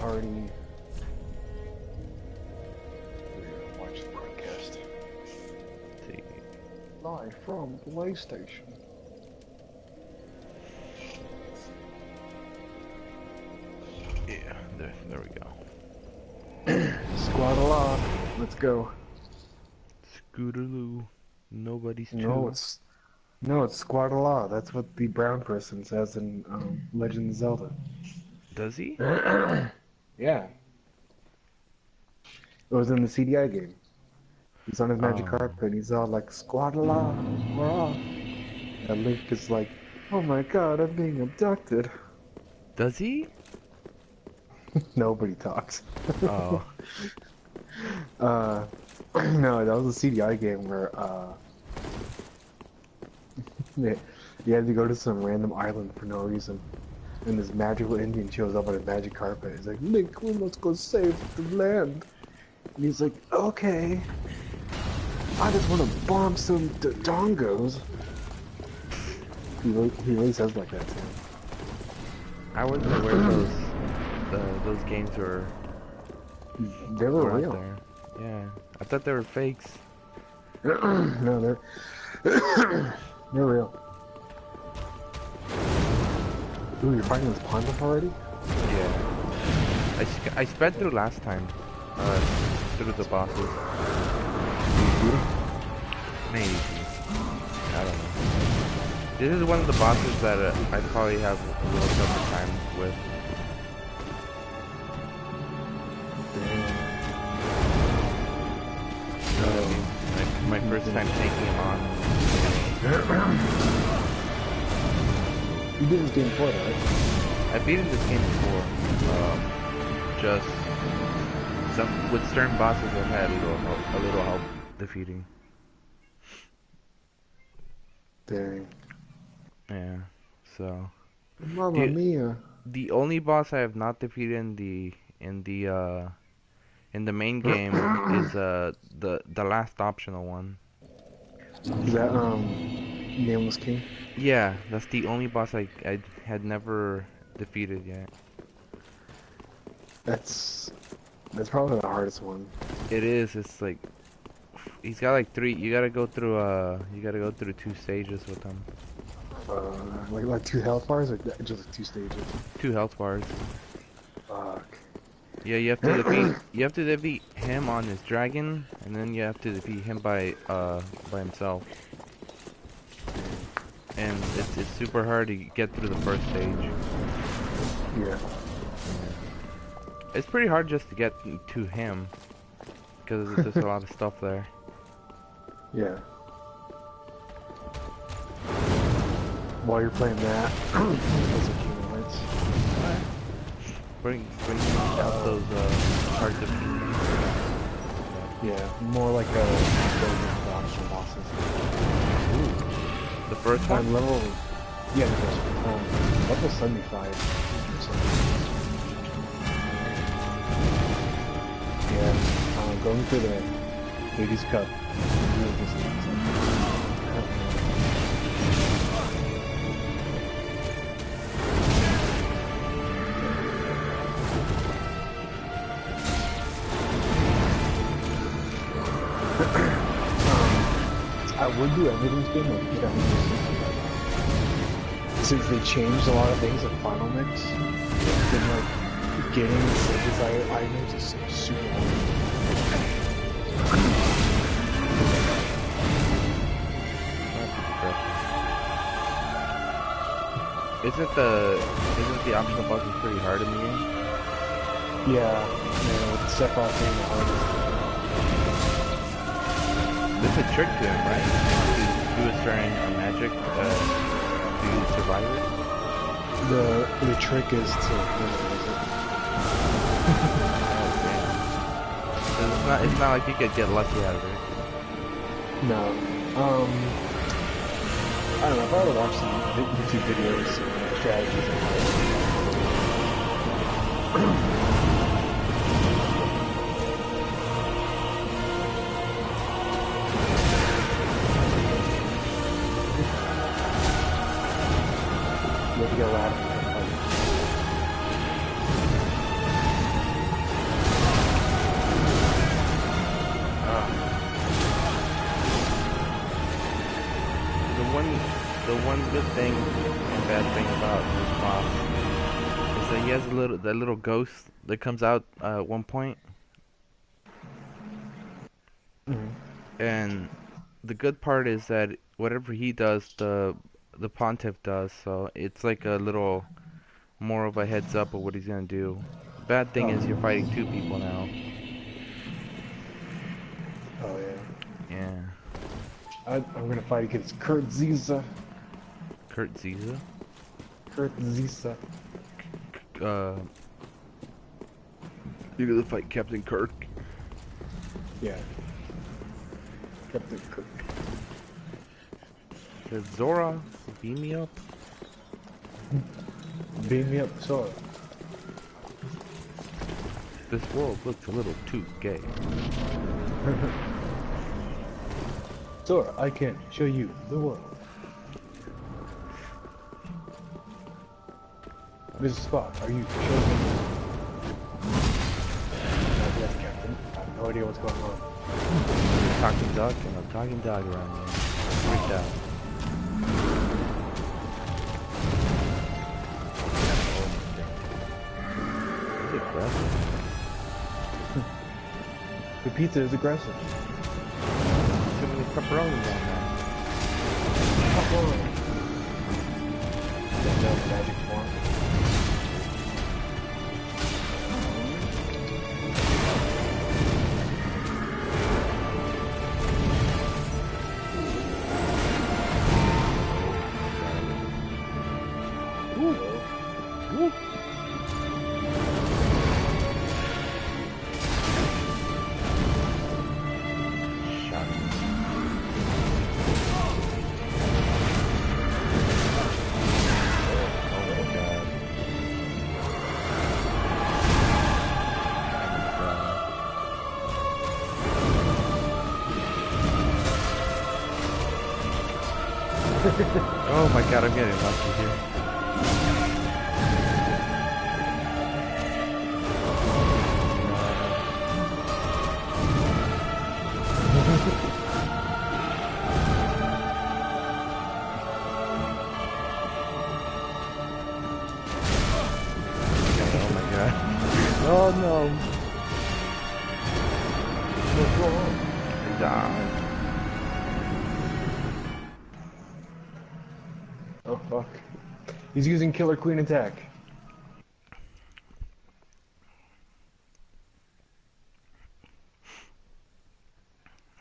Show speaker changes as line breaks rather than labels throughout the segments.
already watch the broadcast.
See.
Live from PlayStation.
Yeah, there we go.
Squad alive. Let's go.
Scootaloo. Nobody's
No,
too.
it's Squad alive. That's what the brown person says in Legend of Zelda.
Does he?
Yeah. It was in the CDI game. He's on his magic
Oh.
carpet and he's all like, Squad alive, we're off. And Link is like, oh my god, I'm being abducted.
Does he?
Nobody talks.
Oh.
No, that was a CDI game where, you had to go to some random island for no reason. And this magical Indian shows up on a magic carpet. He's like, Link, we must go save the land. And he's like, okay. I just want to bomb some dongos. He really says like that, Sam.
I wasn't aware those games were
They were
out
real.
there. Yeah. I thought they were fakes.
No, they're they're real. Ooh, you're fighting this Pontiff already?
Yeah. I sped through last time. Through the bosses. Maybe. I don't know. This is one of the bosses that I probably have a little tougher time with. You know what I mean? Like, my first time taking him on.
You did this game before, right?
I've beaten this game before. Just with certain bosses I've had a little help defeating.
Dang.
Yeah. So
Mamma mia.
the only boss I have not defeated in the main game is the last optional one.
Is that Nameless King?
Yeah, that's the only boss I had never defeated yet.
That's probably the hardest one.
It is. It's like he's got like three. You gotta go through 2 stages with him.
Like 2 health bars or just like 2 stages?
2 health bars.
Fuck.
Yeah, you have to defeat him on his dragon, and then you have to defeat him by himself. And it's super hard to get through the first stage.
Yeah.
It's pretty hard just to get to him, because there's just a lot of stuff there.
Yeah. While you're playing that, those accumulates.
Bring out those hearts of kingdom.
Yeah, more like a building of optional bosses.
Ooh. The first one?
Level, yeah, the first one. Level 75. Yeah, going through the Hades Cup. Really just I would do everything's game like get 100%. Since they changed a lot of things like Final Mix, then like getting the desired items is super hard.
Isn't the optional bosses pretty hard in the game?
Yeah, with Sephiroth being the hardest.
There's a trick to him, right? To do a certain magic to survive it.
The trick is to minimize it.
So it's not like you could get lucky out of it.
No. I don't know, if I were to watch some YouTube videos, strategies and how you have to get a ladder.
the one good thing and bad thing about this boss is that he has that little ghost that comes out at one point.
Mhm.
And the good part is that whatever he does, the Pontiff does. So it's like a little more of a heads up of what he's gonna do. The bad thing is you're
Oh.
fighting two people now.
Oh yeah.
Yeah.
I'm gonna fight against Kurt Ziza.
Kurt Ziza.
Kurt Ziza.
You're gonna fight Captain Kirk.
Yeah. Captain Kirk.
Says Zora, beam me up.
Beam me up, Sora.
This world looks a little too gay.
Sora, I can show you the world. Mrs. Spock, are you showing me? Yes, Captain. I have no idea what's going on.
You're talking duck and I'm talking dog around here. Freaked out. He's aggressive.
The pizza is aggressive.
Too many pepperoni down there.
Pepperoni. That's magic form.
Woo. Shot. Oh my god. Oh my god, I'm getting lucky here. Oh my god. Oh no.
What's wrong?
I died.
Oh fuck. He's using Killer Queen attack.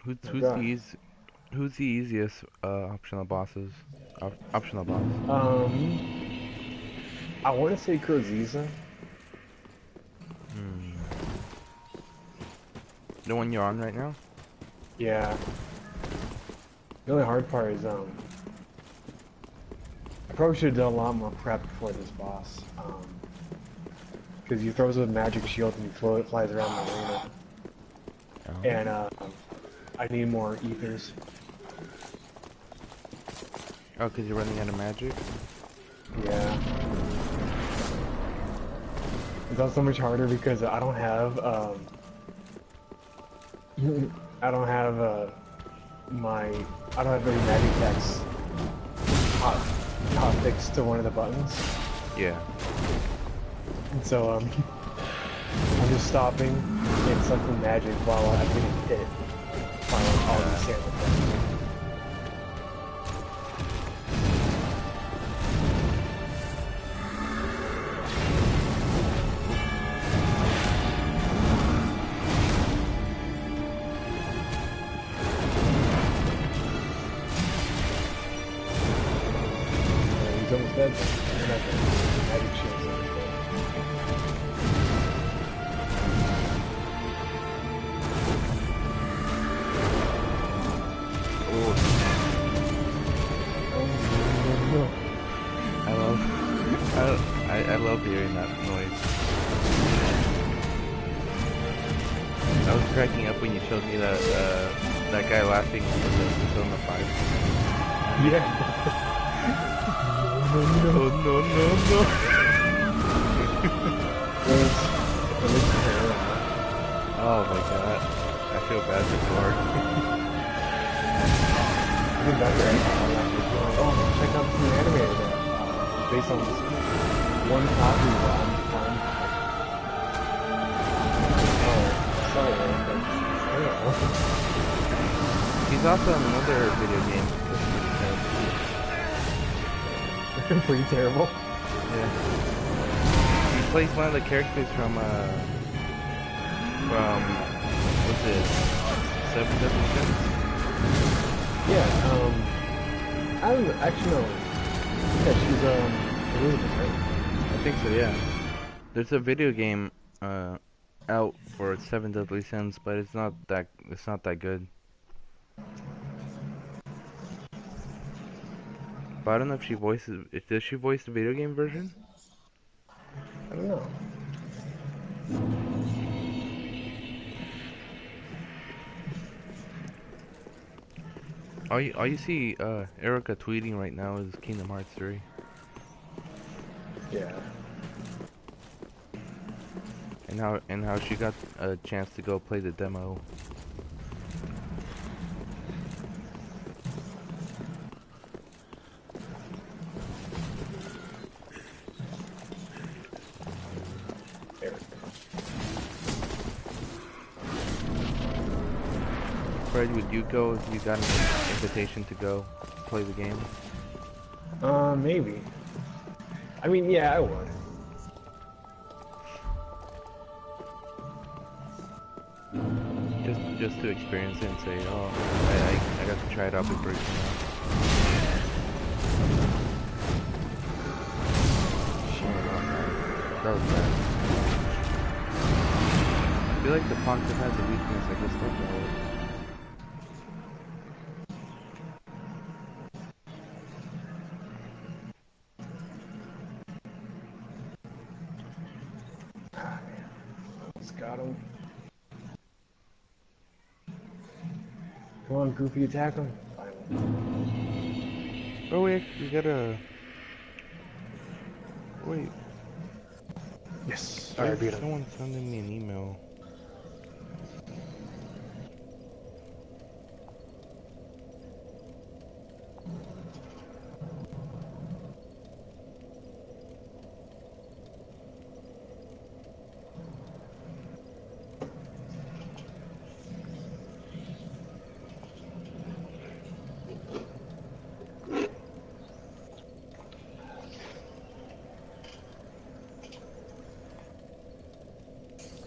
Who's the easiest optional bosses? Optional boss.
I want to say Kurziza.
The one you're on right now?
Yeah. The only hard part is I probably should have done a lot more prep before this boss. Because he throws a magic shield and he flies around the arena.
Oh.
And I need more ethers.
Oh, because you're running out of magic?
Yeah. It's also so much harder because I don't have I don't have any magic attacks hot fixed to one of the buttons.
Yeah.
And so I'm just stopping and something magic while I'm getting hit by all these sand effects. He's almost dead. Magic shields almost dead.
I love hearing that noise. I was cracking up when you showed me that that guy laughing in the Persona 5.
Yeah.
No, no, no, no. Oh my god. I feel bad for Clark.
Oh oh, check out this new anime that is based on this one property that I'm fine. Oh, sorry, man, but I don't know.
He's also in another video game.
Pretty terrible.
Yeah. He plays one of the characters from what's it? Seven Deadly Sins?
Yeah, I don't know, actually no. Yeah, she's Elizabeth, right?
I think so, yeah. There's a video game out for Seven Deadly Sins, but it's not that good. But I don't know if does she voice the video game version?
I don't know.
All you see Erica tweeting right now is Kingdom Hearts 3.
Yeah.
And how she got a chance to go play the demo. Fred, would you go if you got an invitation to go play the game?
Maybe. I mean, yeah, I would.
Just to experience it and say, oh, I got to try it out before it came out. That was bad. I feel like the Pontiff has a weakness, I just don't know it.
Got him. Come on, Goofy, attack him. Finally.
Oh wait, we gotta... Wait.
Yes.
There's someone sending me an email.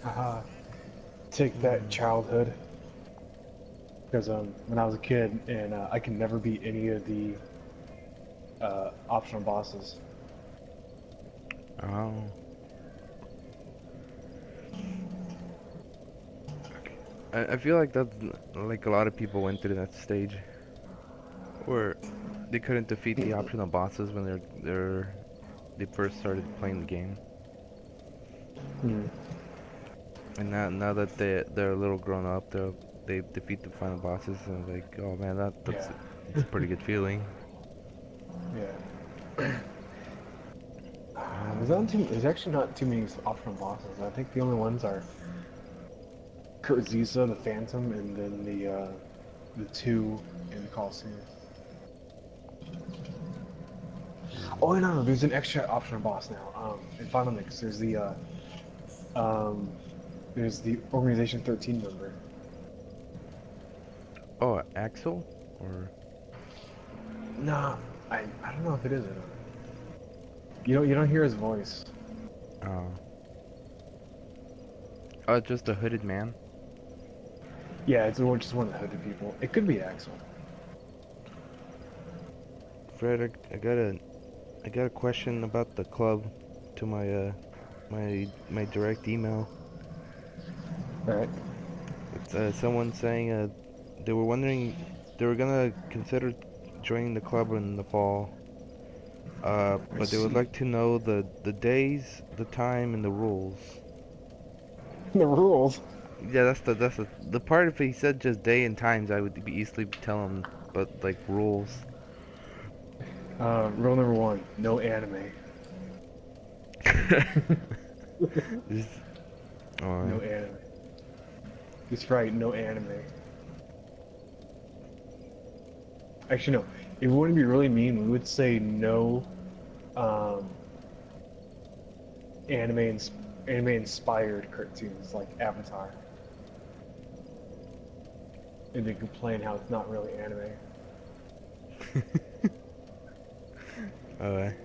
Haha. Take that, childhood. Because when I was a kid, and I can never beat any of the optional bosses.
Oh. I feel like that's like a lot of people went through that stage where they couldn't defeat the optional bosses when they first started playing the game.
Hmm.
And now that they're a little grown up, they defeat the final bosses and like, oh man, that's it's a pretty good feeling.
Yeah. There's actually not too many optional bosses. I think the only ones are Kurtzisa, the Phantom, and then the two in the Coliseum. Oh no, there's an extra optional boss now. In Final Mix, there's the Organization 13 member.
Oh, Axel? Or
Nah, I don't know if it is or not. You don't hear his voice.
Just a hooded man?
Yeah, it's just one of the hooded people. It could be Axel.
Fred, I got a question about the club to my my direct email.
Alright.
It's someone saying they were wondering they were gonna consider joining the club in the fall. But they would like to know the days, the time, and the rules.
The rules?
Yeah, that's the part. If he said just day and times, I would be easily tell him. But like rules.
Rule number 1: no anime. No anime. That's right, no anime. Actually, no. If we want to be really mean, we would say no um, anime ins anime inspired cartoons like Avatar, and then complain how it's not really anime.
Alright.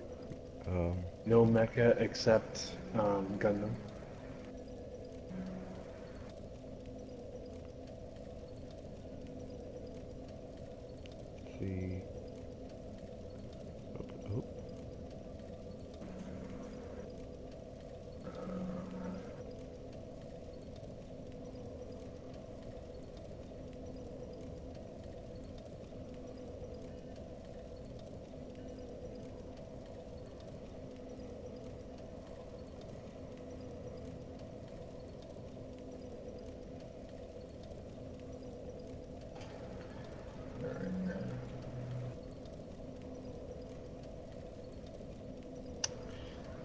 Um,
No mecha except Gundam.
let's see. Oh, oh.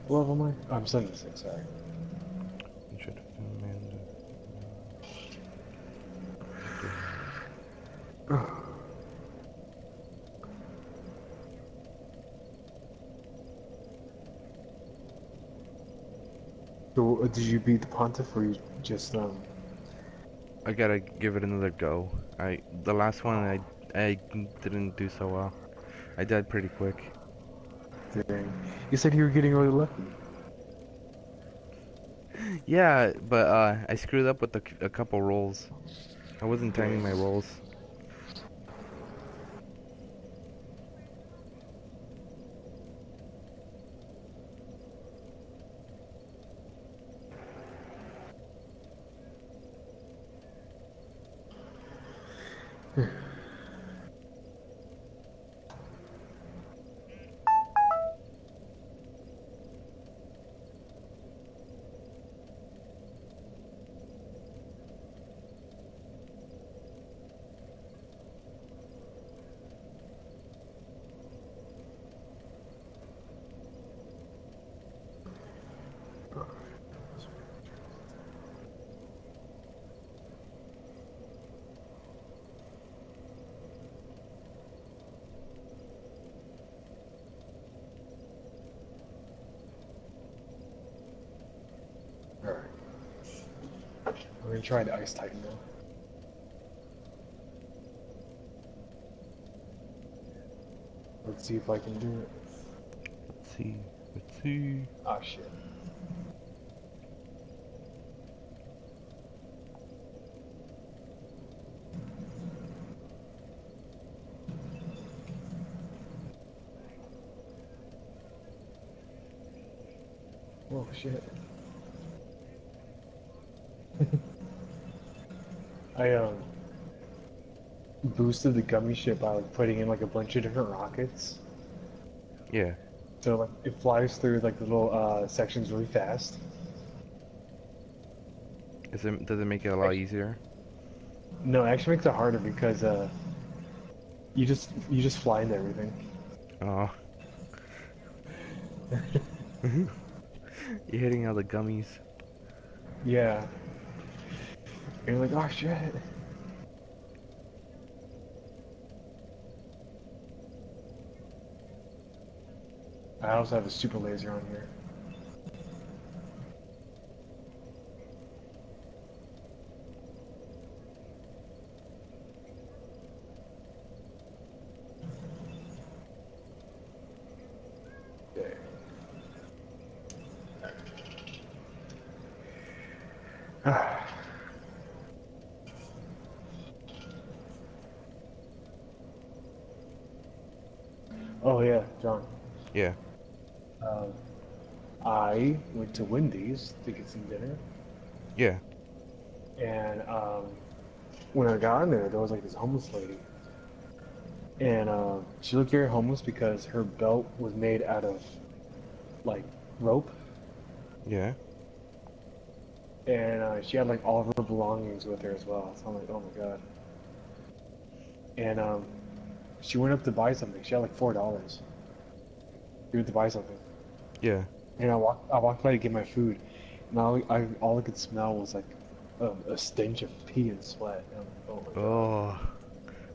What level am I? Oh, I'm 76, sorry.
Intro to Amanda.
So, did you beat the Pontiff or you just,
I gotta give it another go. The last one I didn't do so well. I died pretty quick.
dang. You said you were getting really lucky.
Yeah, but I screwed up with a couple rolls. I wasn't timing my rolls.
Alright. I'm gonna try the Ice Titan now. Let's see if I can do it.
Let's see. Let's see.
Ah, shit. Oh, shit. I, boosted the gummy ship by, like, putting in, like, a bunch of different rockets.
Yeah.
So, like, it flies through, like, the little, sections really fast.
Does it make it a lot easier?
No, it actually makes it harder because, you just fly into everything.
Oh. You're hitting all the gummies.
Yeah. And you're like, oh, shit. I also have a super laser on here. Oh yeah, John.
Yeah.
Um, I went to Wendy's to get some dinner,
Yeah.
and when I got in there, there was like this homeless lady, and she looked very homeless because her belt was made out of like rope,
Yeah.
and she had like all of her belongings with her as well. So I'm like, oh my god. And she went up to buy something. She had like $4. She went to buy something,
Yeah.
and I walked by to get my food, and all I could smell was like a stench of pee and sweat. And I'm like, oh my god.
Oh,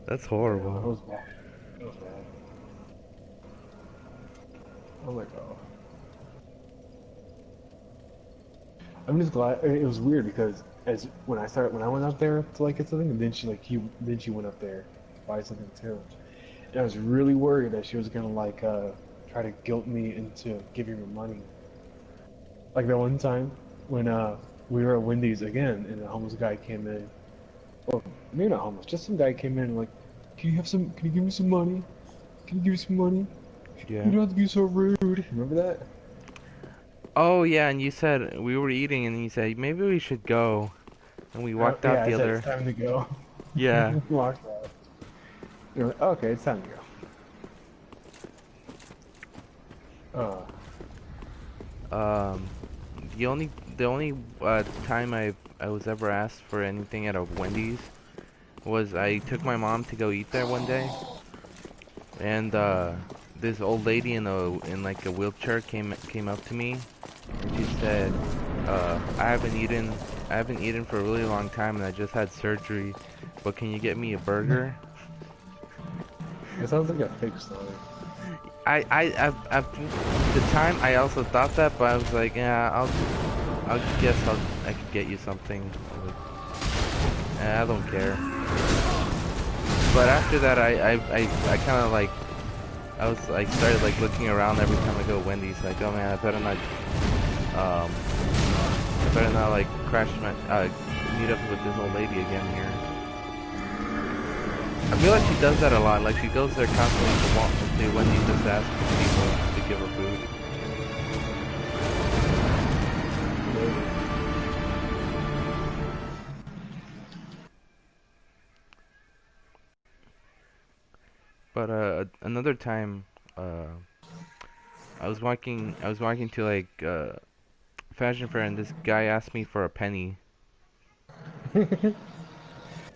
that's
Yeah, it
horrible.
was bad. It was bad. I'm like, oh. I'm just glad it was weird because as when I went up there to like get something, and then she went up there to buy something too. And I was really worried that she was gonna like try to guilt me into giving her money. Like that one time when we were at Wendy's again and a homeless guy came in. Well, maybe not homeless, just some guy came in and like, can you give me some money? Can you give me some money? You
Yeah.
don't have to be so rude. Remember that?
Oh yeah, and you said we were eating, and you said maybe we should go, and we walked out
Yeah, I
the
said it's
other.
time to go.
Yeah.
We walked out. You're like, okay, it's time to go.
Um, the only time I was ever asked for anything at a Wendy's was I took my mom to go eat there one day, and this old lady in like a wheelchair came up to me, and she said, I haven't eaten for a really long time, and I just had surgery, but can you get me a burger?
It sounds like a fake story.
At the time I also thought that, but I was like, yeah, I guess I could get you something. I was like, I don't care. But after that, I kind of like, I was like, started like looking around every time I go to Wendy's, like, oh man, I better not like meet up with this old lady again here. I feel like she does that a lot, like she goes there constantly to Wendy's just ask people to give her food. But another time, uh, I was walking to like fashion fair, and this guy asked me for a penny.
Did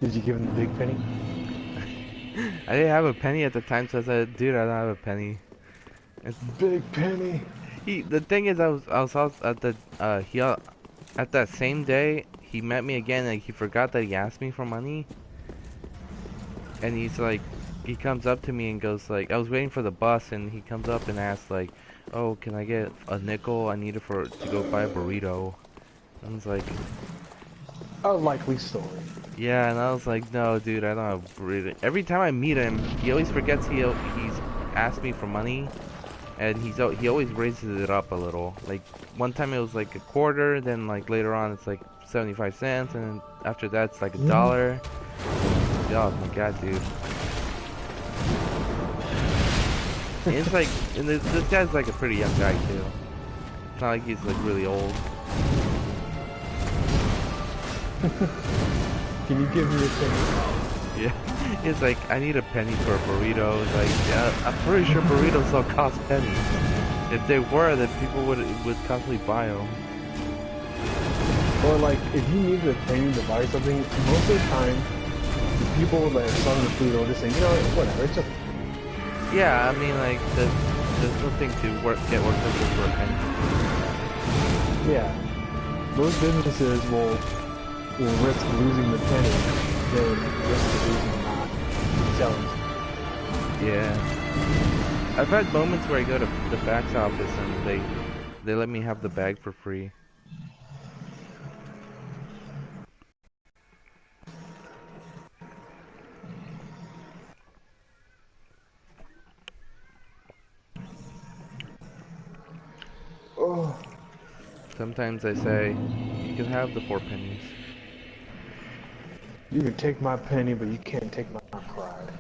you give him the big penny?
I didn't have a penny at the time, so I said, "Dude, I don't have a penny." It's,
Big penny.
the thing is, I was out at the at that same day he met me again, and he forgot that he asked me for money, and he's like, he comes up to me and goes like, I was waiting for the bus, and he comes up and asks like, "Oh, can I get a nickel? I need it for to go buy a burrito." I was like,
A likely story.
yeah, and I was like, no, dude, I don't have burrito. Every time I meet him, he always forgets he's asked me for money, and he always raises it up a little. Like one time it was like a quarter, then like later on it's like 75 cents, and then after that it's like a dollar. Oh my god, dude. And it's like, and this guy's like a pretty young guy too. It's not like he's like really old.
Can you give me a penny?
Yeah, he's like, I need a penny for a burrito. It's like, yeah, I'm pretty sure burritos don't cost pennies. If they were, then people would constantly buy them.
Or like, if you need a penny to buy something, most of the time, the people that are selling the food will just say, you know, whatever, it's just.
Yeah, I mean, like, there's nothing to get worked up for a penny.
Yeah. Most businesses will risk losing the penny than risk losing not selling.
Yeah. I've had moments where I go to the fax office and they let me have the bag for free.
Oh.
Sometimes I say, you can have the 4 pennies.
You can take my penny, but you can't take my pride.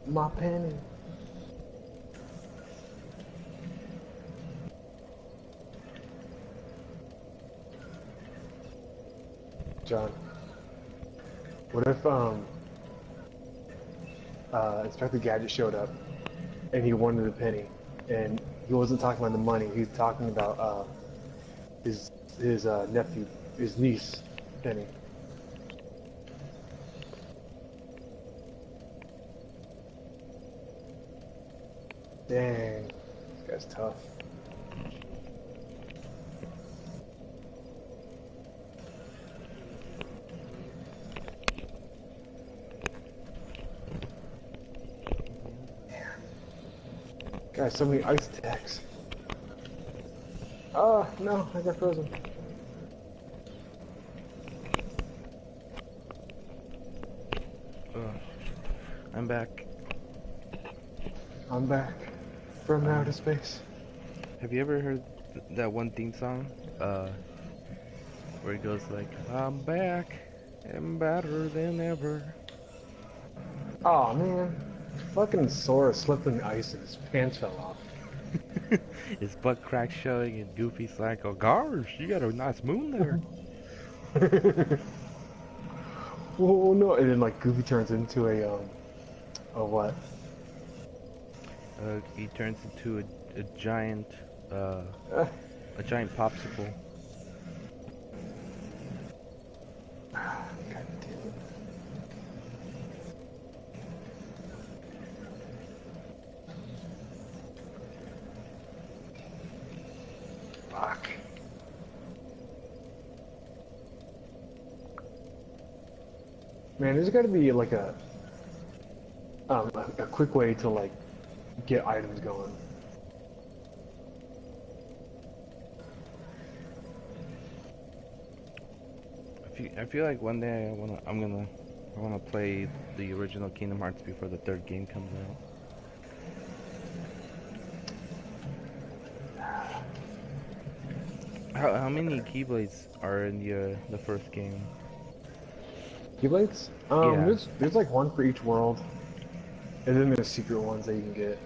My penny. John, what if Inspector Gadget showed up and he wanted a penny, and he wasn't talking about the money. He was talking about his nephew, his niece, Penny. Dang, this guy's tough. Guys, so many ice attacks. Oh, no, I got frozen.
I'm back.
I'm back from outer space.
Have you ever heard that one theme song? Where it goes like, I'm back and better than ever.
Oh man, fucking Sora slipped in the ice and his pants fell off.
His butt crack showing and Goofy's like, oh gosh, you got a nice moon there.
Oh no! And then like Goofy turns into a what?
He turns into a giant,
Uh,
a giant popsicle.
God damn it. Fuck. Man, there's gotta be like a quick way to like get items going.
I feel like one day I wanna play the original Kingdom Hearts before the third game comes out. How many Keyblades are in the first game?
Keyblades?
Yeah.
There's like one for each world, and then there's secret ones that you can get.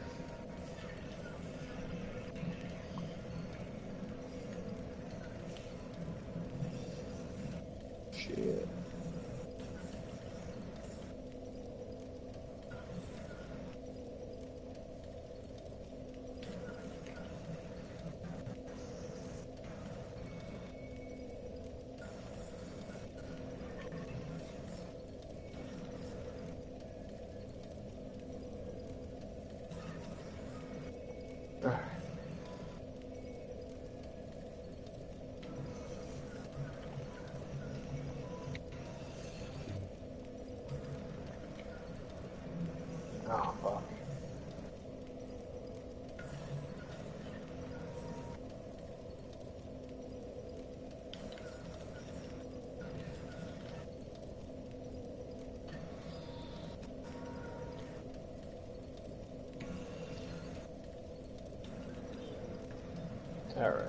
Shit. Oh, fuck. Alright.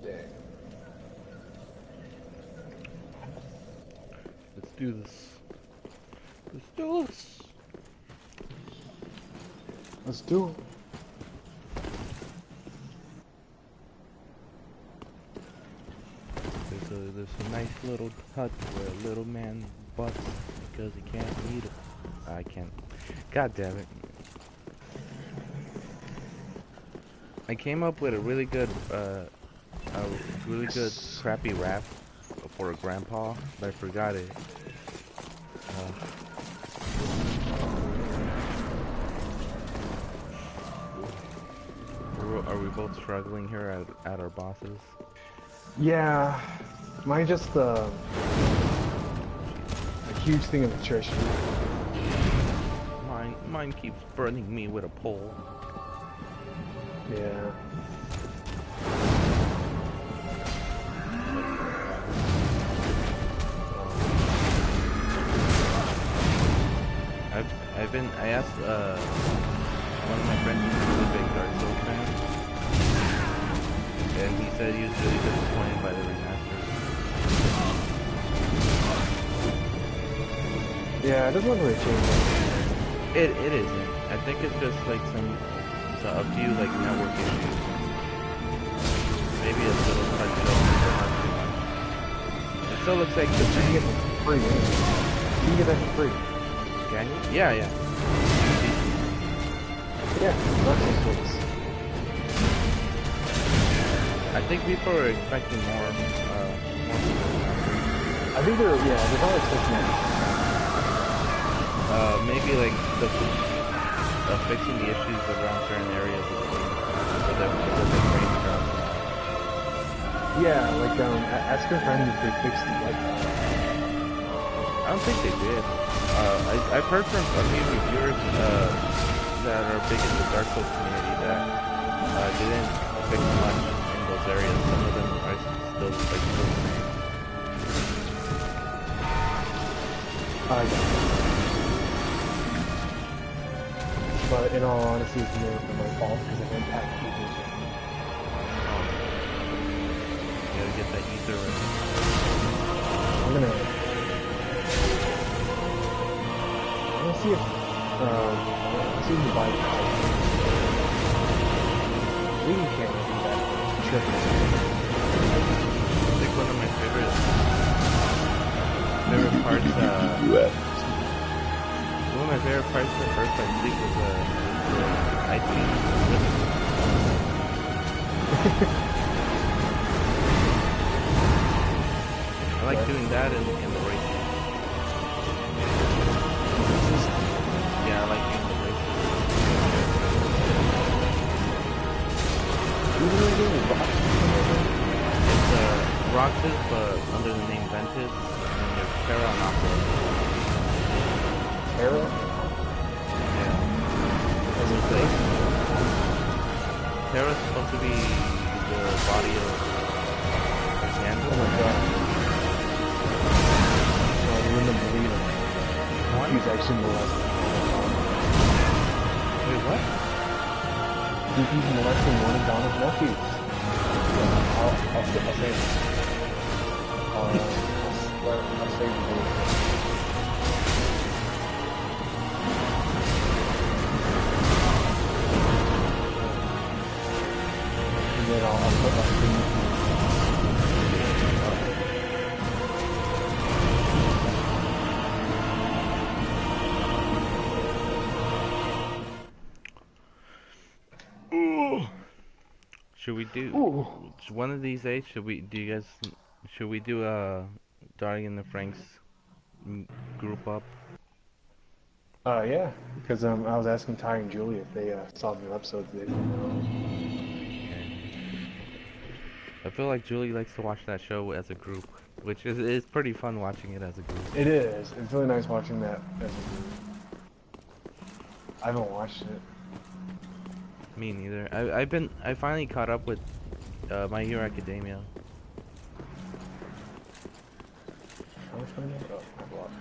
Dang.
Let's do this. Let's do this.
Let's do it.
There's a nice little hut where a little man busts because he can't eat it. I can't. God damn it. I came up with a really good crappy rap for a grandpa, but I forgot it. Are we both struggling here at our bosses?
Yeah. Mine just a huge thing of attrition.
Mine keeps burning me with a pole.
Yeah.
I asked one of my friends who's a really big Dark Souls fan, and he said he was really disappointed by the remaster.
Yeah, it doesn't really change much.
It isn't. I think it's just like a few like network issues. Maybe a little touch up, but not too much. It still looks like the
You can get
same.
that for free. You can get that for free.
Can you? Yeah, yeah.
Yeah, that's just what's...
I think people are expecting more
I think they're probably expecting that.
maybe like fixing the issues around certain areas of the game. So that the frame drops.
Yeah, like, ask your friend if they fixed it, like,
I don't think they did. I've heard from a few reviewers that are big in the Dark Souls community that they didn't fix much in those areas. Some of them are still like still the same.
But in all honesty, it's more for my fault because I didn't pack people.
You gotta get that ether right.
I'm gonna see if let's see if we buy the house. We can't do that. Sure.
I think one of my favorite parts, one of my favorite parts of the first I think was the ice cream. I like doing that in the races. Yeah, I like doing the races. It's Roxas, but under the name Ventus, and there's Terra and Aqua.
Terra?
Yeah. It's like, Terra's supposed to be the body of Angela.
Oh my god. No, you wouldn't believe it. He's actually molesting.
Wait, what?
He's molesting one of Donna's nephews. I'll say it. I'll say it. And then I'll put my thing.
Should we do one of these days? Should we do a Darling and the Franks group up?
Yeah, because I was asking Ty and Julie if they saw the new episodes. They didn't know.
I feel like Julie likes to watch that show as a group, which is pretty fun watching it as a group.
It is. It's really nice watching that as a group. I haven't watched it.
Me neither. I finally caught up with My Hero Academia.
How much money? Oh, a lot.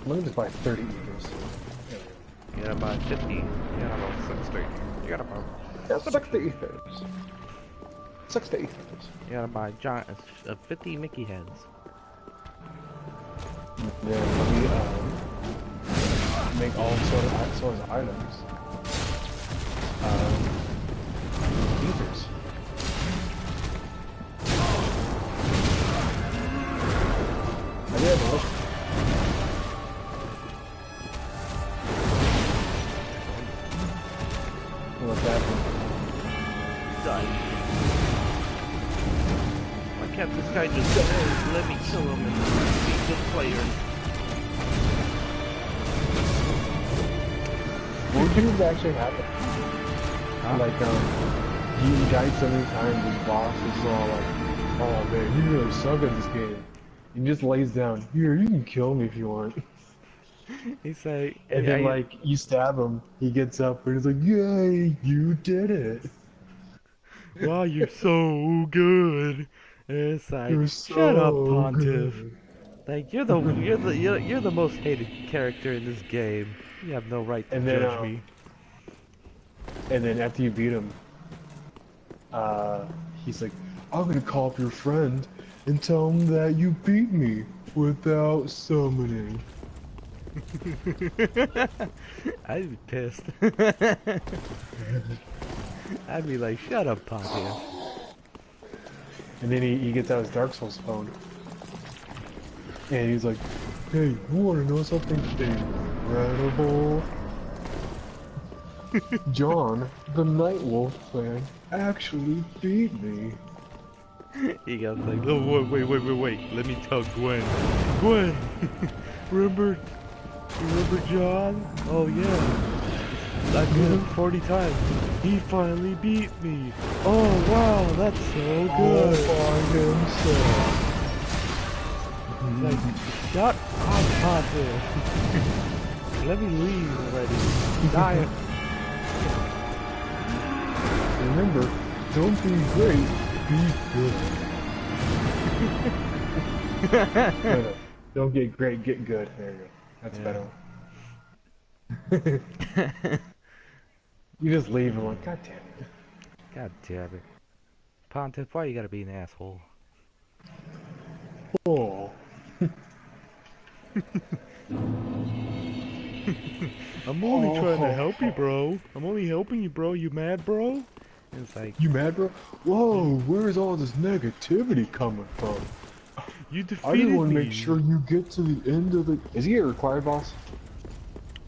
Let me just buy 30 ethers.
You gotta buy 50. You gotta buy 60. You gotta buy
60 ethers. 60 ethers.
You gotta buy 50 Mickey heads.
Then let me make all sorts of items. Ethers. I did have a look. What's happening?
Done. Why can't this guy just let me kill him and be a good player?
What do you think actually happened?
Huh?
Like, he died so many times, his boss is all like, oh man, you really suck at this game. He just lays down, here, you can kill me if you want.
He's like,
And then, like, you stab him, he gets up and he's like, yay, you did it.
wow, you're so good. And it's like, shut up, Pontiff.
Good.
Like, you're the most hated character in this game. You have no right to judge me.
And then after you beat him, he's like, I'm gonna call up your friend and tell him that you beat me without summoning.
I'd be pissed. I'd be like, shut up, Pontiff.
And then he gets out his Dark Souls phone. And he's like, hey, you wanna know something incredible? John, the Night Wolf clan, actually beat me.
He goes like, oh, wait, let me tell Gwen. Gwen, remember John? Oh yeah. I did it 40 times. He finally beat me. Oh wow, that's so
All
good.
by himself.
It's like, shut up, Pontus. Let me leave already. Die.
Remember, don't be great, be good. No, don't get great, get good. There you go. That's
Yeah.
better. You just leave and like, God damn it.
God damn it. Pontiff, why you gotta be an asshole?
Oh.
I'm only trying to help you, bro. I'm only helping you, bro. You mad, bro? And it's like,
You mad, bro? Whoa, where's all this negativity coming from?
you
I just
defeated
want to
me.
make sure you get to the end of the... Is he a required boss?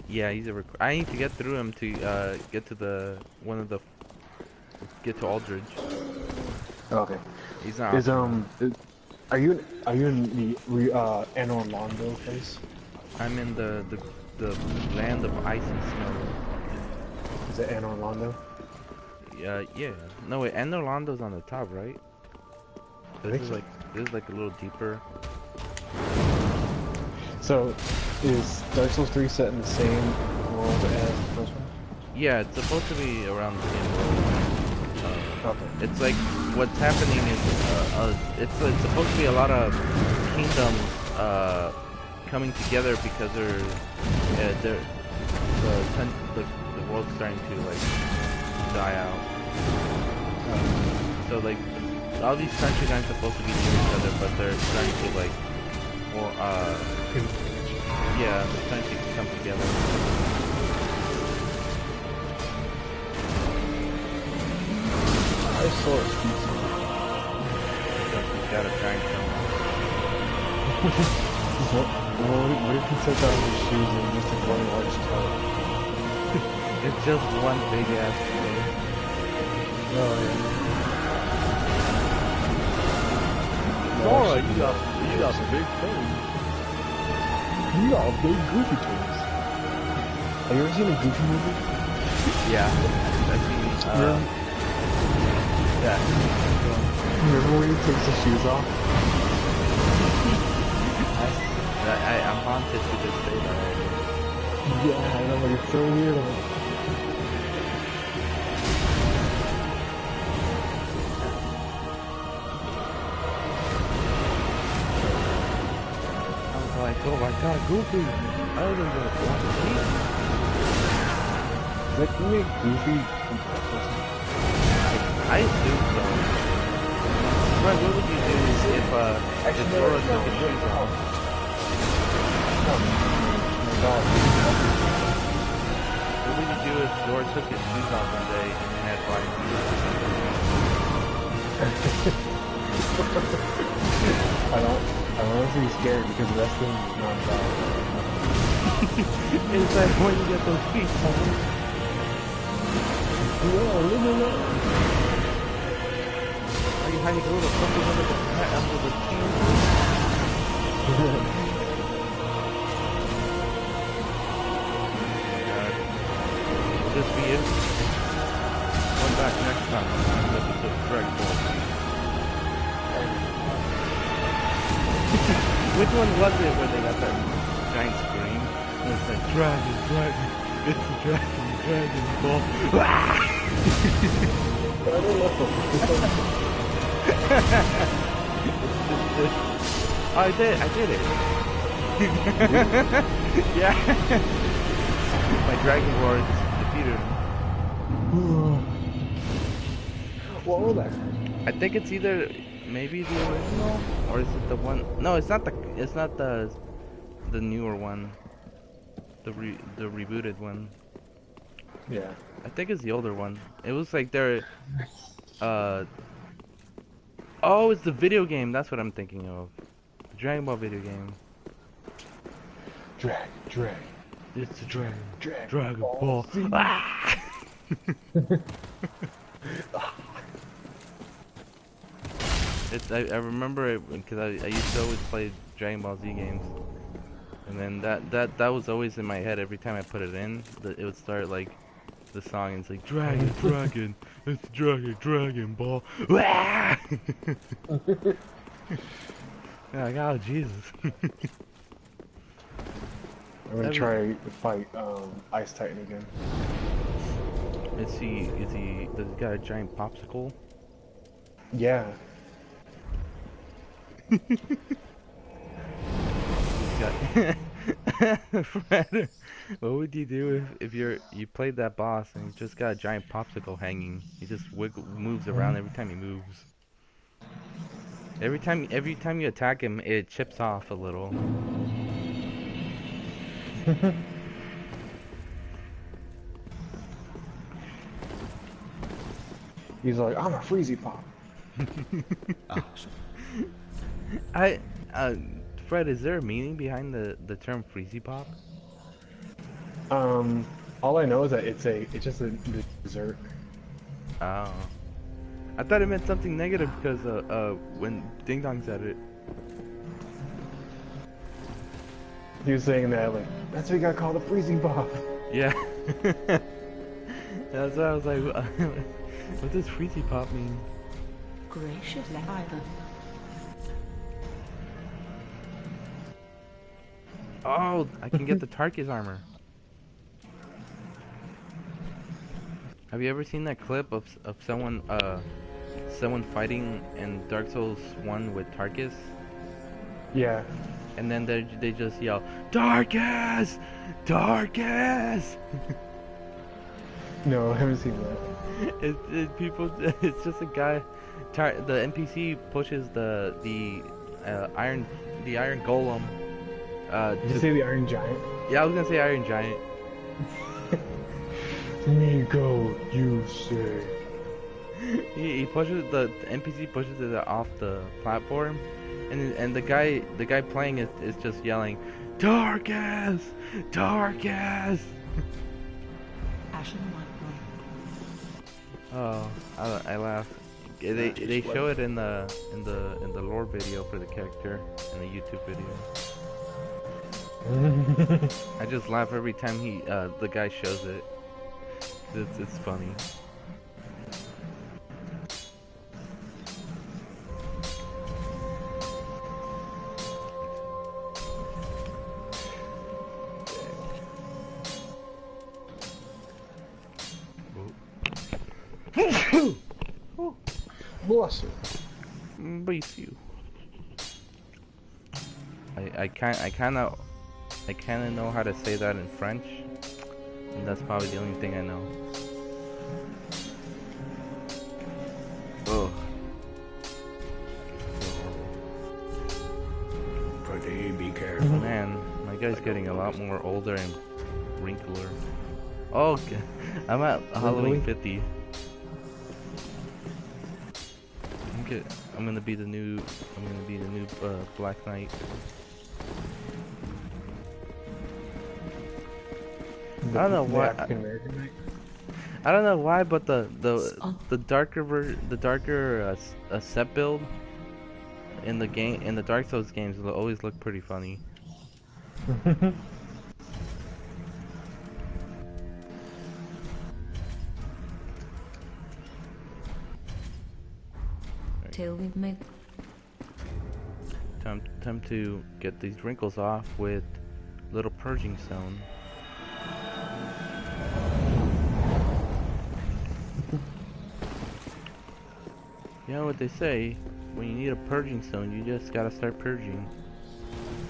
Yeah, he's a I need to get through him to get to the get to Aldridge.
Okay.
He's not
Is
optional.
are you in the Anor Londo place?
I'm in the land of ice and snow.
Is it Anor Londo?
Yeah. No wait, Ender Londo's on the top, right?
I think so.
This is like a little deeper.
So, is Dark Souls 3 set in the same world as the first one?
Yeah, it's supposed to be around the same world.
Okay.
It's like what's happening is it's supposed to be a lot of kingdoms coming together because the world's starting to like die out. So like all these countries aren't supposed to be near each other, but they're starting to like yeah, they're starting to come together.
I saw a species.
He's got a giant
What if he took out his shoes and just took one large toe?
It's just one big ass toe.
Oh yeah.
Sora, you got some big toes.
You got big goofy toes. Have you ever seen a Goofy movie?
Yeah, I've seen, yeah.
Remember when he takes his shoes off?
I'm haunted to this day though.
Yeah, I know, but it's so weird.
I was like, oh my god, Goofy! I was gonna want to see him.
Is that gonna make Goofy compatible?
I assume so. Right, what would you do if Dora took his shoes off? What would you do if Dora took his shoes off one day and then had flying
I'm honestly scared because wrestling is not valid.
It's like when you get those feet, are you hiding a little something under the team? Will this be it? Come back next time on an episode of Dragon Ball Z. Which one was it where they got that giant scream? It was like, Dragon, it's the Dragon Ball. I did it. Yeah. My Dragon Lord defeated him.
What was that?
I think it's either maybe the original or is it the one? No, it's not the newer one. The rebooted one.
Yeah.
I think it's the older one. It was like they're oh, it's the video game. That's what I'm thinking of. The Dragon Ball video game.
Drag.
It's the Dragon
Ball.
Ball. Ah! I remember it because I used to always play Dragon Ball Z games, and then that was always in my head every time I put it in. It would start like to the song and it's like, Dragon, Dragon, it's Dragon, Dragon Ball. Yeah, like, oh, Jesus.
I'm gonna try to fight Ice Titan again.
Does he got a giant popsicle?
Yeah.
Fred, what would you do if you played that boss and you just got a giant popsicle hanging? He just moves around every time he moves. Every time you attack him, it chips off a little.
He's like, I'm a Freezy Pop.
Fred, is there a meaning behind the term Freezy Pop?
All I know is that it's just a dessert.
Oh. I thought it meant something negative because when Ding Dong said it.
He was saying that, like, that's what you got called a Freezy Pop.
Yeah. That's why I was like, what does Freezy Pop mean?
Gracious Island.
Oh, I can get the Tarkus armor. Have you ever seen that clip of someone fighting in Dark Souls 1 with Tarkus?
Yeah.
And then they just yell, Tarkus! Tarkus!
No, I haven't seen that.
It's just a guy. The NPC pushes the iron golem.
Did you say the Iron Giant?
Yeah, I was gonna say Iron Giant.
Me go, you say.
He pushes the NPC pushes it off the platform, and the guy playing it is just yelling, Tarkus! Tarkus!
Ashen White.
Oh, I laugh. They show it in the lore video for the character in the YouTube video. I just laugh every time the guy shows it. It's funny.
Bless you.
Bless you. I kind of know how to say that in French, and that's probably the only thing I know. Ugh.
Be careful.
Man, my guy's getting a lot more older and wrinkler. Oh, I'm at Halloween 50. I'm gonna be the new Black Knight. I don't know why. I don't know why, but the darker set build in the Dark Souls games will always look pretty funny.
Till we've made.
Time to get these wrinkles off with little purging stone. You know what they say, when you need a purging stone, you just gotta start purging.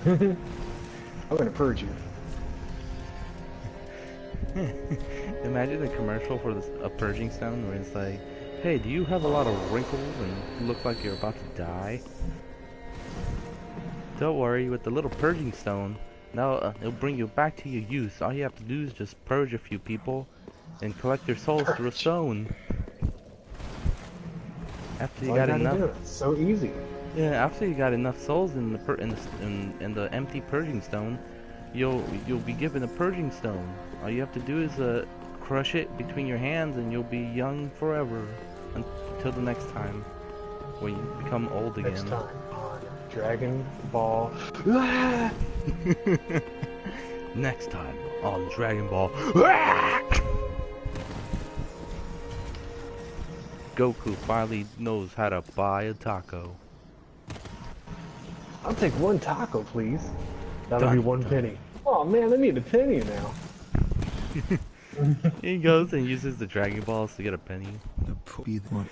I'm gonna purge you.
Imagine a commercial for a purging stone where it's like, hey, do you have a lot of wrinkles and look like you're about to die? Don't worry, with the little purging stone, now it'll bring you back to your youth. All you have to do is just purge a few people and collect their souls through a stone. After you got enough,
it's so easy.
yeah. After you got enough souls in the empty purging stone, you'll be given a purging stone. All you have to do is crush it between your hands, and you'll be young forever until the next time when you become old again.
Next time on Dragon Ball.
Next time on Dragon Ball. Goku finally knows how to buy a taco.
I'll take one taco, please. That'll be
Dun,
one
dun.
penny. Oh man, I need a penny now.
He goes and uses the Dragon Balls to get a penny.
Be the one.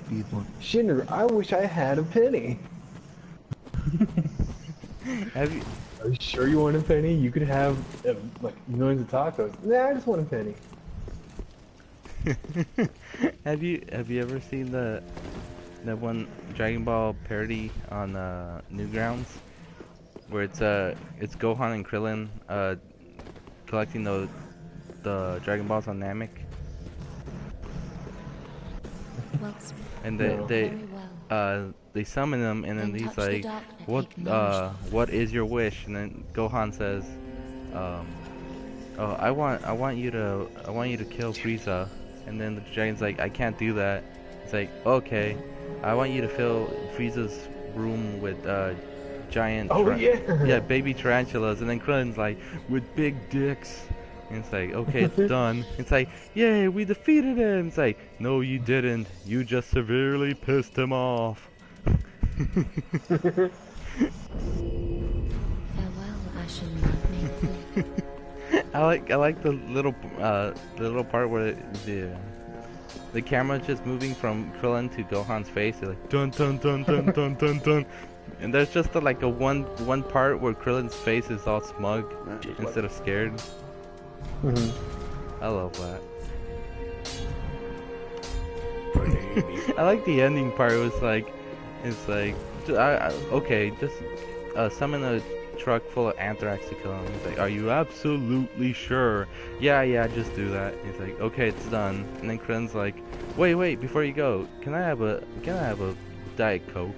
Be the one.
Shinra, I wish I had a penny.
Have you
Are you sure you want a penny? You could have like millions of tacos. Nah, I just want a penny.
have you ever seen that one Dragon Ball parody on Newgrounds, where it's Gohan and Krillin collecting the Dragon Balls on Namek,
Well,
and
No.
very well.
they summon him, and then
Then
he's
touch the
like,
darkness, acknowledge
what is your wish? And then Gohan says, oh, I want you to kill Frieza. And then the dragon's like, I can't do that. It's like, okay, I want you to fill Frieza's room with giant
Oh yeah.
yeah, baby tarantulas. And then Krillin's like, with big dicks. And it's like, okay, it's done. It's like, yay, we defeated him. It's like, no, you didn't. You just severely pissed him off.
Farewell, Ashen Maple.
I like the little part where the camera just moving from Krillin to Gohan's face. They're like dun dun dun dun dun dun dun, and there's just like a one part where Krillin's face is all smug instead of scared.
Mhm.
I love that. I like the ending part. It's like okay, just summon a truck full of anthrax to kill him. He's like, are you absolutely sure? Yeah, just do that. He's like, okay, it's done. And then Krillin's like, wait, before you go, can I have a Diet Coke?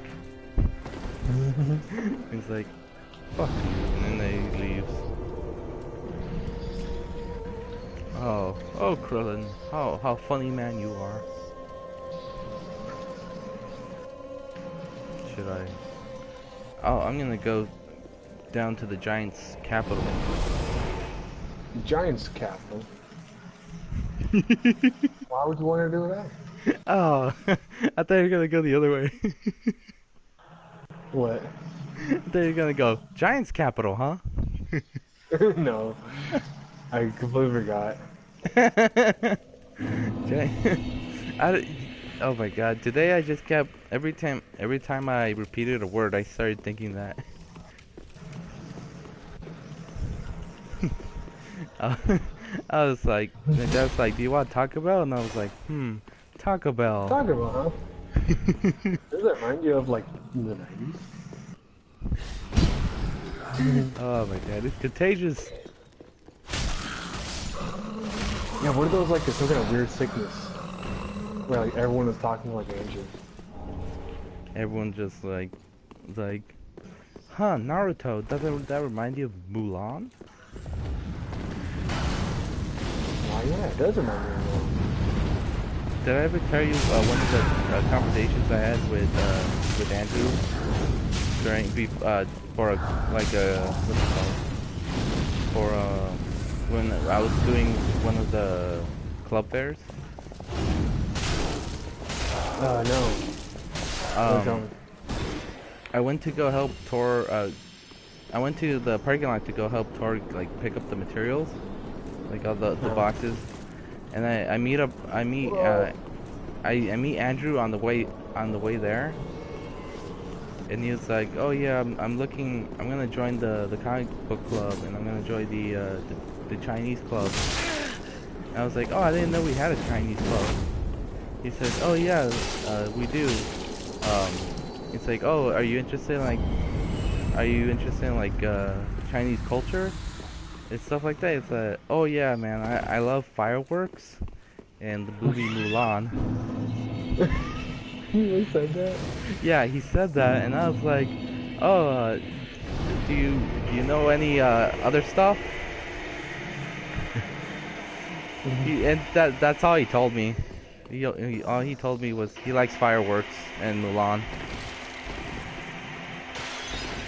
He's like, fuck you. And then he leaves. Oh, Krillin, how funny man you are. Should I? Oh, I'm gonna go down to the Giants' capital.
Giants capital. Why would you want to do that?
Oh, I thought you were gonna go the other way.
What?
I thought you were gonna go Giants' capital, huh?
No, I completely forgot.
Oh my god! Today I just kept every time I repeated a word, I started thinking that. I was like, my dad's like, do you want Taco Bell? And I was like, Taco Bell.
Talking about, huh? Does that remind you of like the 90s?
Oh my god, it's contagious.
Yeah, what are those like? Some kind of weird sickness where like everyone is talking like Andrew.
Everyone just like, huh, Naruto, doesn't that remind you of Mulan?
Oh yeah, it does remind me of that.
Did I ever tell you one of the conversations I had with Andrew during for what's it called? For when I was doing one of the club fairs?
No. Don't tell me.
I went to go help Tor. I went to the parking lot to go help Tor like pick up the materials, like all the boxes, and I meet Andrew on the way there, and he was like, oh yeah, I'm gonna join the comic book club, and I'm gonna join the Chinese club. And I was like, oh, I didn't know we had a Chinese club. He says, oh yeah, we do. It's like, oh, are you interested in Chinese culture and stuff like that? It's like, oh yeah, man, I love fireworks and the movie Mulan.
He said that?
Yeah, he said that, and I was like, oh, do you know any other stuff? And that's all he told me. All he told me was he likes fireworks and Mulan.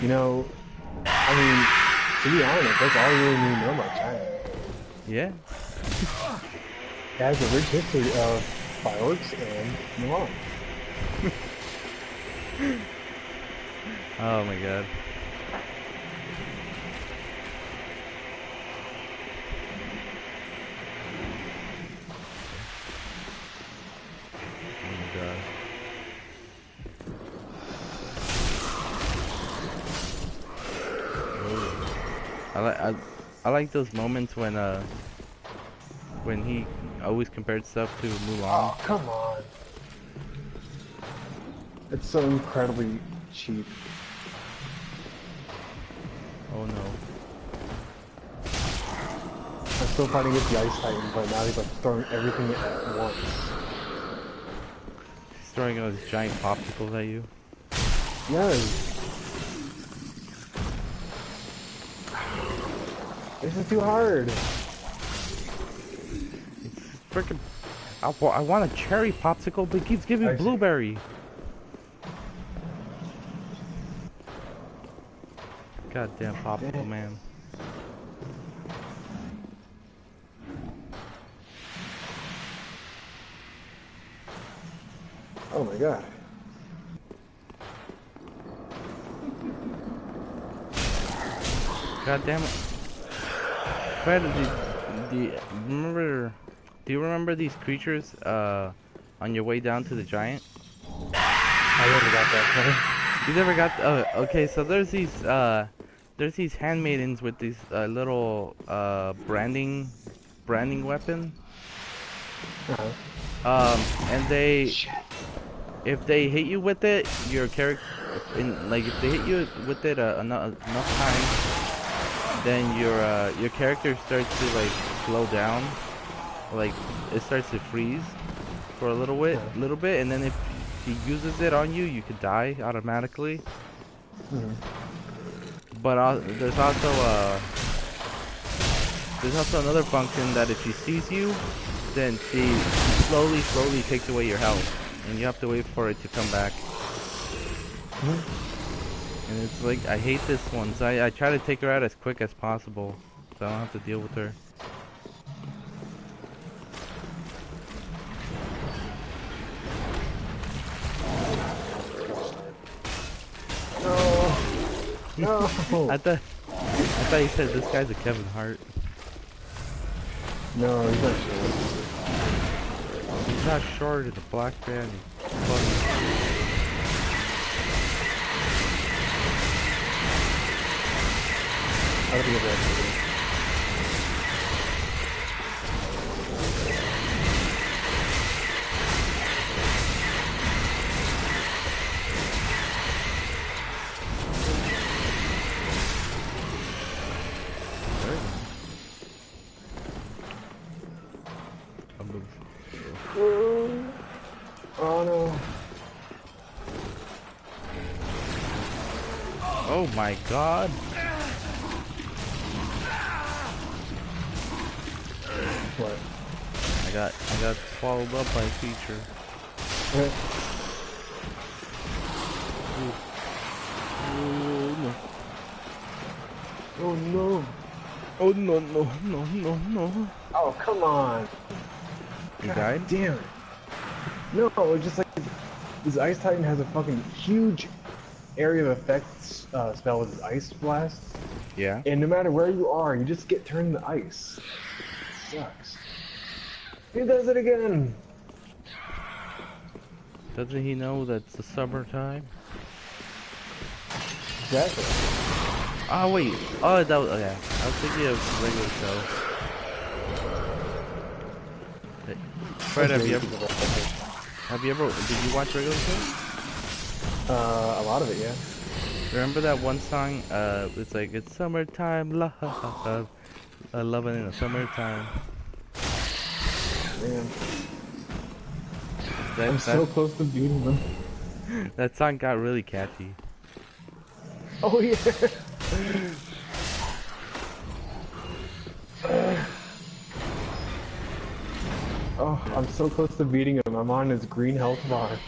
You know, I mean, to be honest, that's all you really need to know about China.
Yeah.
It has a rich history of fireworks and Mulan.
Oh my god. Oh my god. I like those moments when he always compared stuff to Mulan.
Oh, come on. It's so incredibly cheap.
Oh no.
I'm still fighting against the Ice Titan, but now he's like throwing everything at once.
He's throwing those giant popsicles at you.
Yes. This is too hard.
It's freaking. I want a cherry popsicle, but it keeps giving me blueberry. Goddamn popsicle man.
Oh my god.
God damn it. Fred, do you remember these creatures on your way down to the giant?
I never got that.
You never got okay, so there's these handmaidens with these little branding weapon. And if they hit you with it, your character if they hit you with it enough times, then your character starts to like slow down, like it starts to freeze for a little bit, and then if he uses it on you, you could die automatically. But there's also another function that if she sees you, then she slowly takes away your health, and you have to wait for it to come back. And it's like, I hate this one, so I try to take her out as quick as possible, so I don't have to deal with her.
No.
I thought you said this guy's a Kevin Hart.
No, he's not sure.
He's not short, it's a black man.
I don't think I've ever Oh no.
Oh my god.
What?
I got swallowed up by a creature.
Oh no.
Oh no.
Oh, come on.
You
God
died?
Damn it. No, it's just like this Ice Titan has a fucking huge area of effects spell with his ice blast.
Yeah.
And no matter where you are, you just get turned to ice. Sucks. He does it again.
Doesn't he know that's the summertime?
Exactly.
Oh wait. Oh, that was, okay. I was thinking of regular show. Fred, have you ever, did you watch regular show?
A lot of it, yeah.
Remember that one song, it's like, it's summertime, love, loving in the summertime.
Man. I'm so close to beating them.
That song got really catchy.
Oh yeah. Oh, I'm so close to beating him. I'm on his green health bar.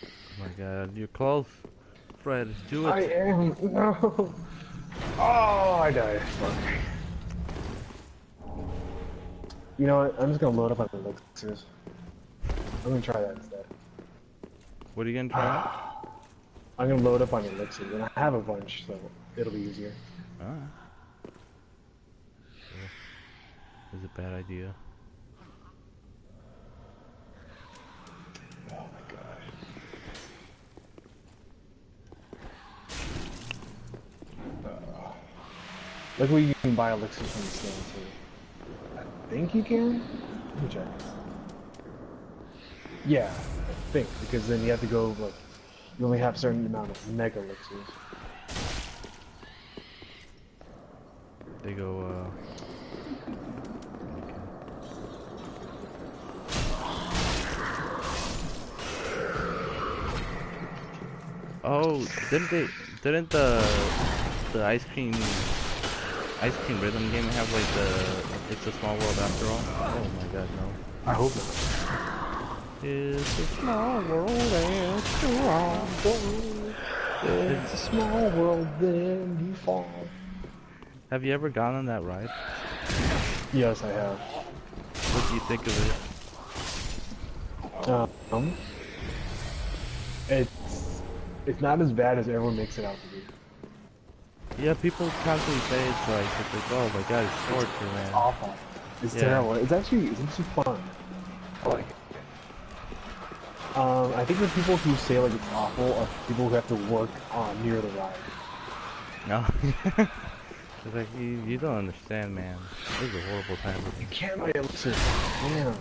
Oh my god, you're close. Fred, do it.
I am. No. Oh, I died. Fuck. You know what? I'm just gonna load up on the elixirs. I'm gonna try that instead.
What are you gonna try?
I'm gonna load up on elixirs, and I have a bunch, so it'll be easier.
Ah. Is a bad idea.
Oh my gosh. Look where you can buy elixirs from the store too. I think you can? Let me check. Yeah, I think, because then you have to go, like, you only have a certain amount of mega elixirs.
They go, Oh, didn't the ice cream rhythm game have like the It's a Small World After All? Oh my god, no.
I hope not.
It's a small world after all.
It's a small world, then you fall.
Have you ever gone on that ride?
Yes, I have.
What do you think of it?
It's not as bad as everyone makes it out to be.
Yeah, people constantly say it's like, oh my god, it's torture, man.
It's awful. It's
Yeah.
terrible. It's actually fun. I like it. I think the people who say like it's awful are people who have to work near the ride.
No. It's like, you don't understand, man. This is a horrible time.
You can't buy elixir. Damn.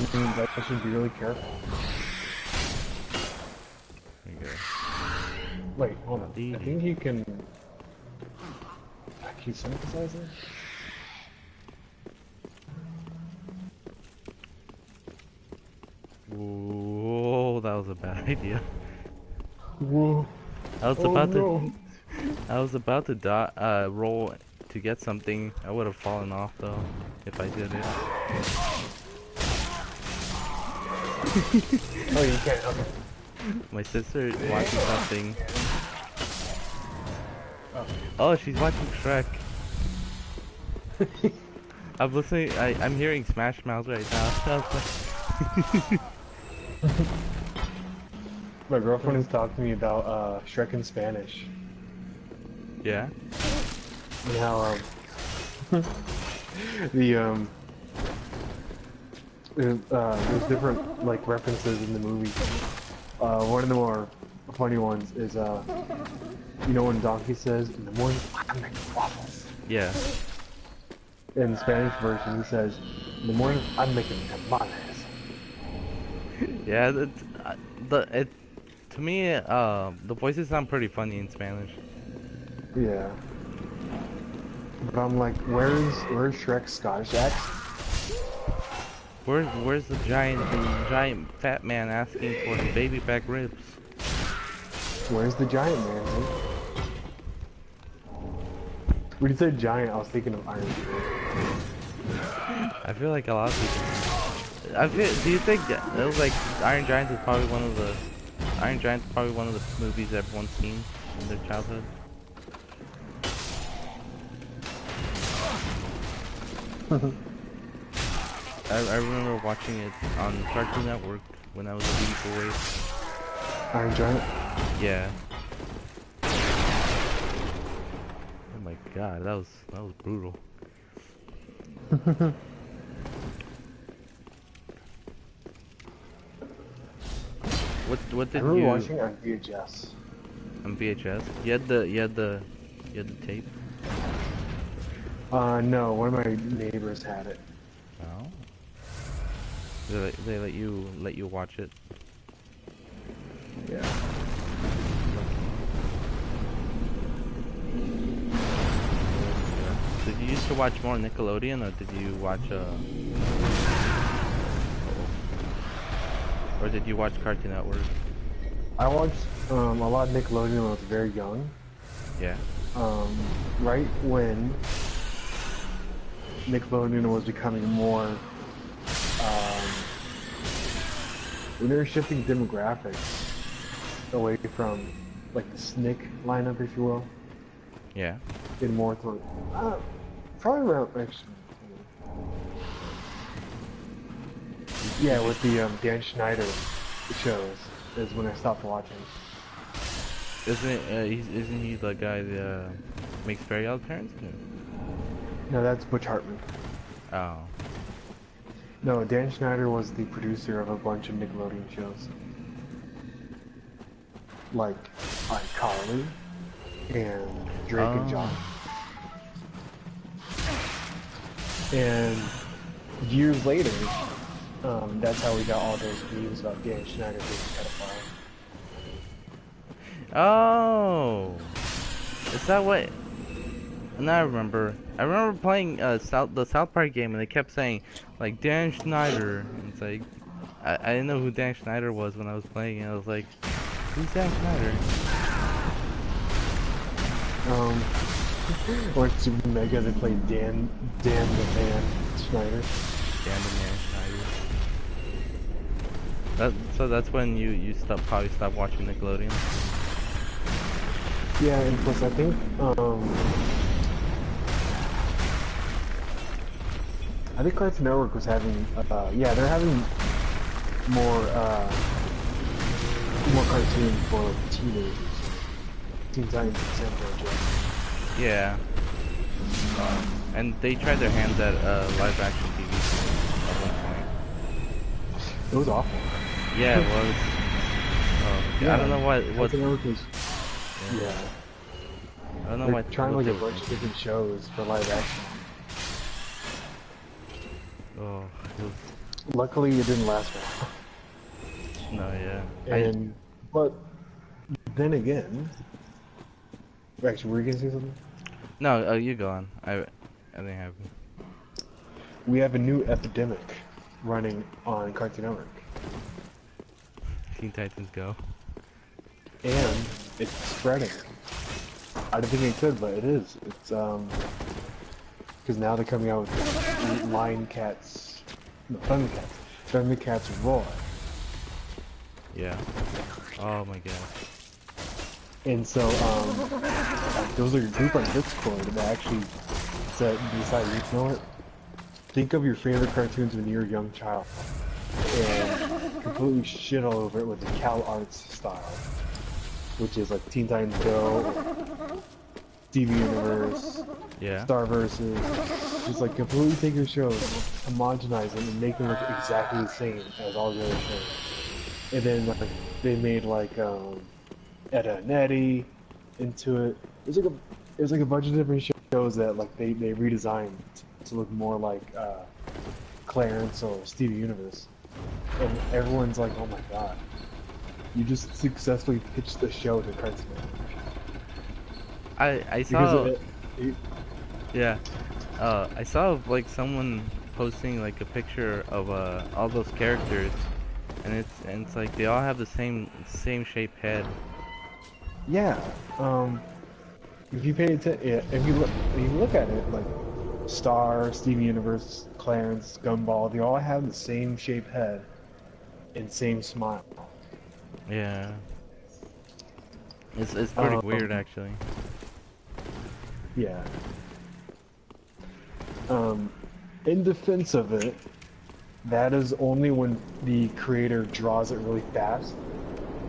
Which means I should be really careful.
There you go.
Wait, hold on. I think you can you synthesize it?
Whoa, that was a bad idea.
Whoa.
I was about to roll to get something. I would have fallen off though if I did it.
Oh, you can't. Okay.
My sister is watching something. Oh, she's watching Shrek. I'm listening. I'm hearing Smash Mouth right now.
My girlfriend is talking to me about Shrek in Spanish.
Yeah.
And how there's different like references in the movie. One of the more funny ones is you know when Donkey says, "In the morning, I'm making waffles."
Yeah.
In the Spanish version, he says, "In the morning, I'm making tamales."
Yeah. To me, the voices sound pretty funny in Spanish.
Yeah. But I'm like, where's Shrek's Scottish accent?
Where's the giant fat man asking for the baby back ribs?
Where's the giant man? Dude? When you said giant, I was thinking of Iron Man.
I feel like a lot of people. Do you think it was like Iron Giant is probably one of the movies everyone's seen in their childhood? I remember watching it on Cartoon Network when I was a wee boy.
Iron Giant?
Yeah. Oh my god, that was brutal. What did
I remember
you
watching it on VHS.
on VHS? You had the tape?
No, one of my neighbors had it.
Oh. They let you watch it.
Yeah.
Did you used to watch more Nickelodeon, or did you watch or did you watch Cartoon Network?
I watched a lot of Nickelodeon when I was very young.
Yeah.
Right when Nickelodeon was becoming more, when they were shifting demographics away from, like, the SNCC lineup, if you will.
Yeah.
Getting more toward, probably around, actually, Yeah, with the Dan Schneider shows is when I stopped watching.
Isn't he the guy that makes Fairy Odd Parents?
No, that's Butch Hartman.
Oh.
No, Dan Schneider was the producer of a bunch of Nickelodeon shows. Like iCarly and Drake and Josh. And years later, that's how we got all those memes about Dan Schneider being a pedophile.
Oh. Is that what? Now I remember. I remember playing the South Park game, and they kept saying like Dan Schneider. And it's like I didn't know who Dan Schneider was when I was playing, and I was like, who's Dan Schneider?
Or in Super Mega, they played Dan the Man Schneider.
Dan the Man Schneider. So that's when you probably stopped watching Nickelodeon.
Yeah, and plus I think Cartoon Network was having yeah, they're having more cartoons for teenagers. Teen Titans and Samurai Jack.
Yeah. And they tried their hands at live action TV at one point.
It was awful.
Yeah, it was.
Yeah,
I don't know what.
Cartoon Network was, yeah.
I don't know
They're
what.
trying
what
like a
they were
bunch of different shows for live action.
Oh, it was,
Luckily, it didn't last long.
no, yeah.
But then again, actually, were you gonna say something?
No, you go on. I didn't have.
We have a new epidemic running on Cartoon Network,
Teen Titans Go.
and it's spreading. I didn't think it could, but it is. It's because now they're coming out with Lion Cats, no, Thundercats Roar,
Yeah. Oh my god.
and so there was a group on Discord that actually decided, you know what? Think of your favorite cartoons when you were a young child, and completely shit all over it with the Cal Arts style, which is like Teen Titans Go, Steven Universe,
Yeah.
Star Versus. Just like completely take your shows, homogenize them, and make them look exactly the same as all the other shows. And then like they made like Edda and Eddie into it. There's like a bunch of different shows that like they redesigned to look more like Clarence or Steven Universe. And everyone's like, oh my god, you just successfully pitched the show to Cartoon Network.
I saw.
It,
Yeah. I saw like someone posting like a picture of all those characters, and it's like they all have the same shaped head.
yeah. If you pay attention, yeah, if you look at it, like Star, Steven Universe, Clarence, Gumball, they all have the same shaped head and same smile.
Yeah. It's pretty weird actually.
Yeah. In defense of it, that is only when the creator draws it really fast,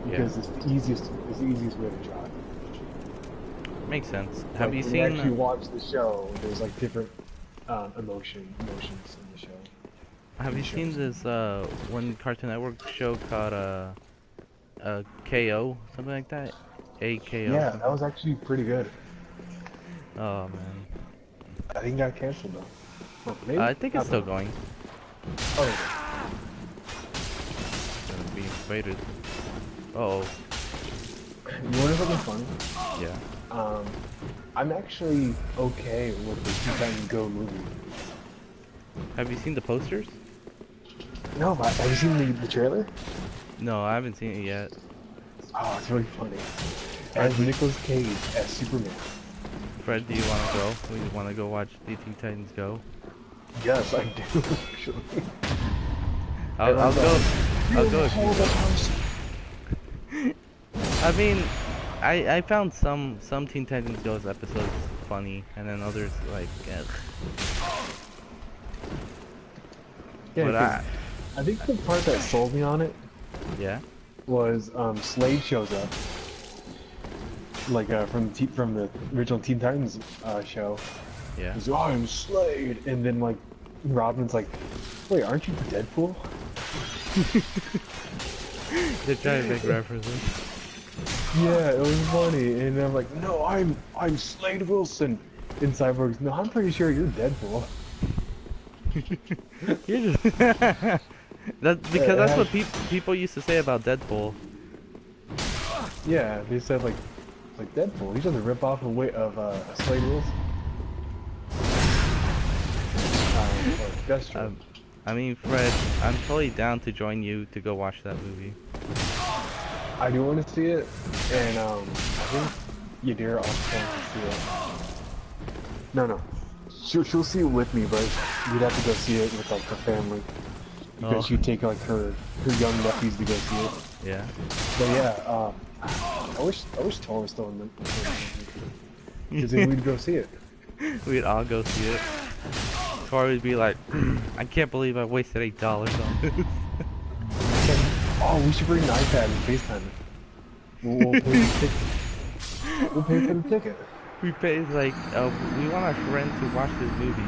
because it's the easiest way to draw it.
Makes sense. Have you
When
seen?
actually watch the show, there's like different emotions in the show.
Have you seen this one Cartoon Network show called KO, something like that? AKO.
Yeah, that was actually pretty good.
Oh man.
I think it got canceled though. Well, maybe?
I think it's still
know.
going.
Oh,
Gonna be invaded. Uh oh.
you want something funny?
Yeah.
I'm actually okay with the Teen Titans Go movie.
Have you seen the posters?
No, but have you seen the trailer?
No, I haven't seen it yet.
Oh, it's really funny. As Nicolas Cage as Superman.
Fred, do you want to go? We want to go watch the Teen Titans Go?
Yes, I do, actually.
I'll go. I'll go if you go. I mean, I found some Teen Titans Go's episodes funny, and then others like.
Yeah,
But
I think the part that sold me on it
Yeah.
was Slade shows up, like from the original Teen Titans show.
Yeah.
He's like, I'm Slade, and then like Robin's like, wait, aren't you Deadpool?
They're trying to make references.
Yeah, it was funny, and I'm like, no, I'm Slade Wilson. And Cyborg's, no, I'm pretty sure you're Deadpool.
You're just because that's what people used to say about Deadpool.
Yeah, they said like Deadpool. He's just a rip off of Slade Wilson. Or Deathstroke.
I mean, Fred, I'm totally down to join you to go watch that movie.
I do want to see it, and I think Yadira also wants to see it. No. She'll see it with me, but we'd have to go see it with like her family. Because she'd take like her young nephews to go see it.
Yeah.
But yeah, I wish Tor was still in the because then we'd go see it.
We'd all go see it. Tori would be like, I can't believe I wasted $8 on this.
Oh, we should bring an iPad and FaceTime it. We'll pay the ticket. We'll pay for the ticket.
We pay like, we want our friend to watch this movie.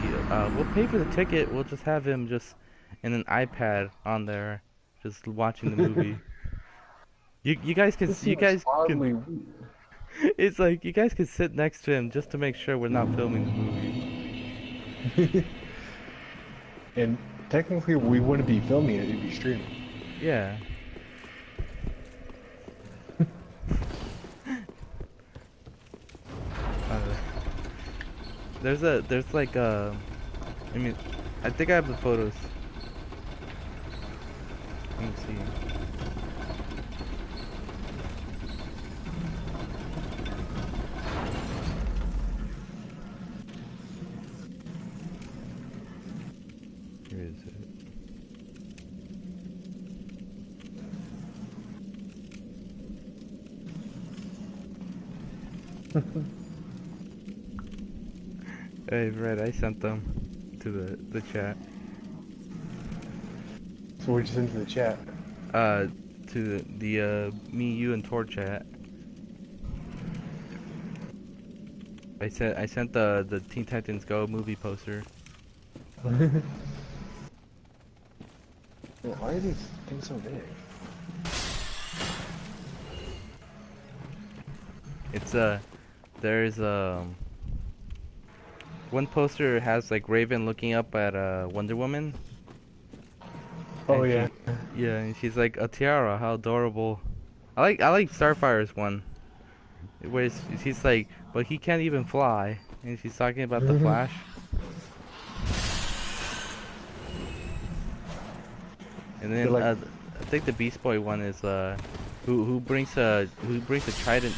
We'll pay for the ticket. We'll just have him just in an iPad on there, just watching the movie. You guys can, it's like you guys can sit next to him just to make sure we're not filming the movie.
And technically, we wouldn't be filming it; it'd be streaming.
Yeah. There's like I mean, I think I have the photos. Let me see. Where is it? Hey, Fred, I sent them to the chat.
So we just into the chat.
To the me, you, and Tor chat. I sent the Teen Titans Go movie poster.
Well, why are these things so big?
It's there's one poster has like Raven looking up at Wonder Woman.
Oh
And
yeah.
Yeah, and she's like, a tiara, how adorable. I like Starfire's one. Where she's like, but he can't even fly. And she's talking about the Flash. And then
Like,
I think the Beast Boy one is who brings a trident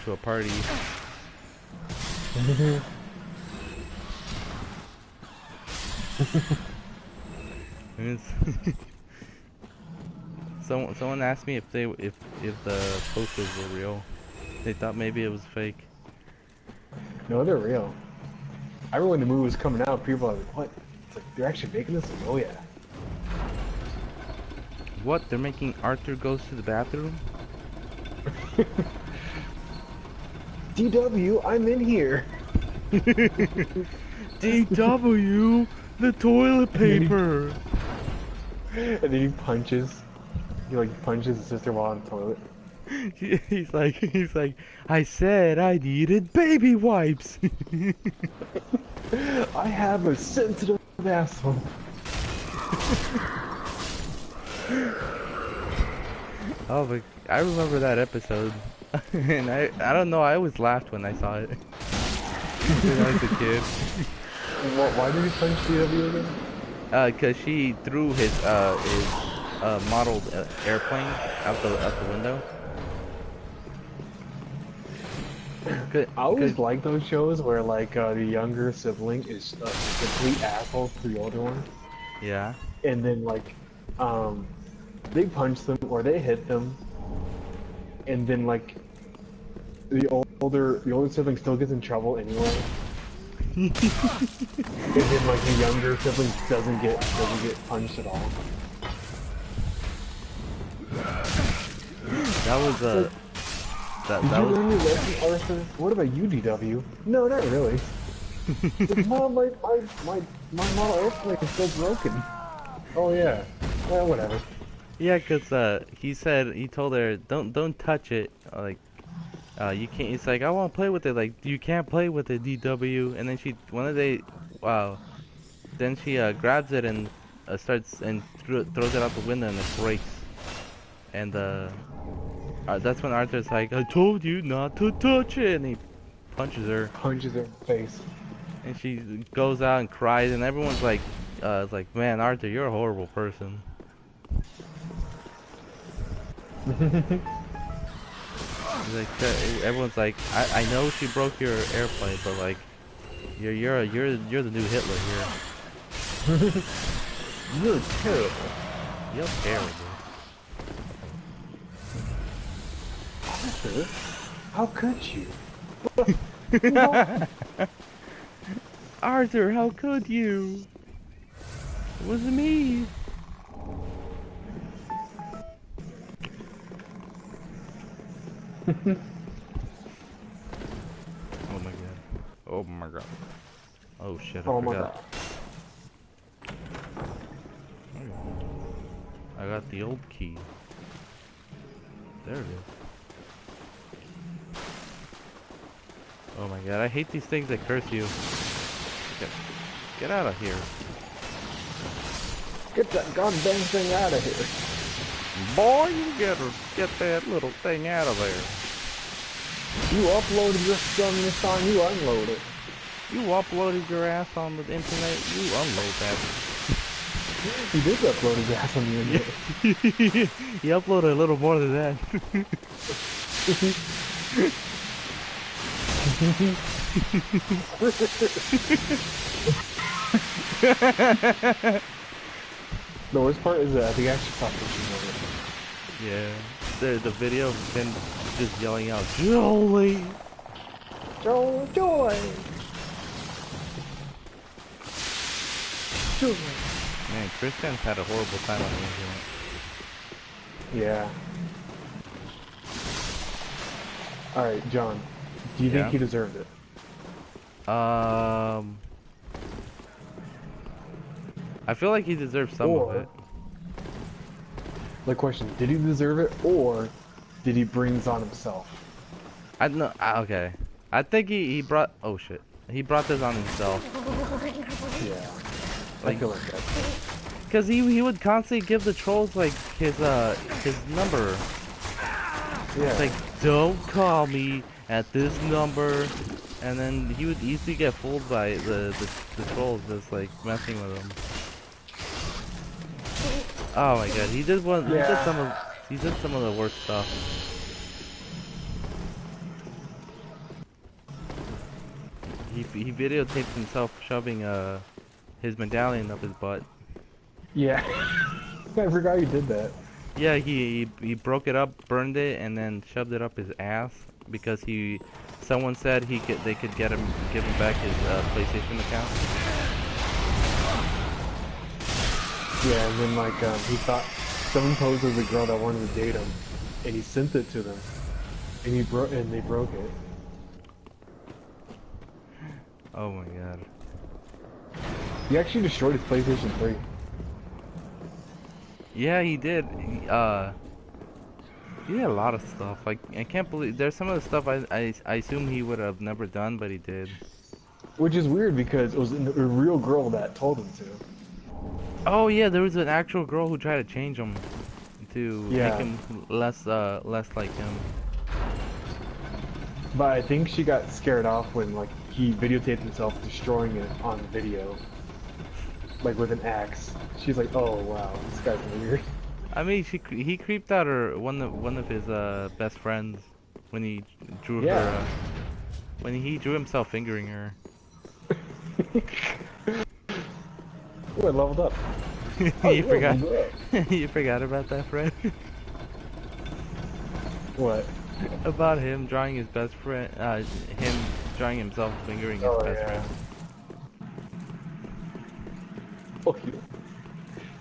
to a party. And someone asked me if the posters were real. They thought maybe it was fake.
no, they're real. I remember when the movie was coming out, people were like, "What? It's like they're actually making this?" Like, oh yeah.
What? They're making Arthur goes to the bathroom?
DW, I'm in here.
DW, the toilet paper.
And then he punches. He like punches his sister while on the toilet.
He's like, I said I needed baby wipes.
I have a sensitive asshole.
Oh, but I remember that episode, and I don't know, I always laughed when I saw it when I was a kid.
Why did he punch DW again?
Cause she threw his modeled airplane out the window.
I always like those shows where like the younger sibling is a complete asshole to the older one,
Yeah.
and then like they punch them or they hit them, and then like the older sibling still gets in trouble anyway. And then like the younger sibling doesn't get punched at all.
That was
Did
that
you
was
learn your lesson, Arthur? What about you, DW? No, not really. Like, Mom, my model airplane is still broken. Oh yeah. Well, whatever.
yeah, 'cause he told her don't touch it, like you can't. It's like I want to play with it, like you can't play with it, DW. And then one of the wow, then she grabs it and starts and throws it out the window and it breaks. And that's when Arthur's like, I told you not to touch it, and he punches her.
Punches her in the face.
And she goes out and cries, and everyone's like, it's like, man, Arthur, you're a horrible person. Like, everyone's like, I know she broke your airplane, but like, you're the new Hitler here.
You're terrible.
You're terrible.
Arthur, how could you?
Arthur, how could you? It wasn't me. Oh my god. Oh my god. Oh shit, I
Oh my
forgot. I got the old key. There it is. Oh my god, I hate these things that curse you. Get out of here.
Get that goddamn thing out of here.
Boy, you better get that little thing out of there.
You uploaded this time you unload it.
You uploaded your ass on the internet, you unload that.
He did upload his ass on the internet.
You uploaded a little more than that.
The worst part is that I think I actually stopped pushing over it.
Yeah. The video of him just yelling out, Jolie!
Joy! Joy! Joy!
Man, Christian's had a horrible time on the internet.
Yeah. Alright, John. Do you think he deserved it?
I feel like he deserves some of it.
The question, did he deserve it, or did he bring this on himself?
I don't know. Okay. I think he brought. Oh shit. He brought this on himself.
Yeah.
Like,
I feel like that.
Cause he would constantly give the trolls like his number.
Yeah.
It's like, don't call me at this number, and then he would easily get fooled by the trolls just like messing with him. Oh my god, he did some of the worst stuff. He videotaped himself shoving his medallion up his butt.
Yeah. I forgot you did that.
Yeah, he broke it up, burned it, and then shoved it up his ass because someone said they could give him back his PlayStation account.
Yeah, and then like he thought someone posed as a girl that wanted to date him, and he sent it to them, and they broke it.
Oh my god.
He actually destroyed his PlayStation 3.
Yeah, he did. He did a lot of stuff. Like, I can't believe there's some of the stuff I assume he would have never done, but he did.
Which is weird because it was a real girl that told him to.
Oh yeah, there was an actual girl who tried to change him to make him less like him.
But I think she got scared off when like he videotaped himself destroying it on video, like with an axe. She's like, "Oh wow, this guy's weird."
I mean, he creeped out one of his best friends when he drew her. When he drew himself fingering her.
Oh, I leveled up.
You forgot. You forgot about that, friend.
What?
About him drawing his best friend. Him drawing himself fingering his best friend.
Oh,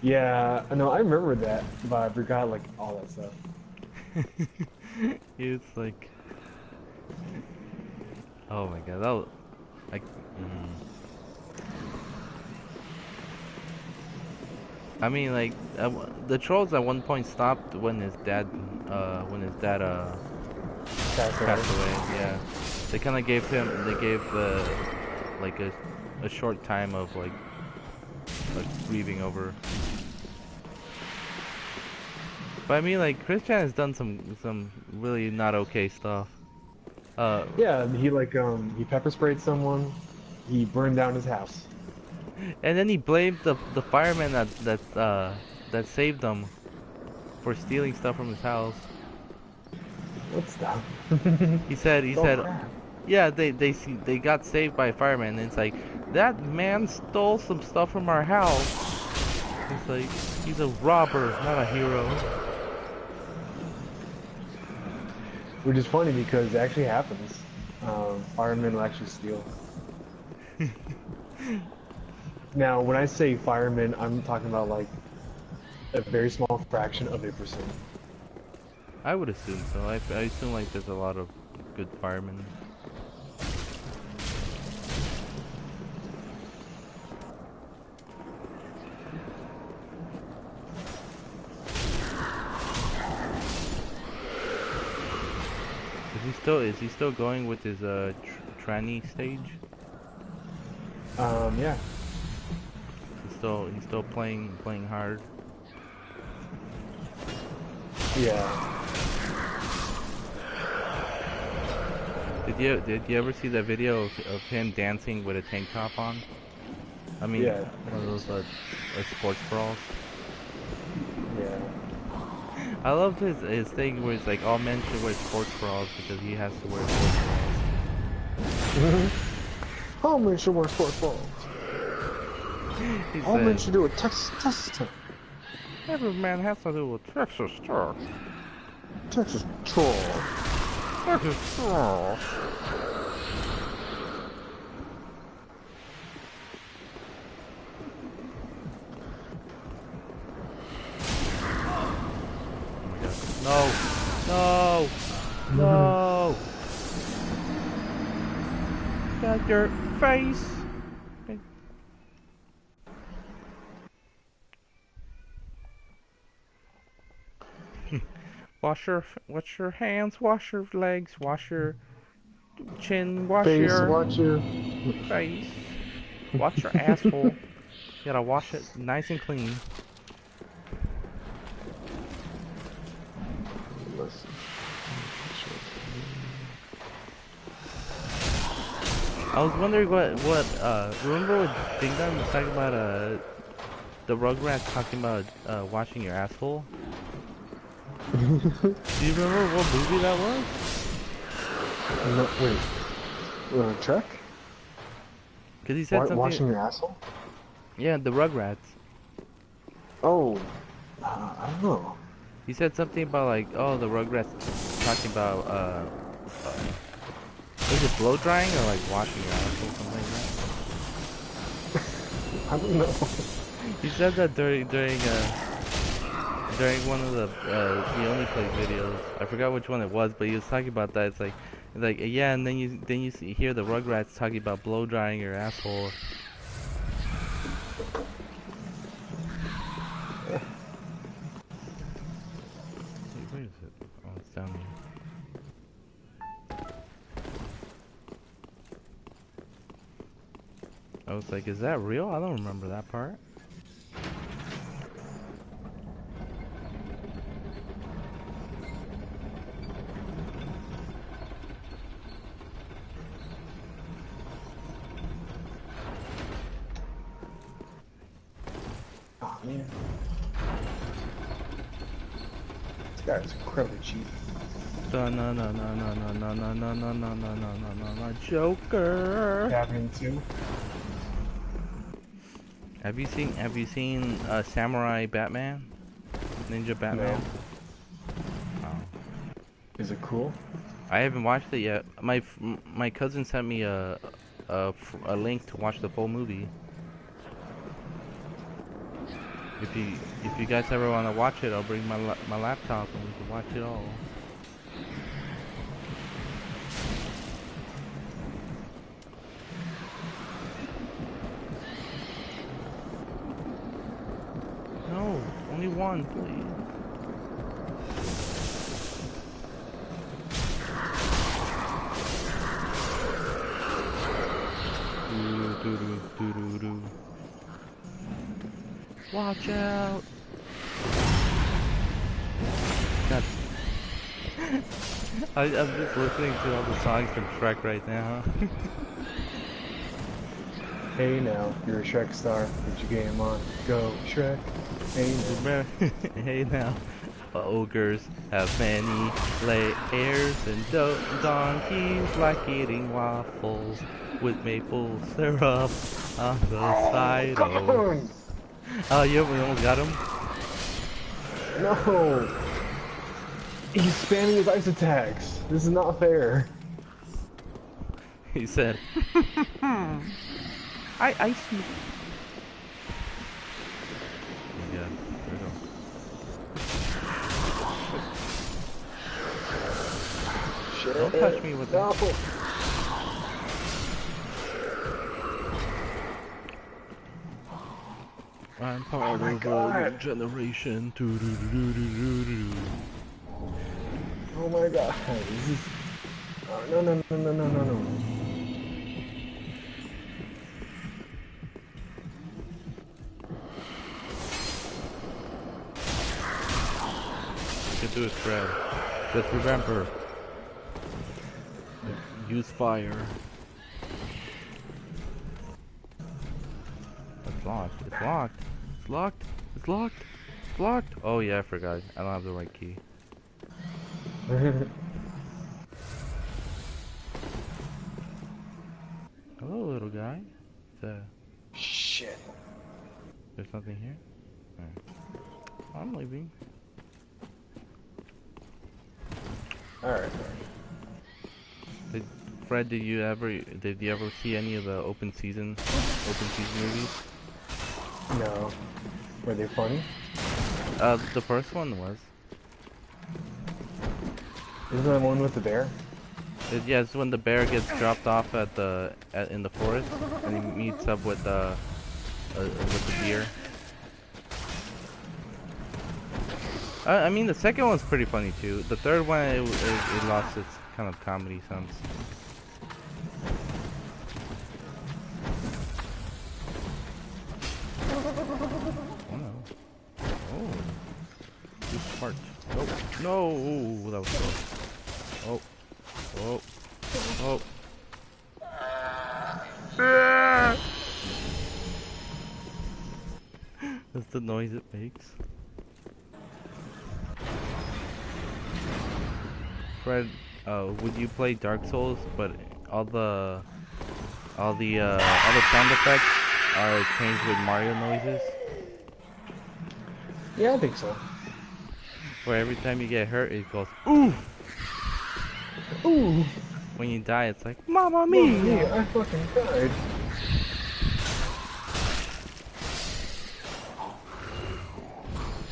Yeah, no, I remember that, but I forgot like all that stuff.
It's like, oh my god, that was like, mm. I mean, like, the trolls at one point stopped when his dad,
Passed away.
passed away. Yeah, they kind of they gave like a short time of like grieving over. But I mean, like, Chris Chan has done some really not okay stuff. Uh,
Yeah, he like he pepper sprayed someone. He burned down his house.
and then he blamed the fireman that saved him for stealing stuff from his house.
What stuff?
He
Oh
said,
crap!
yeah, they got saved by a fireman. And it's like that man stole some stuff from our house. It's like he's a robber, not a hero.
Which is funny because it actually happens. Firemen will actually steal. Now, when I say firemen, I'm talking about like a very small fraction of a percent.
I would assume so. I assume like there's a lot of good firemen. Is he still going with his tranny stage?
Yeah.
He's still playing hard.
Yeah.
Did you ever see that video of him dancing with a tank top on? I mean,
Yeah.
one of those sports brawls.
Yeah.
I love his thing where it's like all men should wear sports bras because he has to wear sports bras.
All men should wear sports balls.
He
All men
said,
should do a Texas test.
every man has to do a Texas truck.
Texas troll.
Texas truck. No! No! No! Got your face! Wash your hands, wash your legs, wash your chin, wash
Face,
your
watch your
face, wash your asshole. You gotta wash it nice and clean.
Listen.
I was wondering remember what Ding Dong was talking about, the Rugrats talking about, washing your asshole? Do you remember what movie that was?
No, wait. Check?
Cause he said something.
Washing your asshole?
Yeah, the Rugrats.
Oh, I don't know.
He said something about like, oh, the Rugrats talking about, is it blow drying or like washing your asshole, something like that?
I don't know.
He said that during one of the Only Play videos. I forgot which one it was, but he was talking about that. It's like yeah, and then you hear the Rugrats talking about blow drying your asshole. Wait, where is it? Oh, it's down here. I was like, is that real? I don't remember that part.
Oh man. This guy is incredibly cheap.
No, Joker.
Batman 2.
Have you seen Samurai Batman? Ninja Batman?
No.
Oh.
Is it cool?
I haven't watched it yet. My cousin sent me a link to watch the full movie. If you guys ever want to watch it, I'll bring my laptop and we can watch it all. No, only one, please. Do. Watch out! That's I'm just listening to all the songs from Shrek right now.
Hey now, you're a Shrek star. Put your game on. Go, Shrek. Hey,
Hey now, ogres have many layers and donkeys like eating waffles with maple syrup on the side.
come on!
Oh, you almost got him?
No! He's spamming his ice attacks. This is not fair.
He said, I ice you. Yeah, there we go.
Shit.
Don't touch me with that.
No.
I'm part
my
of a
God.
new generation. Do-do-do-do-do-do-do.
Oh my god. This is... Oh, no.
You can do it, Fred. Just remember, use fire. It's locked. It's locked. It's locked. It's locked. It's locked. Oh yeah, I forgot. I don't have the right key. Hello, little guy.
Shit.
There's nothing here. Alright. I'm leaving.
Alright.
Fred, did you ever see any of the open season movies?
No. Were they funny?
The first one was.
Isn't that one with the bear?
Yeah, it's when the bear gets dropped off in the forest, and he meets up with the deer. I mean, the second one's pretty funny too. The third one, it lost its kind of comedy sense. Oh no! Oh, this part. No, no, that was close. Oh. Oh. Oh. That's the noise it makes. Fred, would you play Dark Souls, but all the sound effects are changed with Mario noises?
Yeah, I think so.
Where every time you get hurt, it goes ooh.
Ooh!
When you die, it's like Mamma Mia!
Mamma mia, I fucking died.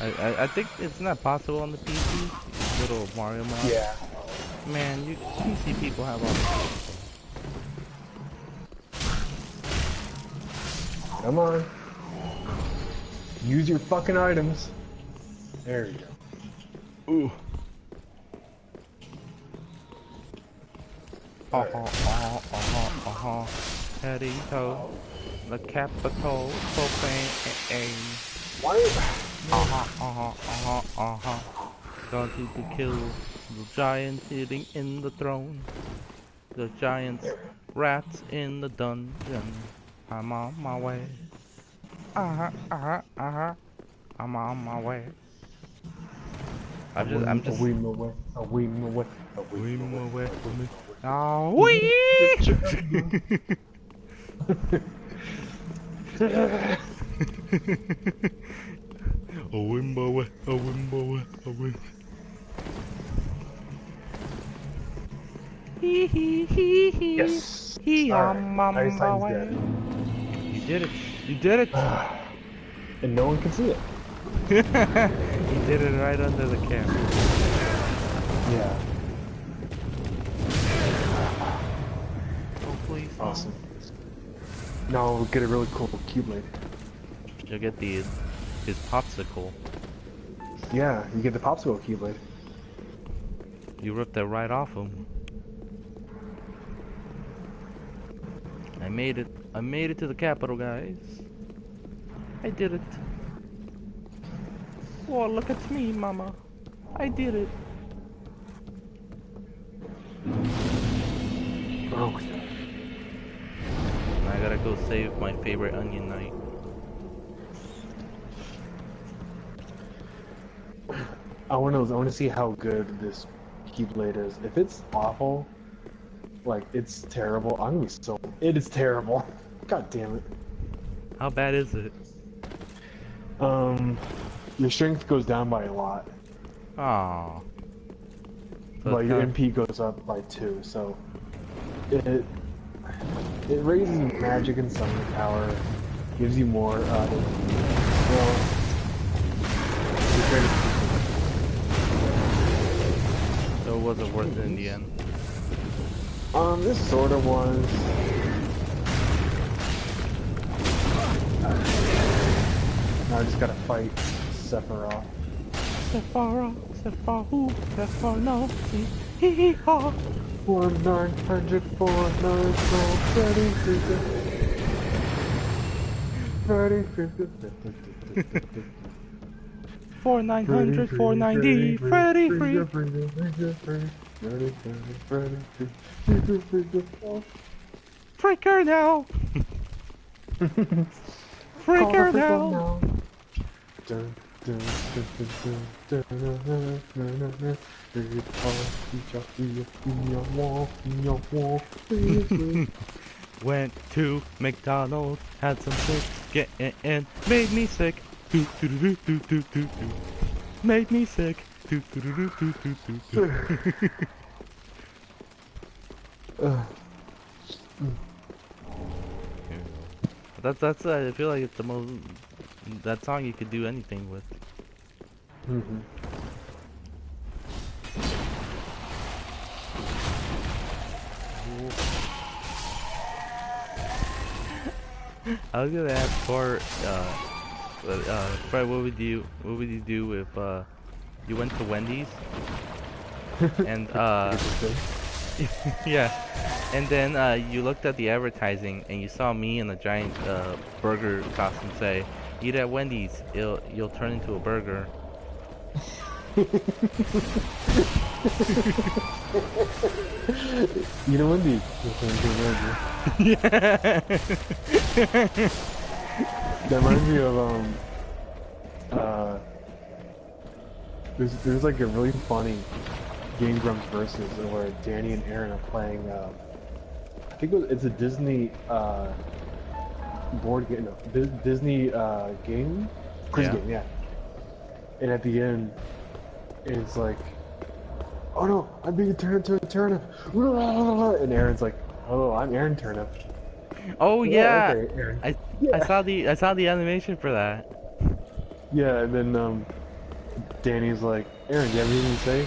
I think it's not possible on the PC. Little Mario mod.
Yeah.
Man, you PC people have all the
Come on. Use your fucking items. There you go.
ooh. Heading to the capital profane.
Why?
Going to kill the giant sitting in the throne. The giant's rats in the dungeon. I'm on my way. I'm on my way. I'm just.
A weem away. A weem away. A weem away.
Oh, wee! A wimbo, a wimbo, a wimbo.
Yes.
I'm on
Einstein's
my way.
dead.
You did it. You did it.
and no one can see it.
He did it right under the camera.
Yeah.
Oh, please. no.
Awesome. Now we'll get a really cool Keyblade.
You'll get his popsicle.
Yeah, you get the popsicle Keyblade.
You ripped it right off him. I made it. I made it to the capital, guys. I did it. Oh, look at me, mama. I did it.
Oh my god.
And I gotta go save my favorite Onion Knight.
I want to see how good this Keyblade is. If it's awful, like it's terrible, I'm gonna be so. It is terrible. God damn it.
How bad is it?
Your strength goes down by a lot,
Aww. So
but
it's
your
kinda-
MP goes up by 2. So it raises magic and summoning power, gives you more. Well, it's very
So it wasn't worth it in the end.
This sort of was. Now I just gotta fight Sephiroth.
Sephiroth, Sephiroth, Sephiroth, hee hee ha.
1-900-494 Freddy Krueger. Freddy Krueger.
4900, 490, Freddy free. Freaker now. Freaker now. Went to McDonald's, had some chicken, made me sick. Do do do do do do do. Made me sick. Do do do do do do do. That's I feel like it's the most that song you could do anything with. I was gonna ask Fred, what would you do if you went to Wendy's and yeah, and then you looked at the advertising and you saw me in a giant burger costume say, "Eat at Wendy's, you'll turn into a burger."
You know Wendy.
Yeah.
That reminds me of there's like a really funny Game Grumps versus where Danny and Aaron are playing I think it's a Disney board game, no, Disney game, quiz game, yeah. And at the end, it's like, oh no, I'm being turned into a turnip, and Aaron's like, oh, I'm Aaron Turnip.
Oh yeah,
okay, Aaron.
I
Yeah.
I saw the animation for that.
Yeah, and then Danny's like, Aaron, do you have anything to say?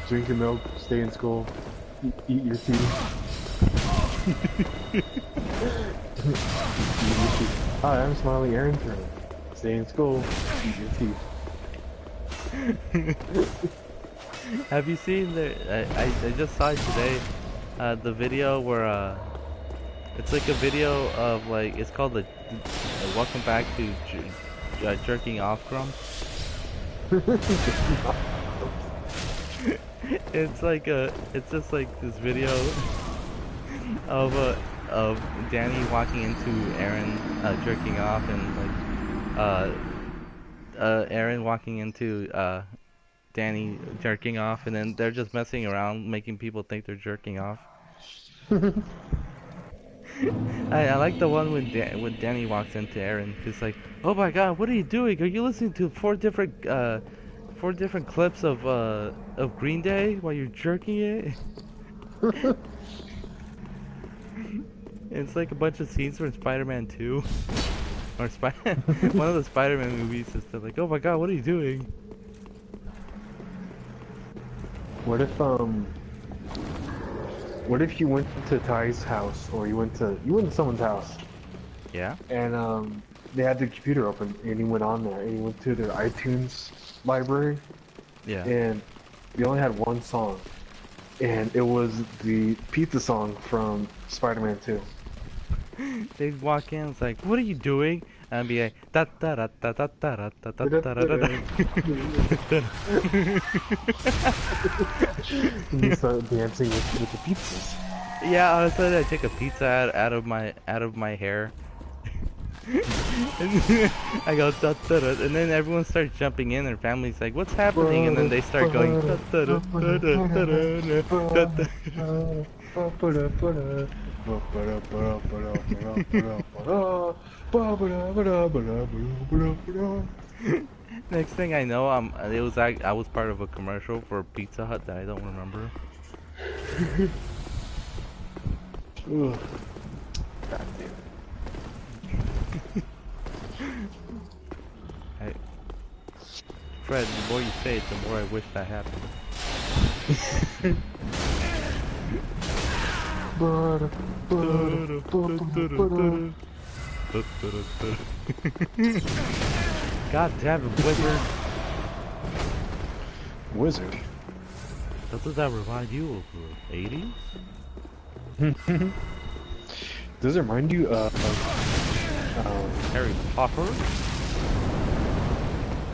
Drink your milk, stay in school, eat your teeth. Hi, I'm Smiley Aaron Turnip. Stay in school, eat your teeth.
Have you seen the? I just saw it today. The video where it's like a video of like it's called the Welcome Back to Jerking Off Grumps. It's just like this video of Danny walking into Aaron jerking off and like Aaron walking into Danny jerking off, and then they're just messing around making people think they're jerking off. I like the one when Danny walks into Aaron. He's like, "Oh my God, what are you doing? Are you listening to four different clips of Green Day while you're jerking it?" It's like a bunch of scenes from Spider-Man 2. Or one of the Spider-Man movies is they're like, oh my god, what are you doing?
What if you went to Ty's house, or you went to someone's house,
Yeah?
and they had the computer open, and he went on there, and he went to their iTunes library,
Yeah.
and they only had one song, and it was the pizza song from Spider-Man 2.
They'd walk in, it's like, what are you doing? And I'd be like, da da da da da da da da da da da da.
And you start dancing with the pizzas.
Yeah, all of a sudden I take a pizza out of my hair. And I go da da da, and then everyone starts jumping in. Their family's like, "What's happening?" And then they start going da da da da da da da. Next thing I know, I was part of a commercial for Pizza Hut that I don't remember.
Ugh. God damn it.
Fred, the more you say it, the more I wish that happened. God damn it, Wizard!
Wizard.
Doesn't that remind you of the 80s?
Does it remind you of
Harry Potter?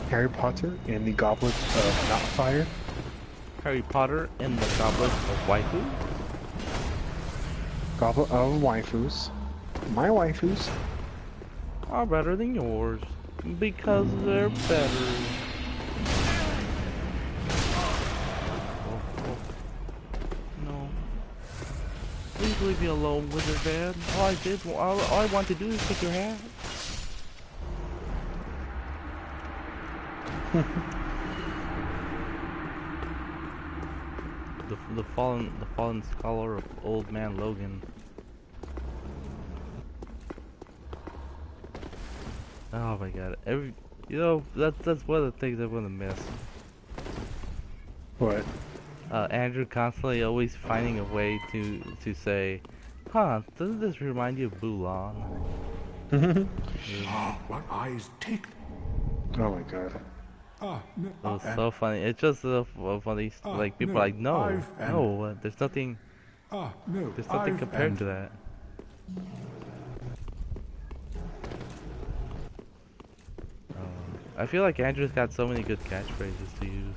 Harry Potter and the Goblet of Not Fire?
Harry Potter and the Goblet of Waifu?
Goblet of Waifus. My waifus.
Are better than yours. Because they're better. No. Please leave me alone, Wizard Man. All I want to do is take your hat. the fallen scholar of Old Man Logan. Oh my god! That's one of the things I'm gonna miss.
What?
Andrew constantly always finding a way to say, "Huh? Doesn't this remind you of Bulan?"
Ah, what eyes take.
Oh my god.
Ah, no.
It was so funny. It's just so funny. Like people are like, no, there's nothing.
Ah, no.
There's nothing compared to that. I feel like Andrew's got so many good catchphrases to use.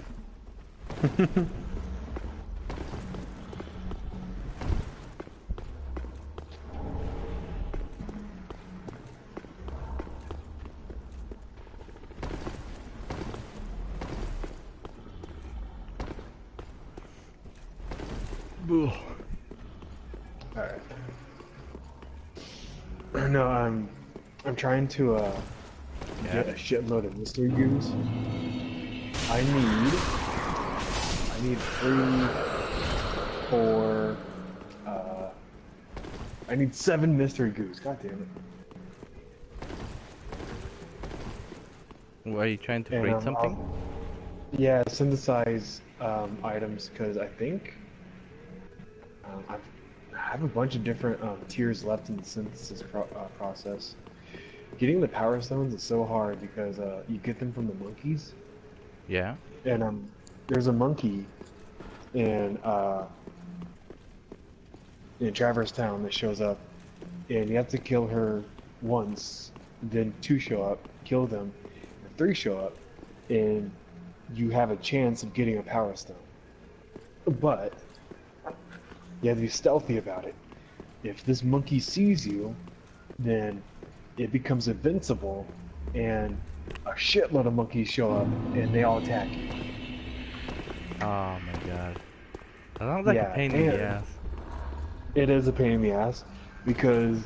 Alright. No, I'm trying to get a shitload of mystery goos. I need 3, 4, I need 7 mystery goos. God damn it.
Are you trying to
And,
create something?
Yeah, synthesize items, because I think I have a bunch of different tiers left in the synthesis process. Getting the power stones is so hard because you get them from the monkeys.
Yeah.
And there's a monkey in Traverse Town that shows up, and you have to kill her once, then 2 show up, kill them, and 3 show up, and you have a chance of getting a power stone. But you have to be stealthy about it. If this monkey sees you, then it becomes invincible, and a shitload of monkeys show up, and they all attack you.
Oh my god. That sounds like a pain in the ass.
It is a pain in the ass, because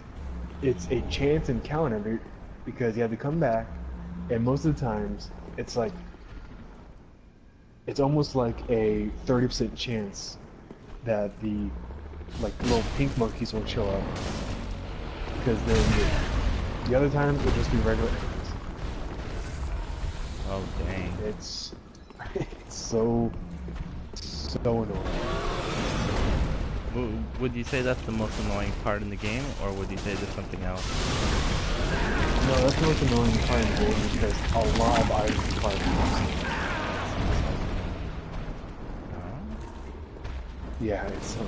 it's a chance encounter, because you have to come back, and most of the times, it's like, it's almost like a 30% chance that the little pink monkeys won't show up, because then The other times it'll just be regular enemies.
Oh dang.
It's so annoying.
Would you say that's the most annoying part in the game, or would you say there's something else?
No, that's the most annoying part of the game because a lot of items require points. Yeah, it's so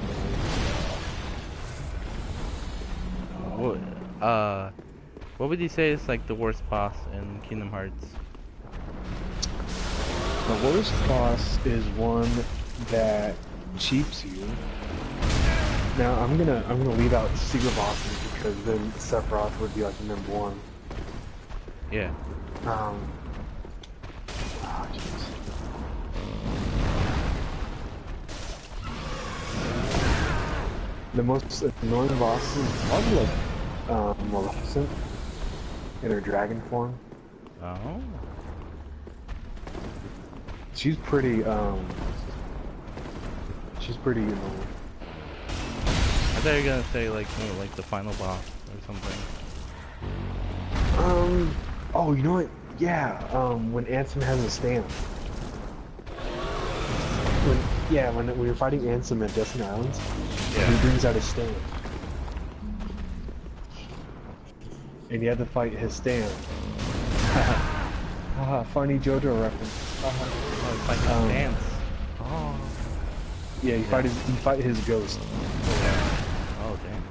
annoying.
What would you say is like the worst boss in Kingdom Hearts?
The worst boss is one that cheats you. Now I'm gonna leave out secret bosses because then Sephiroth would be like number one.
Yeah.
Oh, jeez. The most annoying boss is probably like Maleficent in her dragon form.
Oh.
She's pretty annoying.
I thought you were gonna say like more like the final boss or something.
Oh, you know what? Yeah. When Ansem has a stand. When you're fighting Ansem at Destiny Islands,
Yeah.
he brings out his stand. And you have to fight his stand. Haha, funny JoJo reference.
Oh, it's like a dance. Oh.
Yeah, you fight his ghost.
Oh dang.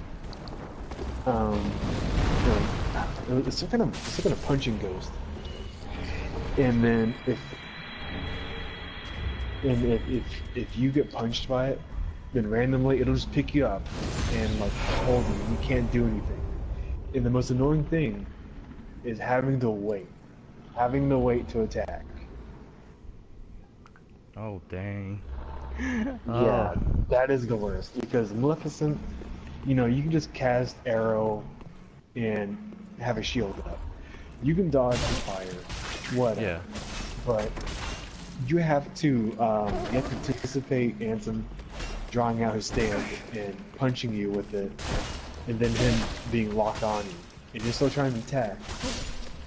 It's like a punching ghost. And then if you get punched by it, then randomly it'll just pick you up and like hold you. You can't do anything. And the most annoying thing is having to wait to attack.
Oh dang.
Yeah, that is the worst because Maleficent, you know, you can just cast arrow and have a shield up. You can dodge the fire, whatever.
Yeah.
But you have to anticipate Ansem drawing out his stand and punching you with it, and then him being locked on you, and you're still trying to attack.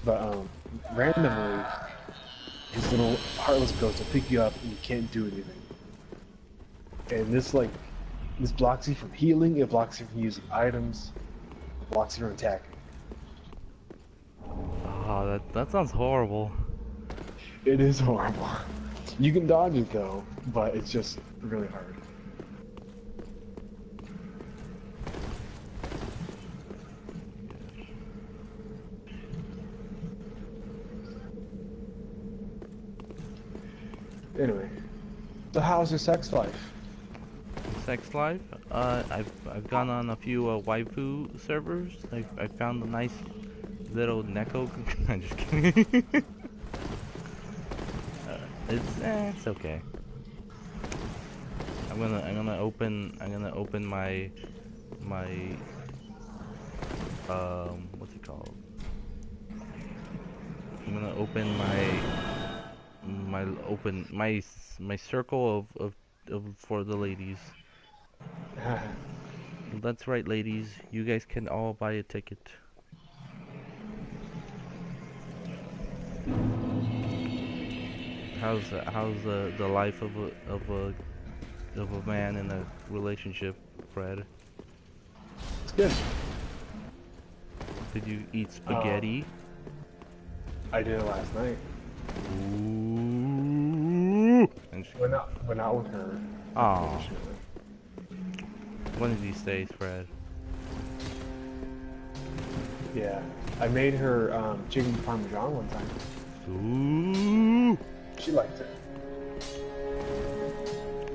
But randomly, his little heartless ghost will pick you up and you can't do anything. And this blocks you from healing, it blocks you from using items, it blocks you from attacking.
Oh, that sounds horrible.
It is horrible. You can dodge it though, but it's just really hard. Anyway, so how's your sex life?
Sex life? I've gone on a few waifu servers. I found a nice little Neko. I'm just kidding. It's okay. I'm gonna open my what's it called? I'm gonna open my circle of for the ladies. That's right, ladies. You guys can all buy a ticket. How's the life of a man in a relationship, Fred?
It's good.
Did you eat spaghetti?
I did it last night.
Ooh.
We're not with her.
Aw.
Unfortunately.
One of these days, Fred.
Yeah, I made her chicken parmesan one time.
Ooh.
She liked it.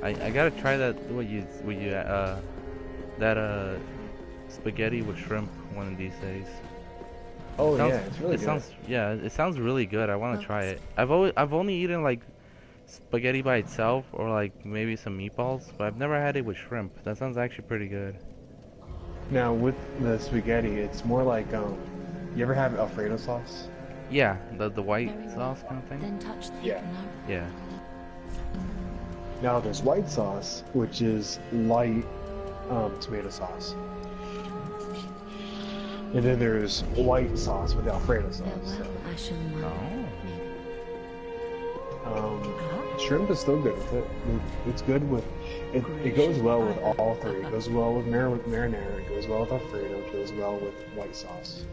I gotta try that. That spaghetti with shrimp one of these days.
Oh
Sounds,
yeah, it's really good.
It sounds really good. I want to try it. I've only eaten like spaghetti by itself or like maybe some meatballs, but I've never had it with shrimp. That sounds actually pretty good.
Now with the spaghetti, it's more like you ever have Alfredo sauce?
Yeah, the white
Very
sauce
well.
kind of thing.
Then touch the
Yeah.
hidden arrow.
Yeah.
Now there's white sauce, which is light tomato sauce. And then there's white sauce with Alfredo sauce.
Farewell, Ashen One.
Shrimp is still good with it. It's good with it goes well with all three. It goes well with marinara. It goes well with Alfredo. It goes well with white sauce.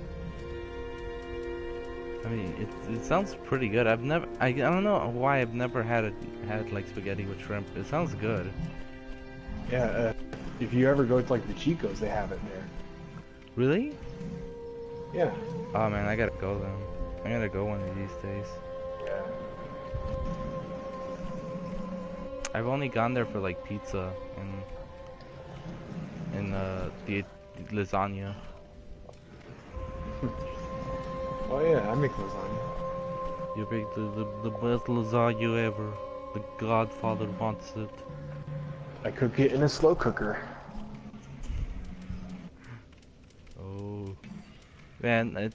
I mean, it sounds pretty good. I don't know why I've never had like spaghetti with shrimp. It sounds good.
Yeah, if you ever go to like the Chico's, they have it there.
Really?
Yeah.
Oh man, I gotta go then. I gotta go one of these days.
Yeah.
I've only gone there for like pizza and the lasagna.
Oh yeah, I make lasagna.
You make the best lasagna ever. The Godfather wants it.
I cook it in a slow cooker.
Oh, man!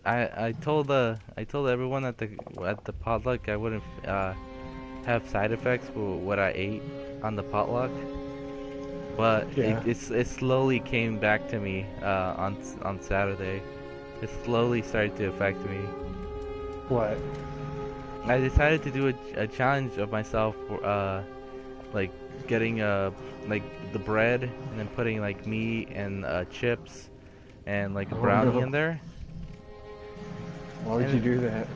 I told everyone at the potluck I wouldn't have side effects for what I ate on the potluck, but
Yeah.
it slowly came back to me on Saturday. It slowly started to affect me.
What?
I decided to do a challenge of myself for like getting like the bread and then putting like meat and chips and like a brownie in there.
Why would you do that?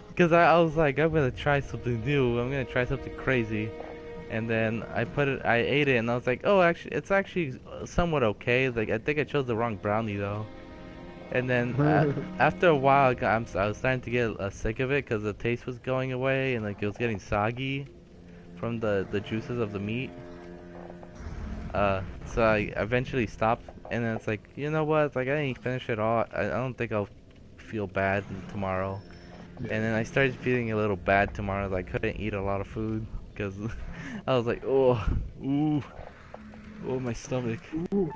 Because I was like, I'm gonna try something new. I'm gonna try something crazy. And then I ate it and I was like, oh, actually, it's actually somewhat okay. Like, I think I chose the wrong brownie though. And then after a while, I was starting to get sick of it because the taste was going away and like it was getting soggy from the juices of the meat. So I eventually stopped. And then it's like, you know what? It's like I didn't finish it all. I don't think I'll feel bad tomorrow. And then I started feeling a little bad tomorrow. I couldn't eat a lot of food because I was like, oh, ooh, oh, my stomach.
Ooh.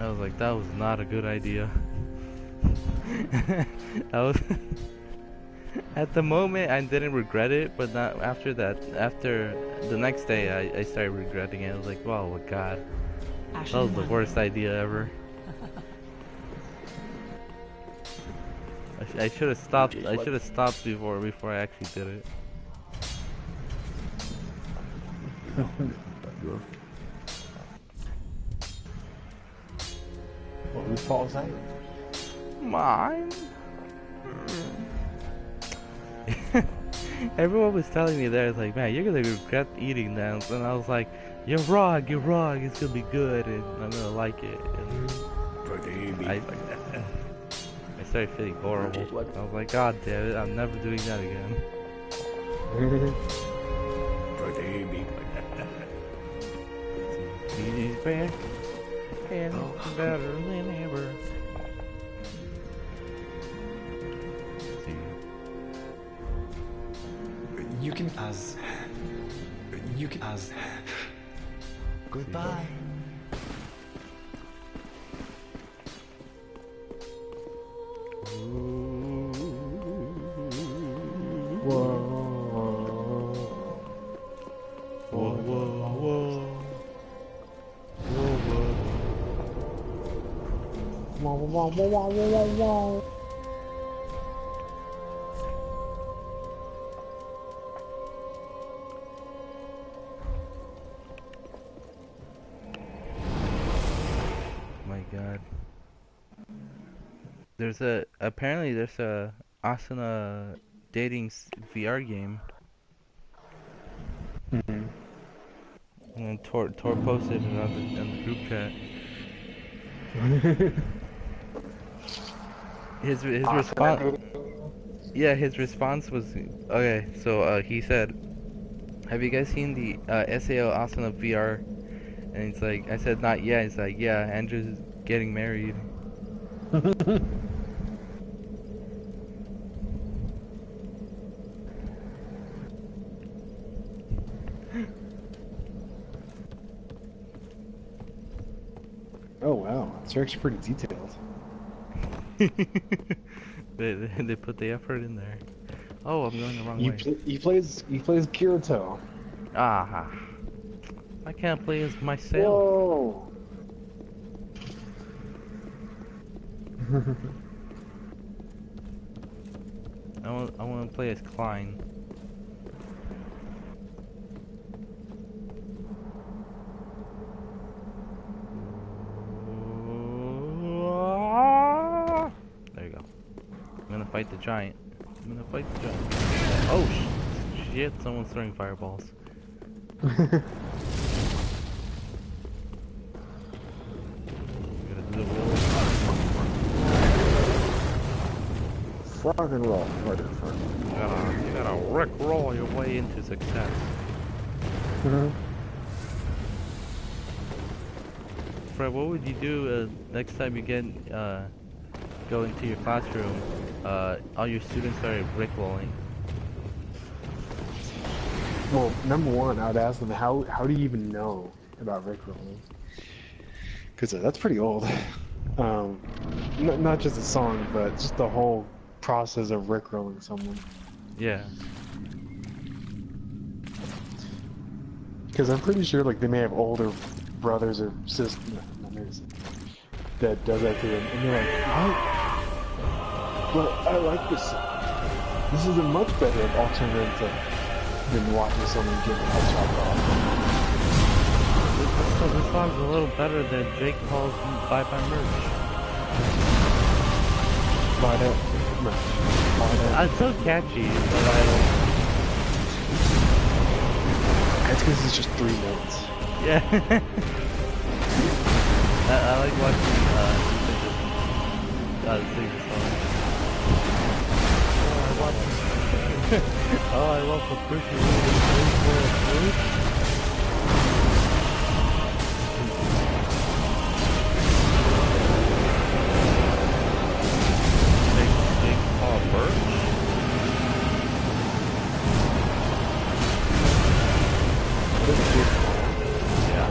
I was like, that was not a good idea. I was at the moment I didn't regret it, but not after that. After the next day, I started regretting it. I was like, oh my god, that was the worst idea ever. I should have stopped. I should have stopped before I actually did it.
Well, whose fault is that?
Mine. Everyone was telling me there, it's like, man, you're gonna regret eating that. And I was like, you're wrong. It's gonna be good, and I'm gonna like it. And I started feeling horrible. I was like, God damn it, I'm never doing that again. He's back and better than ever.
You can as goodbye.
My God. Apparently there's a Asuna dating VR game.
Mm-hmm.
And then Tor posted it on the group chat. His response. Yeah, his response was okay. So he said, "Have you guys seen the SAO Asuna VR?" And it's like, I said, "Not yet." It's like, "Yeah, Andrew's getting married."
Oh wow, it's actually pretty detailed.
They put the effort in there. Oh, I'm going the wrong way.
He plays Kirito.
Ah, I can't play as myself.
Whoa!
I want to play as Klein. There you go. I'm gonna fight the giant. Oh shit! Someone's throwing fireballs. Gotta do the roll.
Rock and roll, harder, harder.
You gotta rick roll your way into success. Fred, what would you do next time you go into your classroom? All your students started rick rolling.
Well, number one, I would ask them how do you even know about Rickrolling? Because that's pretty old. Not just the song, but just the whole process of Rickrolling someone.
Yeah.
Because I'm pretty sure like they may have older brothers or sisters that does that to them, and they're like, "What? But I like this song. This is a much better alternative than watching someone get their head chopped off."
This song's a little better than Jake Paul's Bye Bye Merch.
Buy that merch. Buy that.
It's so catchy, but I
That's because it's just 3 notes.
yeah. I like watching sing the song. Oh, I love the Christian Jake Paul Birch? Yeah.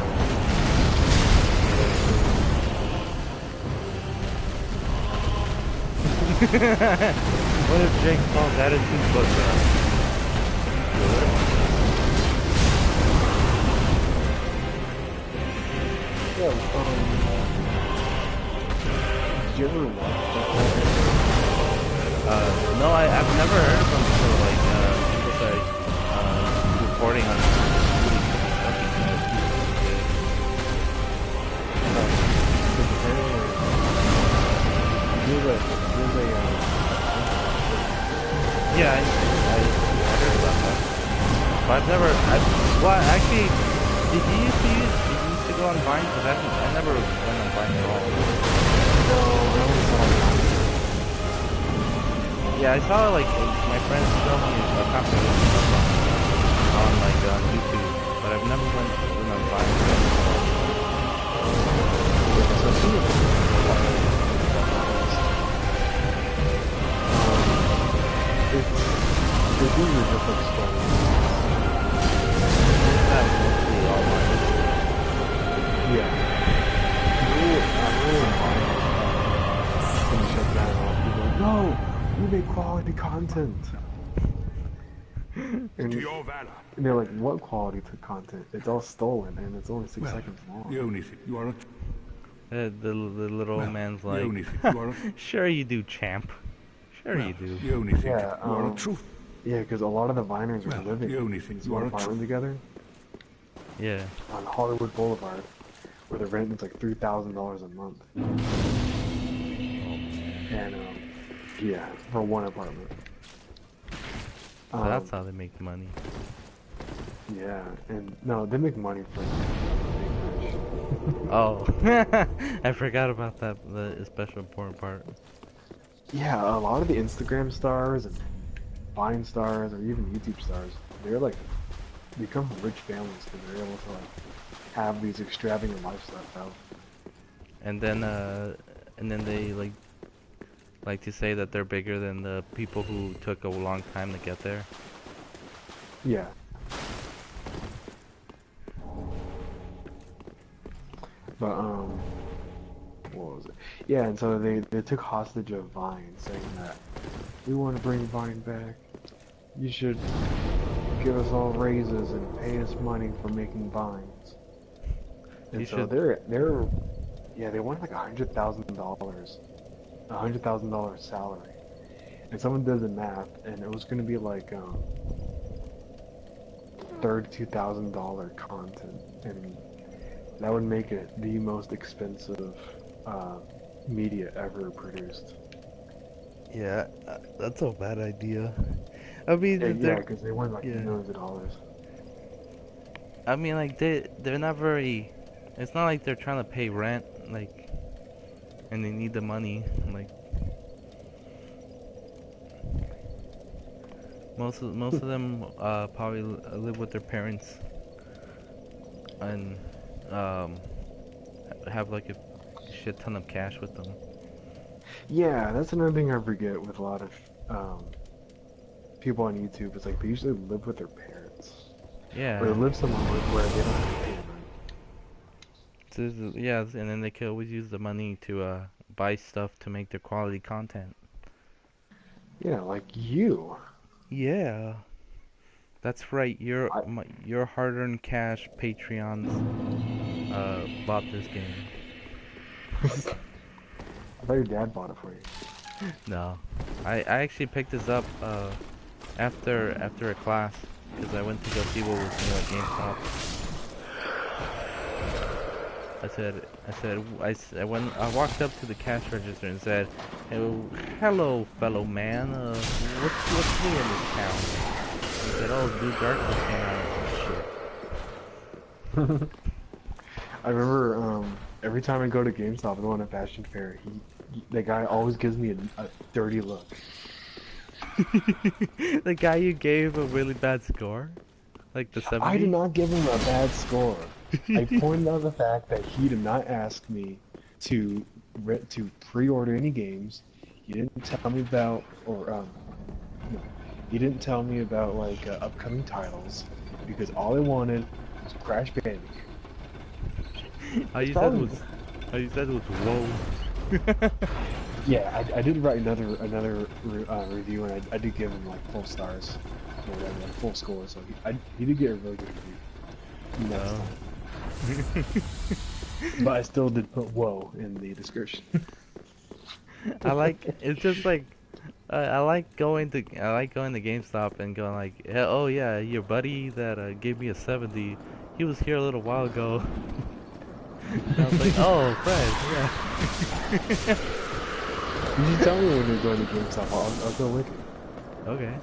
What if Jake Paul's attitude was
Yeah, did you ever watch
no, I've never heard of him until like people started reporting on yeah, I heard about that. But well, actually, did you used to go on Vine? Because I never went on Vine at all. Yeah, I saw like my friends show me a compilation on like on YouTube, but I've never went on Vine.
They're doing a different story.
That's mostly online.
Yeah. I'm really gonna shut that off. People are like, no, you make quality content.
To your valor.
And they're like, what quality content? It's all stolen, and it's only 6
Well,
seconds long.
the only thing you are a
The little old man's
the
like,
only thing you are
sure you do, champ. Sure you do.
the only thing
Yeah,
you are a truth.
Yeah, because a lot of the Viners
Well,
are living
the only thing
in
you are
small
a
apartment together
Yeah.
on Hollywood Boulevard, where the rent is like $3,000 a month. And yeah, for one apartment.
So that's how they make money.
Yeah, and no, they make money for
Oh, I forgot about that. The special important part.
yeah, a lot of the Instagram stars and Vine stars or even YouTube stars, they're like, they come from rich families because they're able to like have these extravagant lifestyles.
And then they like to say that they're bigger than the people who took a long time to get there.
Yeah. But what was it? Yeah, and so they took hostage of Vine, saying that we want to bring Vine back. You should give us all raises and pay us money for making vines. And
You
so
should-
they're yeah, they want like $100,000 $100,000 salary. And someone did the math, and it was going to be like $32,000 content, and that would make it the most expensive media ever produced.
Yeah, that's a bad idea. I mean,
Yeah, because they won like
yeah.
millions of dollars.
I mean, like they're not very. It's not like they're trying to pay rent, like, and they need the money. Like most of them probably live with their parents and have like a shit ton of cash with them.
Yeah, that's another thing I forget with a lot of people on YouTube. It's like they usually live with their parents.
Yeah.
Or they live somewhere where they don't have to pay rent.
So, yeah, and then they could always use the money to buy stuff to make their quality content.
Yeah, like you.
Yeah, that's right. Your
I,
your hard-earned cash Patreons bought this game.
I thought your dad bought it for you.
No, I actually picked this up after a class because I went to go see what was new at GameStop. I walked up to the cash register and said, "Oh, hello, fellow man. What's new in this town?" He said, "Oh, Blue Darkness came out." Shit.
I remember every time I go to GameStop and go on a fashion fair, the guy always gives me a dirty look.
The guy you gave a really bad score, like the 70.
I did not give him a bad score. I pointed out the fact that he did not ask me to pre-order any games. He didn't tell me about he didn't tell me about like upcoming titles because all I wanted was Crash Bandicoot.
All you said was whoa.
Yeah, I did write another review, and I did give him like full stars or whatever, like full score. So he did get a really good review. Next time. But I still did put "whoa" in the description.
It's just like I like going to GameStop and going like, "Yeah, oh yeah, your buddy that gave me a 70, he was here a little while ago." And I was like, "Oh, Fred, yeah."
You should tell me when you're going to GameStop. I'll go with you.
Okay, we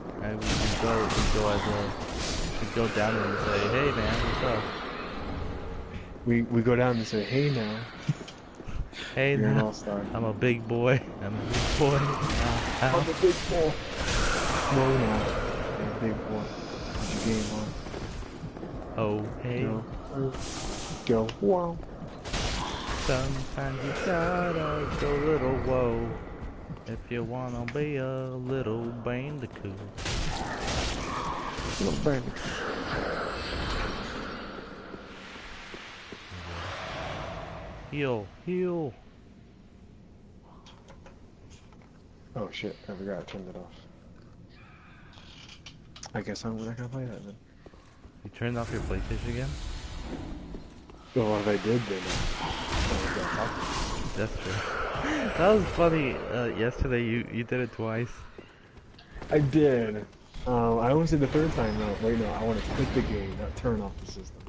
go down there and say, "Hey man, what's up?"
We go down and say, "Hey now,
Hey
you're an
now,
all-star."
I'm a big boy. I'm a big boy.
I'm a big boy. No, now, you're a big boy. Put your game on.
Oh, hey.
Go. Wow.
Sometimes you gotta go little whoa if you wanna be a little bandicoot.
Little bandicoot.
Heal.
Oh shit! I forgot I turned it off. I guess I'm not gonna play that then.
You turned off your PlayStation again?
Well, if I did, then
That's true. That was funny. Yesterday you did it twice.
I did. I almost did the third time. No, wait, no. I want to quit the game, not turn off the system.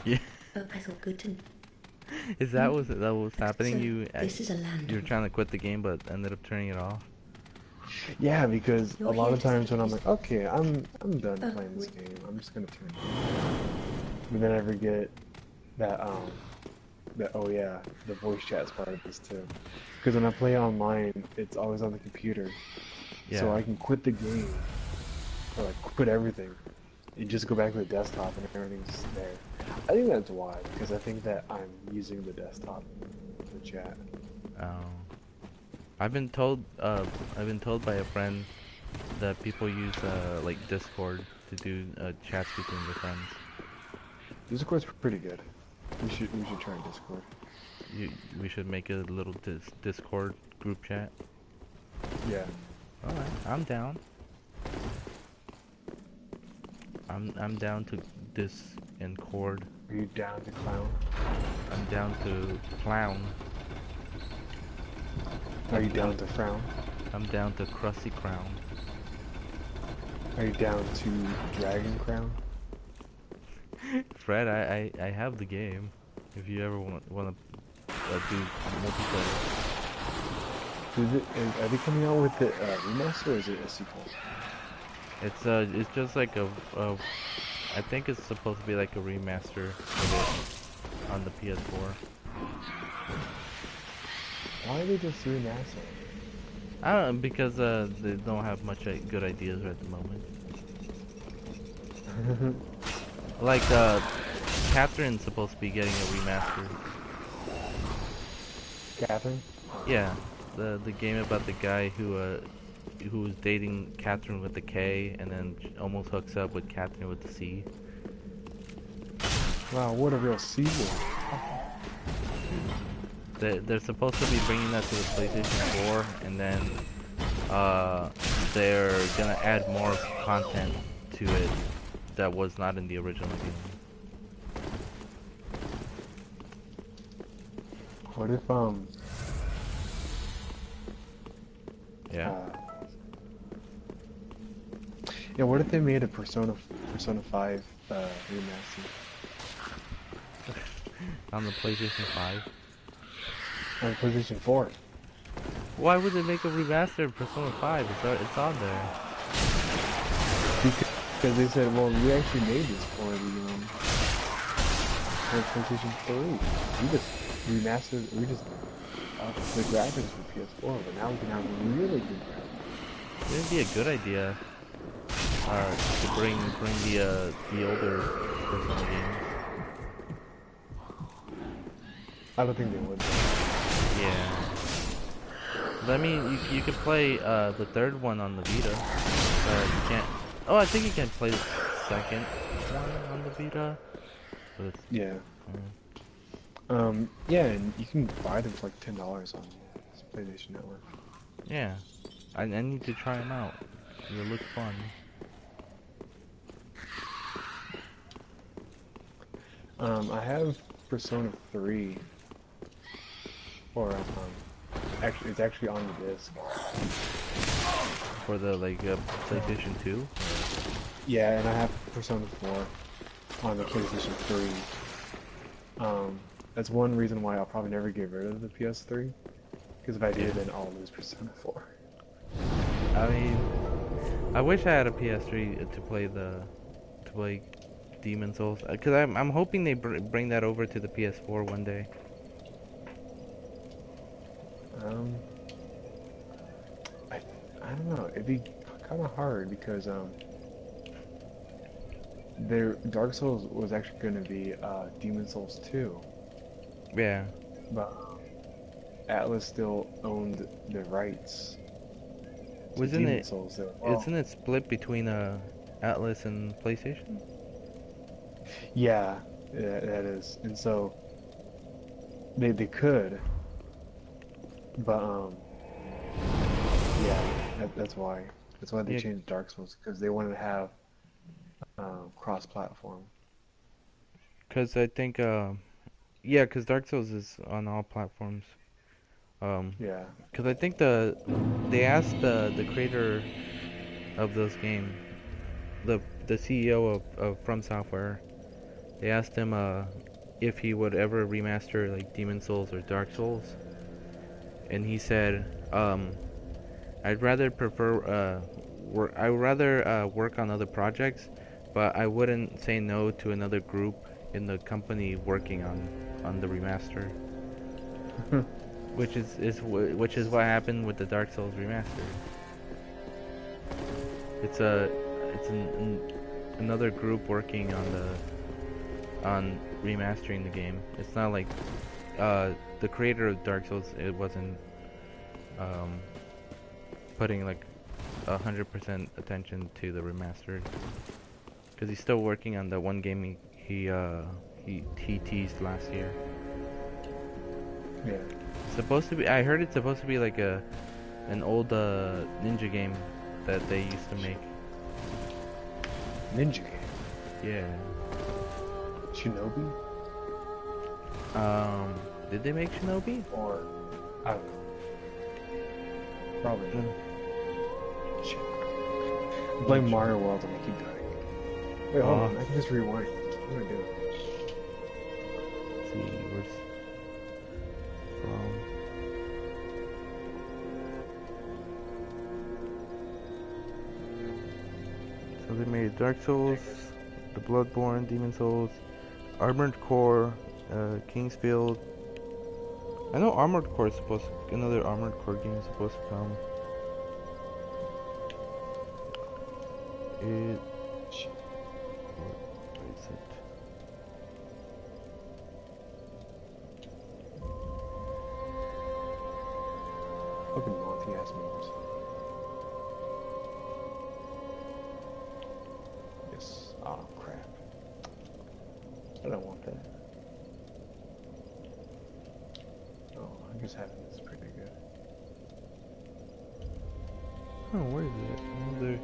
Yeah.
Oh, that's all good to
Is that what's happening?
So, this is a land.
You were trying to quit the game, but ended up turning it off.
Yeah, because
You're
a lot
here
of
to
times when I'm
speak.
like, okay, I'm done
Oh,
playing this
wait.
game. I'm just gonna turn it off. And then I forget that oh yeah, the voice chat's part of this too. Because when I play online, it's always on the computer,
Yeah.
so I can quit the game or like quit everything. You just go back to the desktop and everything's there. I think that's why, because I think that I'm using the desktop to chat.
I've been told by a friend that people use like Discord to do chats between their friends.
Discord's pretty good. We should try Discord.
We should make a little Discord group chat.
Yeah.
Alright, I'm down. I'm down to dis and cord.
Are you down to clown?
I'm down to clown.
Are you down to frown?
I'm down to Crusty Crown.
Are you down to Dragon Crown?
Fred, I have the game. If you ever want to do multiplayer.
Are they coming out with the remaster, or is it a sequel?
It's just like I think it's supposed to be like a remaster of it on the PS4.
Why are they just remaster?
I don't know, because they don't have much good ideas right at the moment. Like Catherine's supposed to be getting a remaster.
Catherine?
Yeah, the game about the guy who was dating Catherine with the K and then almost hooks up with Catherine with the C.
Wow, what a real sequel.
They're supposed to be bringing that to the PlayStation 4, and then they're gonna add more content to it that was not in the original game.
What if
Yeah.
Yeah, what if they made a Persona 5 remaster?
On the PlayStation 5.
On PlayStation 4.
Why would they make a remaster of Persona 5? It's on there.
Because they said, well, we actually made this for the PlayStation 3. We just remastered, we just upped the graphics for PS4, but now we can have really good graphics.
It'd be a good idea to bring the older Persona games.
I don't think they would.
Yeah. But I mean, you could play the third one on the Vita. You can't. Oh, I think you can play the second one on the Vita. But it's,
Yeah. Yeah, and you can buy them for like $10 on PlayStation Network.
yeah. I need to try them out. They look fun.
I have Persona 3. Or actually, it's actually on the disc.
For the PlayStation 2.
Yeah, and I have Persona 4 on the PlayStation 3. That's one reason why I'll probably never get rid of the PS3. Because if I do, then I'll lose Persona 4.
I mean, I wish I had a PS3 to play Demon Souls. Because I'm hoping they bring that over to the PS4 one day.
I don't know. It'd be kind of hard because Dark Souls was actually going to be Demon Souls 2,
Yeah.
but Atlas still owned the rights to
Wasn't
Demon
it?
Souls. So,
Isn't it split between Atlas and PlayStation?
yeah, that is, and so they could, but yeah, that's why they
Yeah.
changed Dark Souls, because they wanted to have cross-platform.
Because I think yeah, because Dark Souls is on all platforms.
Yeah.
Because I think they asked the creator of those games, the CEO of From Software, they asked him if he would ever remaster like Demon Souls or Dark Souls, and he said I'd rather work on other projects, but I wouldn't say no to another group in the company working on the remaster. Which is what happened with the Dark Souls remaster. It's another group working on remastering the game. It's not like the creator of Dark Souls. It wasn't putting like 100% attention to the remastered, because he's still working on the one game he teased last year.
Yeah.
Supposed to be. I heard it's supposed to be like an old ninja game that they used to make.
Ninja game.
Yeah.
Shinobi?
Did they make Shinobi?
Or I don't know. Probably.
Mm.
Shit. I'm playing Mario World and I keep dying. Wait, hold on. I can just rewind. What am I doing?
Let's see, where's from? So they made Dark Souls, the Bloodborne, Demon Souls, Armored Core, Kingsfield. I know Armored Core is supposed to, another Armored Core game is supposed to come. Where is it?
Fucking Monty ass memes. Yes. Oh crap. I don't want that. Oh, I guess having this is pretty good.
Oh, where is it? Oh, there.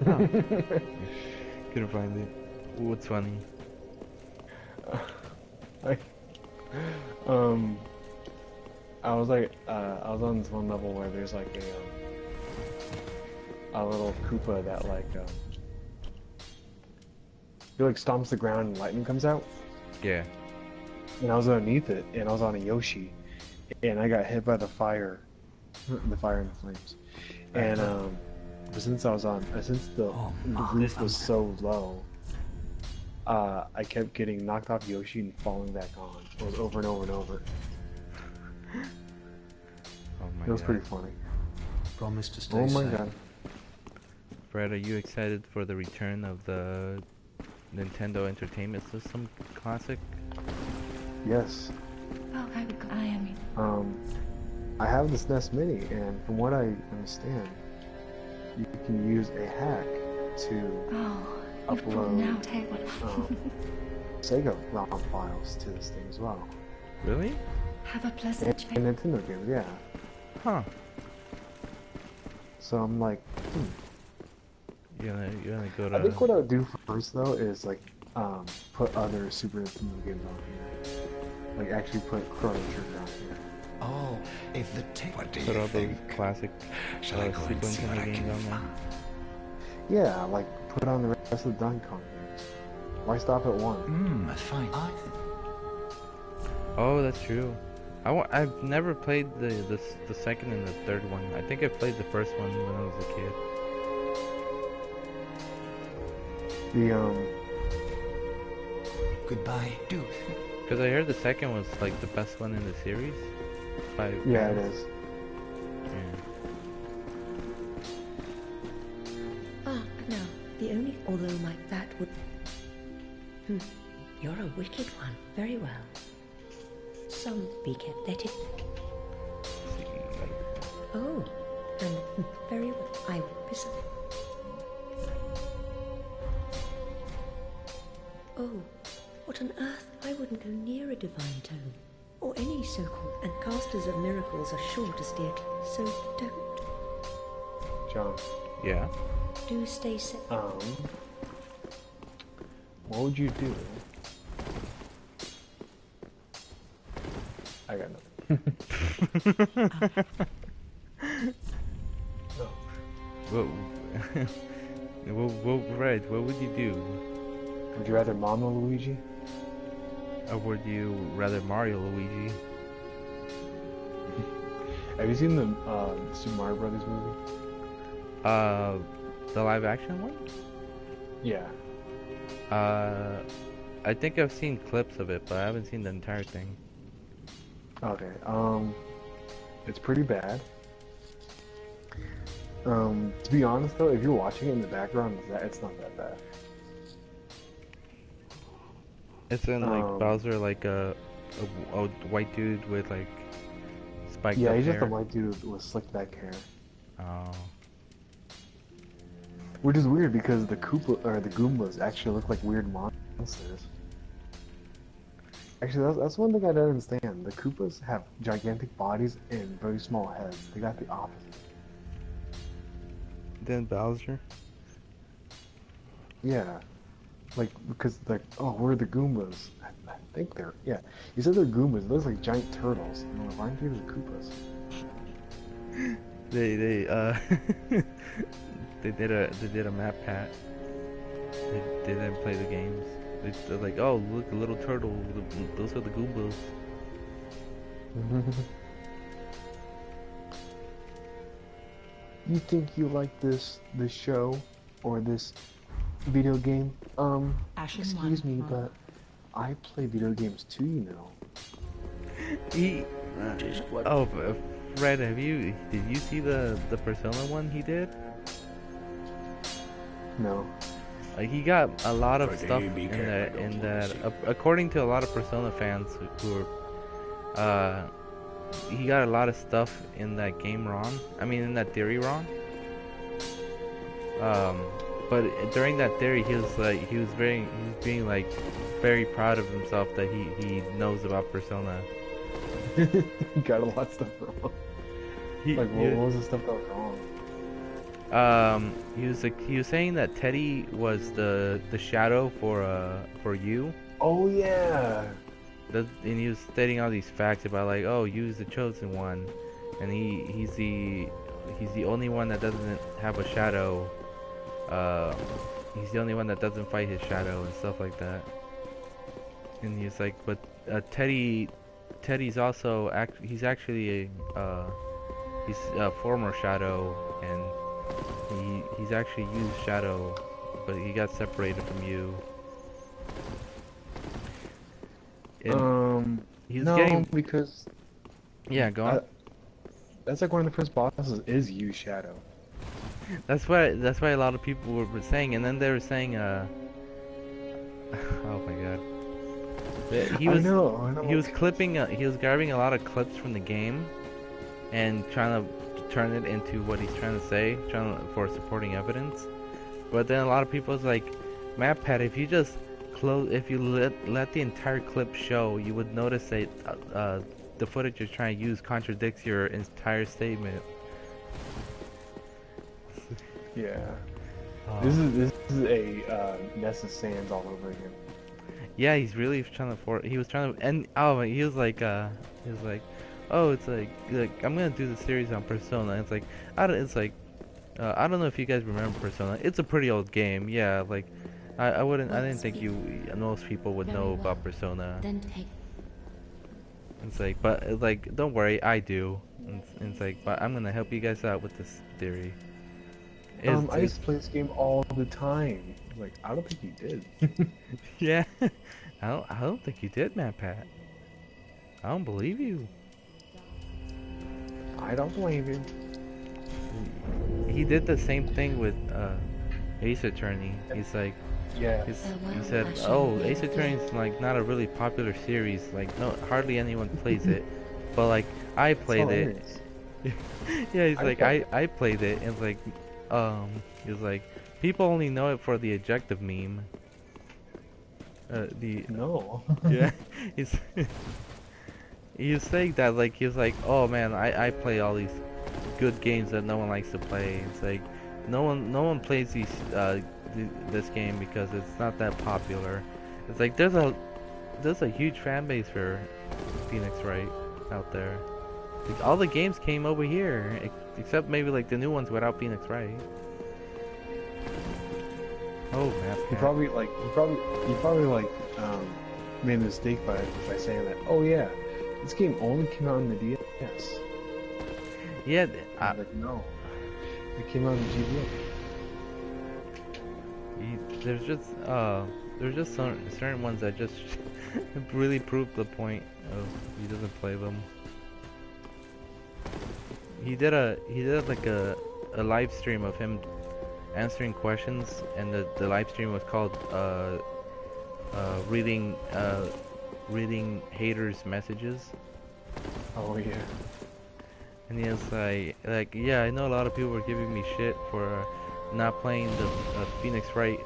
Oh. Couldn't find it. What's funny?
I was on this one level where there's like a little Koopa that he like stomps the ground and lightning comes out.
Yeah.
And I was underneath it, and I was on a Yoshi, and I got hit by the fire and the flames. And since the roof was so low, I kept getting knocked off Yoshi and falling back on. It was over and over and over.
Oh my
It was
god.
pretty funny.
Promise to stay
Oh my
safe.
god.
Fred, are you excited for the return of the Nintendo Entertainment System Classic?
Yes.
Oh, I am.
I have this NES Mini, and from what I understand, you can use a hack to
Oh, you've brought
upload
now table.
Sega ROM files to this thing as well.
Really?
Have a pleasant
And Nintendo games, yeah.
Huh.
So I'm like,
You're gonna go to...
I think what I would do first though is like put other Super Nintendo games on here. Like actually put Chrono Trigger on here.
Oh, if the what do
Put
you
all those
think?
classic
Shall I go
Super
and see what I
Nintendo
can
games on there.
find?
Yeah, like put on the rest of the Donkey Kong games. Why stop at one?
Fine.
Oh, that's true. I've never played the second and the third one. I think I played the first one when I was a kid.
The
Goodbye. Do.
Because I heard the second was like the best one in the series.
yeah, it is.
Yeah.
Ah, no. The only... Although that would... You're a wicked one. Very well. Some be kept. Let it... Oh, and very well. I will be so... Oh, what on earth? I wouldn't go near a divine tome. Or any so-called... And casters of miracles are sure to steer... So don't.
John.
Yeah.
Do stay safe.
What would you do? I got nothing. No.
Right, what would you do?
Would you rather Mama Luigi?
Or would you rather Mario Luigi?
Have you seen the Super Mario Brothers movie?
The live action one?
Yeah.
I think I've seen clips of it, but I haven't seen the entire thing.
Okay. It's pretty bad. To be honest though, if you're watching it in the background, it's not that bad.
It's in like Bowser, like a white dude with like spiked
Yeah,
up
he's
hair.
just a white dude with slicked back hair.
Oh.
Which is weird because the Koopa or the Goombas actually look like weird monsters. Actually, that's one thing I don't understand. The Koopas have gigantic bodies and very small heads. They got the opposite.
Then Bowser.
Yeah. Like, because, like, oh, where are the Goombas? I think they're, yeah. You said they're Goombas. It looks like giant turtles. I'm like, why aren't they the Koopas?
They they did a map pat. They didn't play the games. They're like, oh, look, a little turtle. Those are the Goombas.
You think you like this show or this video game? Excuse me, but I play video games too, you know.
Oh, Fred, did you see the Persona one he did?
No.
Like, he got a lot of stuff in that according to a lot of Persona fans who are, he got a lot of stuff in that game wrong. I mean, in that theory wrong. But during that theory, he was being like very proud of himself that he knows about Persona.
He got a lot of stuff wrong. Like, what was the stuff that was wrong?
He was saying that Teddy was the shadow for you.
Oh yeah.
And he was stating all these facts about, like, oh, Yu's the chosen one, and he's the only one that doesn't have a shadow. He's the only one that doesn't fight his shadow and stuff like that. And he's like, but Teddy's also he's actually he's a former shadow, and he's actually used shadow, but he got separated from you. He's
no,
getting...
because
Yeah, go on.
That's like one of the first bosses is you shadow.
That's why a lot of people were saying, and then they were saying, oh my god. He was he was grabbing a lot of clips from the game and trying to turn it into what he's trying to say, for supporting evidence. But then a lot of people was like, MatPat, if you just if you let the entire clip show, you would notice that the footage you're trying to use contradicts your entire statement.
Yeah. This is a Nessa Sands all over again.
Yeah, he's really trying to he was trying to, and he was like, oh, it's like I'm gonna do the series on Persona. It's like, I don't know if you guys remember Persona. It's a pretty old game. Yeah, like I didn't think most people would know about Persona. It's like, but like, don't worry, I do. And it's like, but I'm gonna help you guys out with this theory.
I used to play this game all the time. Like, I don't think you did.
Yeah, I don't think you did, MatPat. I don't believe you.
I don't believe you.
He did the same thing with Ace Attorney. He's like,
yeah.
He said, oh, Ace Attorney is like not a really popular series. Like, hardly anyone plays it. But like, I played it. Yeah, he's like, I played it, and like, he's like, people only know it for the adjective meme.
No.
Yeah, he was saying that, like, he was like, oh man, I play all these good games that no one likes to play. It's like, no one plays this game because it's not that popular. It's like, there's a huge fan base for Phoenix Wright out there. Like, all the games came over here, except maybe like the new ones without Phoenix Wright. Oh man.
You probably made a mistake by saying that. Oh yeah, this game only came out on the DS.
Yeah.
Like, no, it came out on the GBA.
There's just certain ones that just really prove the point of he doesn't play them. He did like a live stream of him answering questions, and the live stream was called reading haters' messages.
Oh yeah.
And he was like, yeah, I know a lot of people were giving me shit for not playing the Phoenix Wright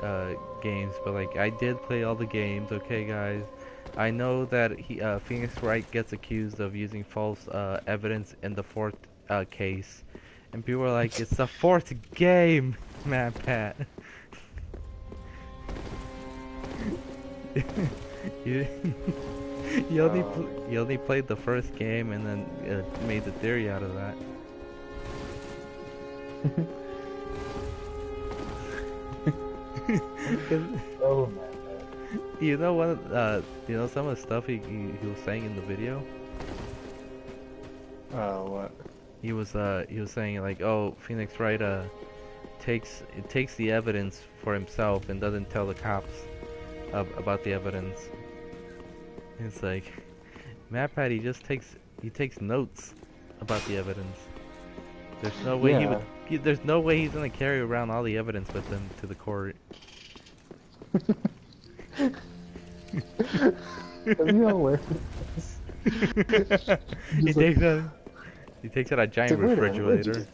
games, but like, I did play all the games. Okay, guys, I know that Phoenix Wright gets accused of using false evidence in the fourth case, and people are like, "It's the fourth game, man, Pat." you you only played the first game and then made the theory out of that.
Oh man.
You know what? You know some of the stuff he was saying in the video.
What?
He was saying like, oh, Phoenix Wright takes the evidence for himself and doesn't tell the cops about the evidence. It's like, MatPat, he takes notes about the evidence. There's no way there's no way he's gonna carry around all the evidence with him to the court.
That'd be hilarious.
He takes out a giant refrigerator.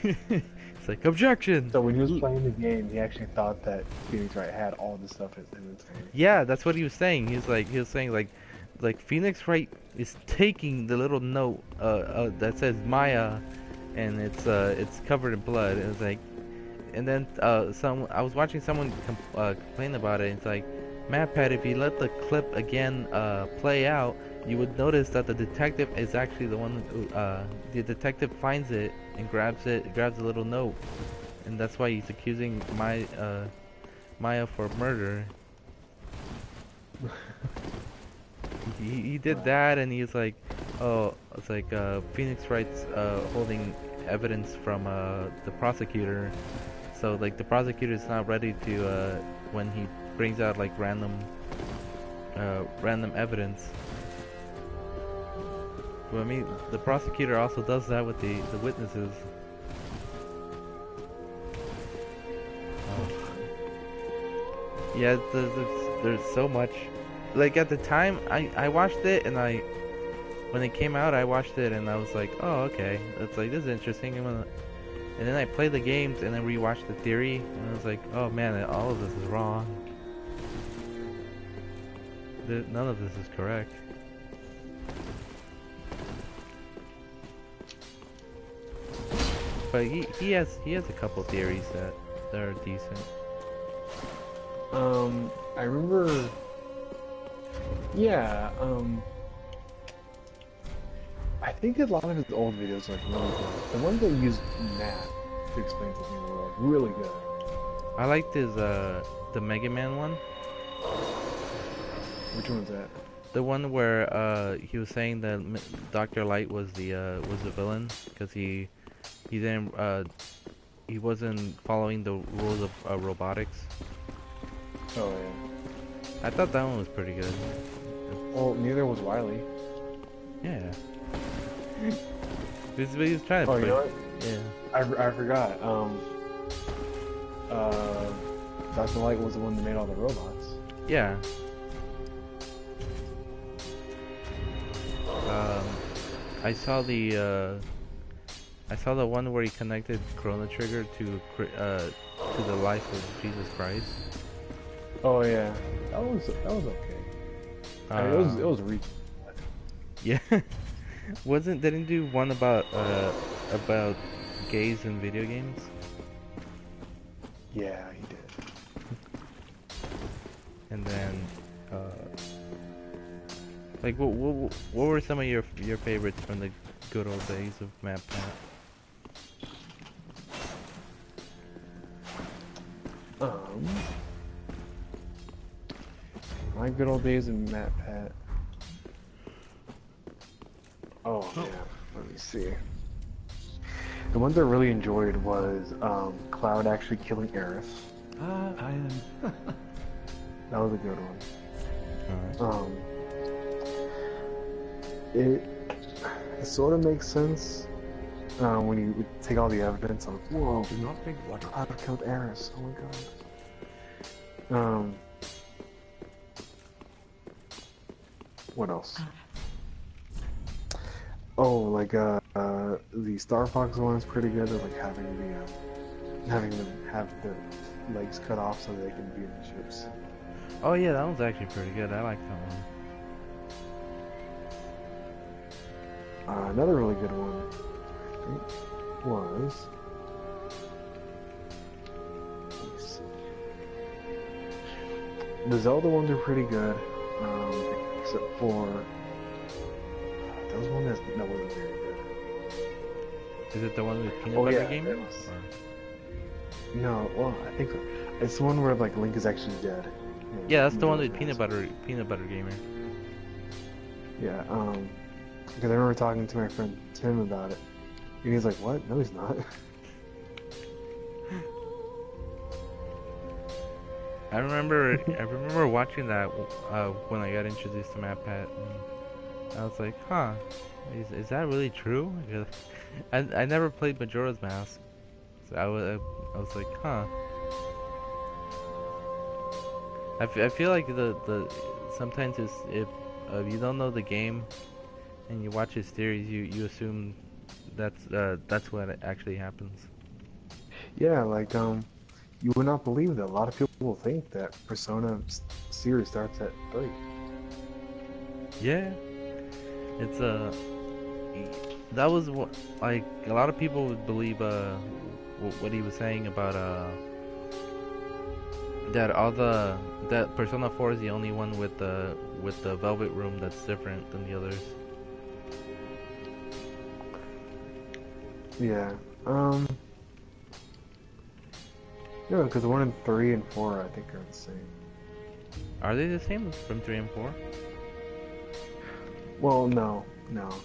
It's like, objection!
So when he was playing the game, he actually thought that Phoenix Wright had all this stuff in his hand.
Yeah, that's what he was saying. He was saying like Phoenix Wright is taking the little note that says Maya, and it's covered in blood. And it's like, and then I was watching someone complain about it. And it's like, MatPat, if you let the clip again play out, you would notice that the detective is actually the one who, the detective finds it and grabs the little note, and that's why he's accusing Maya for murder. he did that, and he's like, oh, it's like Phoenix Wright's holding evidence from the prosecutor, so like the prosecutor's not ready to when he brings out like random evidence. Well, I mean, the prosecutor also does that with the witnesses. Yeah, there's so much. Like at the time, I watched it, and when it came out, I watched it, and I was like, oh, okay, that's like, this is interesting. And then I played the games, and then rewatched the theory, and I was like, oh man, all of this is wrong. None of this is correct. But he has a couple theories that are decent.
I remember. Yeah. I think a lot of his old videos are like really good. The ones that use math to explain something were like really good.
I liked his the Mega Man one.
Which one's that?
The one where he was saying that Dr. Light was the villain because he didn't he wasn't following the rules of robotics.
Oh yeah.
I thought that one was pretty good.
Well, neither was Wily.
Yeah. he was trying to.
Oh, you know what?
Yeah.
I forgot. Dr. Light was the one that made all the robots.
Yeah. I saw the one where he connected Chrono Trigger to the life of Jesus Christ.
Oh yeah, that was okay. I mean, it was
Yeah. Didn't he do one about gays in video games?
Yeah, he did.
And then like what were some of your favorites from the good old days of MatPat?
My good old days in MatPat. Oh yeah, let me see. The ones I really enjoyed was Cloud actually killing Aerith.
I am.
That was a good one.
Alright.
It sort of makes sense when you take all the evidence. I'm like, whoa,
Do not big water.
Cloud killed Aerith. Oh my god. What else? Oh, like the Star Fox one is pretty good. Like having them have the legs cut off so they can be in the ships.
Oh yeah, that one's actually pretty good. I like that one.
Another really good one was. Let me see. The Zelda ones are pretty good, except for there was one that wasn't very good.
Is it the one with Peanut
Oh,
Butter
yeah,
Gamer?
that was-
Or-
No, well, I think so. It's the one where like Link is actually dead.
Yeah, that's the one
Majora's
with
Mask.
Peanut Butter Gamer.
Yeah, because I remember talking to my friend Tim about it, and he's like, "What? No, he's not."
I remember watching that when I got introduced to MatPat, and I was like, huh, is that really true? Because I never played Majora's Mask, so I was like, huh. I feel like the sometimes if you don't know the game and you watch his series, you assume that's what actually happens.
Yeah, like you would not believe that a lot of people think that Persona series starts at 3.
Yeah, it's that was what, like, a lot of people would believe what he was saying about that Persona 4 is the only one with the Velvet Room that's different than the others.
Yeah, no, because 1 and 3 and 4 I think are the same.
Are they the same from 3 and 4?
Well, no,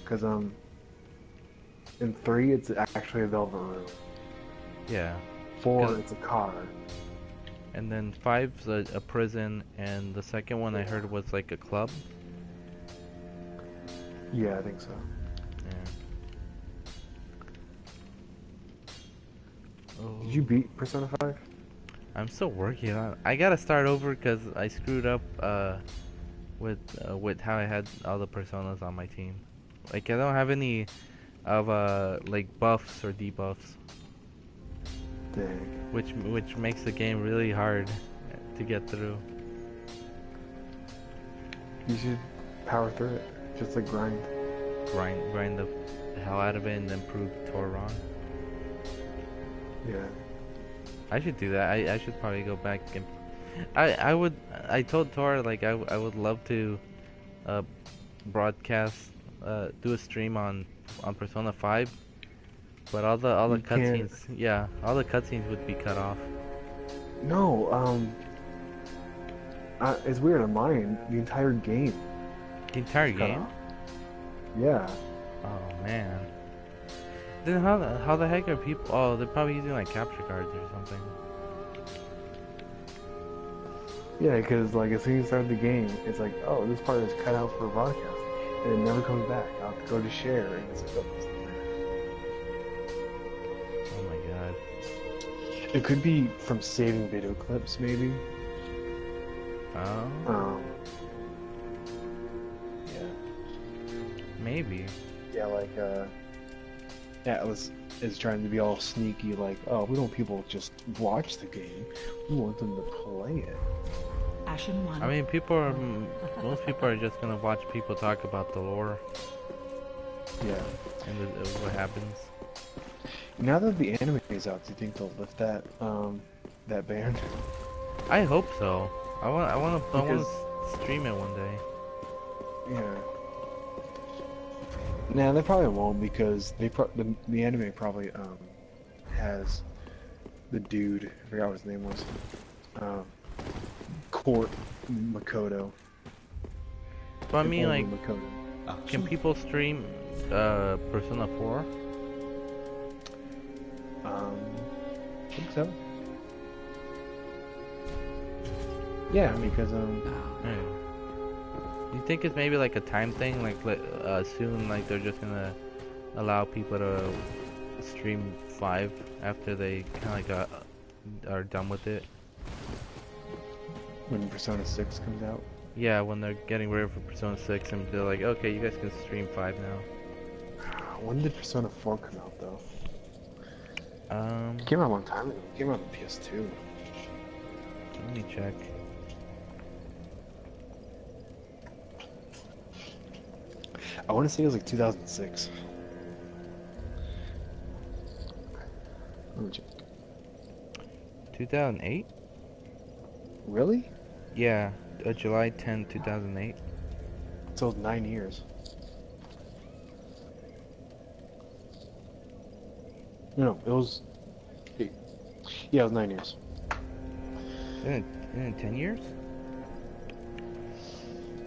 because in 3 it's actually a Velvet Room.
Yeah.
4
'Cause-
it's a car.
And then 5's a prison, and the second one I heard was like a club.
Yeah, I think so.
Yeah. Oh.
Did you beat Persona 5?
I'm still working on it. I gotta start over because I screwed up with how I had all the personas on my team. Like, I don't have any of like buffs or debuffs,
Dang.
which makes the game really hard to get through.
You should power through it. Just like grind.
Grind the hell out of it and then prove Tor wrong.
Yeah.
I should do that. I should probably go back and I told Tor, like, I would love to broadcast do a stream on Persona 5, but all the
You can't.
cutscenes, yeah, all the cutscenes would be cut off.
No, it's weird on mine. The entire game.
The entire
cut
game?
off. Yeah.
Oh man. Then how the heck are people? Oh, they're probably using like capture cards or something.
Yeah, because like as soon as you start the game, it's like, oh, this part is cut out for broadcast, and it never comes back. I'll have to go to share, and it's like, oh, it's not there.
Oh my god.
It could be from saving video clips, maybe.
Oh,
Yeah.
maybe.
Yeah, like Atlas is trying to be all sneaky, like, oh, we don't want people to just watch the game. We want them to play it.
Ashen one.
I mean, most people are just gonna watch people talk about the lore
Yeah.
and what happens.
Now that the anime is out, do you think they'll lift that that ban?
I hope so. I want to
Because-
stream it one day.
Yeah. Nah, they probably won't because the anime probably has the dude, I forgot what his name was, Court Makoto.
But I mean,
Only
like,
Makoto.
can people stream Persona 4?
I think so. Yeah, because
Do you think it's maybe like a time thing? Like, soon, like, they're just gonna allow people to stream 5 after they kind of like are done with it?
when Persona 6 comes out.
Yeah, when they're getting ready for Persona 6 and they're like, okay, you guys can stream 5 now.
When did Persona 4 come out though? It
Let
came out a long time ago. It came out on PS2.
me check.
I want to say it was like 2006. Let me check.
2008?
Really?
Yeah, July 10, 2008.
So 9 years. No, it was. Yeah, it was 9 years.
Isn't it 10 years?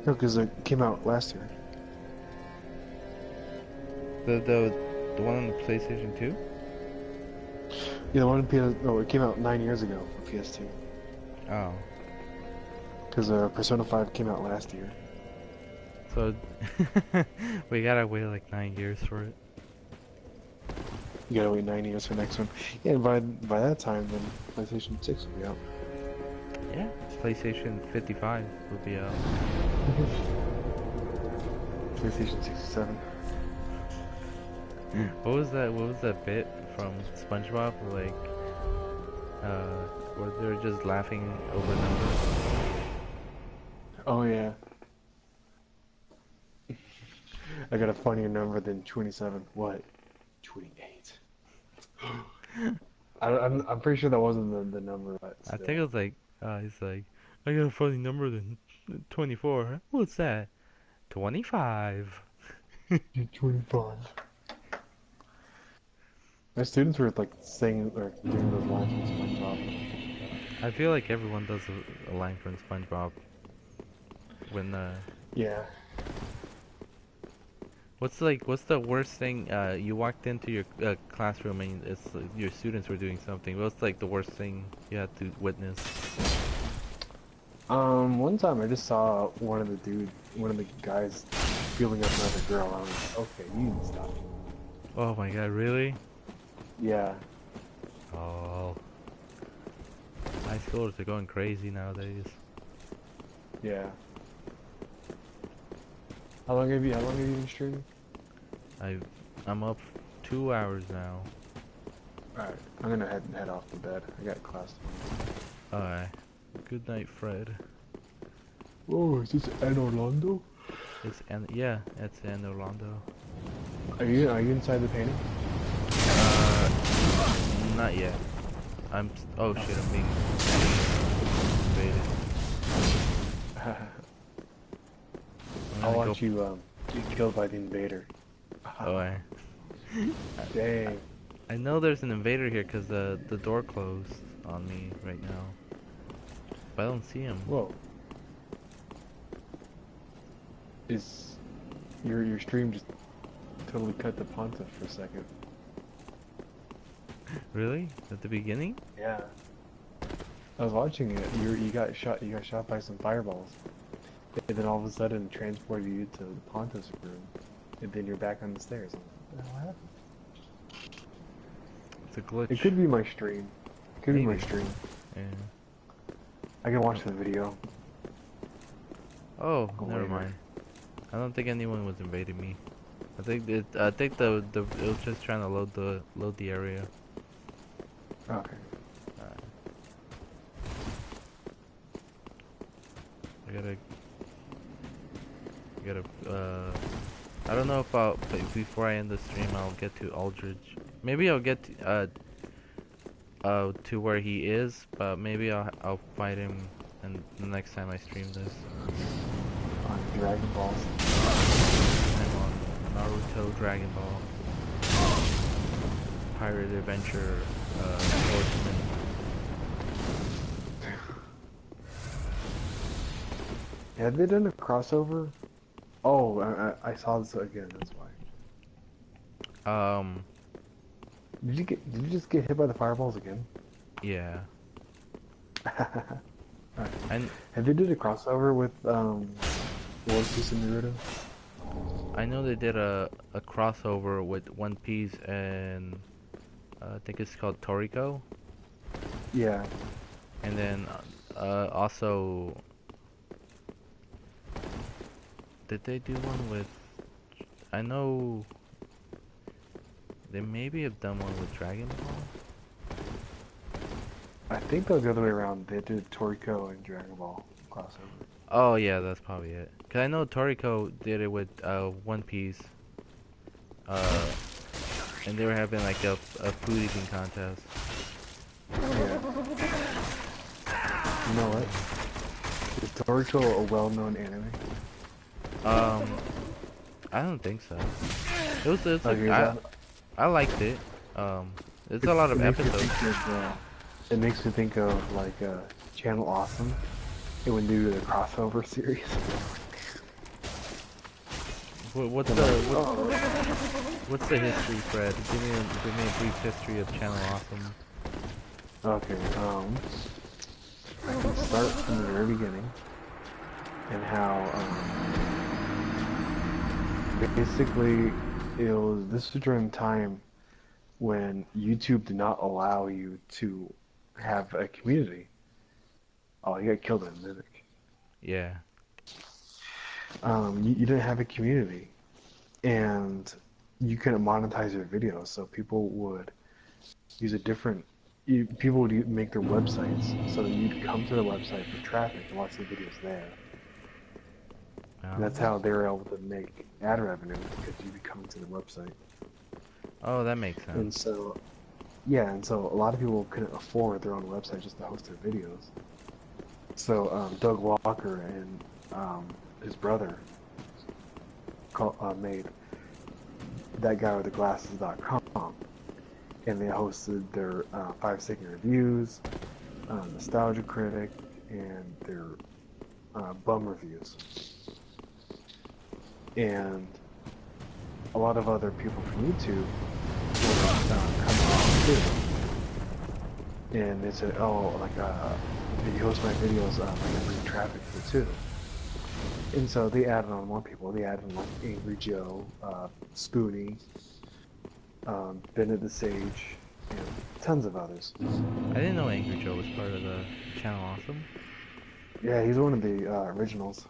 No, because it came out last year.
The one on the PlayStation 2?
Yeah, the one on PS. No, it came out 9 years ago for PS2.
Oh.
Because Persona 5 came out last year.
So we gotta wait like 9 years for it.
You gotta wait 9 years for the next one. Yeah, and by that time, then PlayStation 6 will be out.
Yeah, PlayStation 55 will be out.
PlayStation 67.
What was that? What was that bit from SpongeBob? Like, where they're just laughing over numbers.
Oh yeah. I got a funnier number than 27. What? 28. I'm pretty sure that wasn't the number, but
I
still.
think it was like, he's like, I got a funny number than 24. Huh? What's that? 25.
25. My students were like saying or doing those lines from SpongeBob.
I feel like everyone does a line from SpongeBob. When
Yeah.
what's the worst thing? You walked into your classroom and it's your students were doing something. What's like the worst thing you had to witness?
One time I just saw one of the guys feeling up another girl. I was like, okay, you need to stop.
Oh my god, really?
Yeah.
Oh. High schoolers are going crazy nowadays.
Yeah. How long have you been streaming?
I'm up 2 hours now.
Alright, I'm gonna head off to bed. I got class tomorrow.
Alright. Good night, Fred.
Oh, is this Anne Orlando?
Yeah, it's in Orlando.
Are you inside the painting?
Not yet. Oh shit, I'm being invaded.
I'll watch you get killed by the invader.
Alright.
Dang.
I know there's an invader here because the door closed on me right now. But I don't see him.
Whoa. Is your stream just totally cut to Pontiff for a second?
Really? At the beginning?
Yeah. I was watching it. You got shot by some fireballs, and then all of a sudden it transported you to the Pontiff's room, and then you're back on the stairs. I'm like, what the hell happened?
It's a glitch.
It could be my stream. It could be my
Maybe.
stream.
Yeah.
I can watch the video.
Oh,
Go
never
later.
mind. I don't think anyone was invading me. I think the it was just trying to load the area.
Okay.
I gotta I don't know if before I end the stream I'll get to Aldridge. Maybe I'll get to where he is, but maybe I'll fight him and the next time I stream this.
On Dragon Balls.
I'm on Naruto, Dragon Ball, Pirate Adventure, Horseman.
Have they done a crossover? Oh, I saw this again. That's why. Did you just get hit by the fireballs again?
Yeah.
Alright.
And
Have they did a crossover with One Piece and Naruto?
I know they did a crossover with One Piece and I think it's called Toriko.
Yeah.
And then also, did they do one with? I know they maybe have done one with Dragon Ball.
I think that was the other way around. They did Toriko and Dragon Ball crossover.
Oh yeah, that's probably it. Cause I know Toriko did it with One Piece. Uh, and they were having like a food eating contest.
Yeah. You know what? Is Naruto a well-known anime?
I don't think so. It's
Oh,
like
here's that.
I liked it. It's a lot of
makes me
episodes.
think of, it makes me think of like Channel Awesome. It would do the crossover series.
What's the history, Fred? Give me a brief history of Channel Awesome.
Okay, I can start from the very beginning and how basically this was during the time when YouTube did not allow you to have a community. Oh, you got killed in a Mimic.
Yeah.
You didn't have a community, and you couldn't monetize your videos, so people would use a different. People would make their websites so that you'd come to the website for traffic to watch the videos there. And that's how they were able to make ad revenue, because you'd be coming to the website.
Oh, that makes sense.
And so, yeah, and so a lot of people couldn't afford their own website just to host their videos. So Doug Walker and his brother made that guy with the glasses.com, and they hosted their 5-second reviews, Nostalgia Critic, and their bum reviews. And a lot of other people from YouTube would come on too. And they said, oh, like, if you host my videos, I can bring traffic to it too. And so they added on more people. They added on like Angry Joe, Spoonie, Bennett the Sage, and tons of others.
I didn't know Angry Joe was part of the Channel Awesome.
Yeah, he's one of the originals.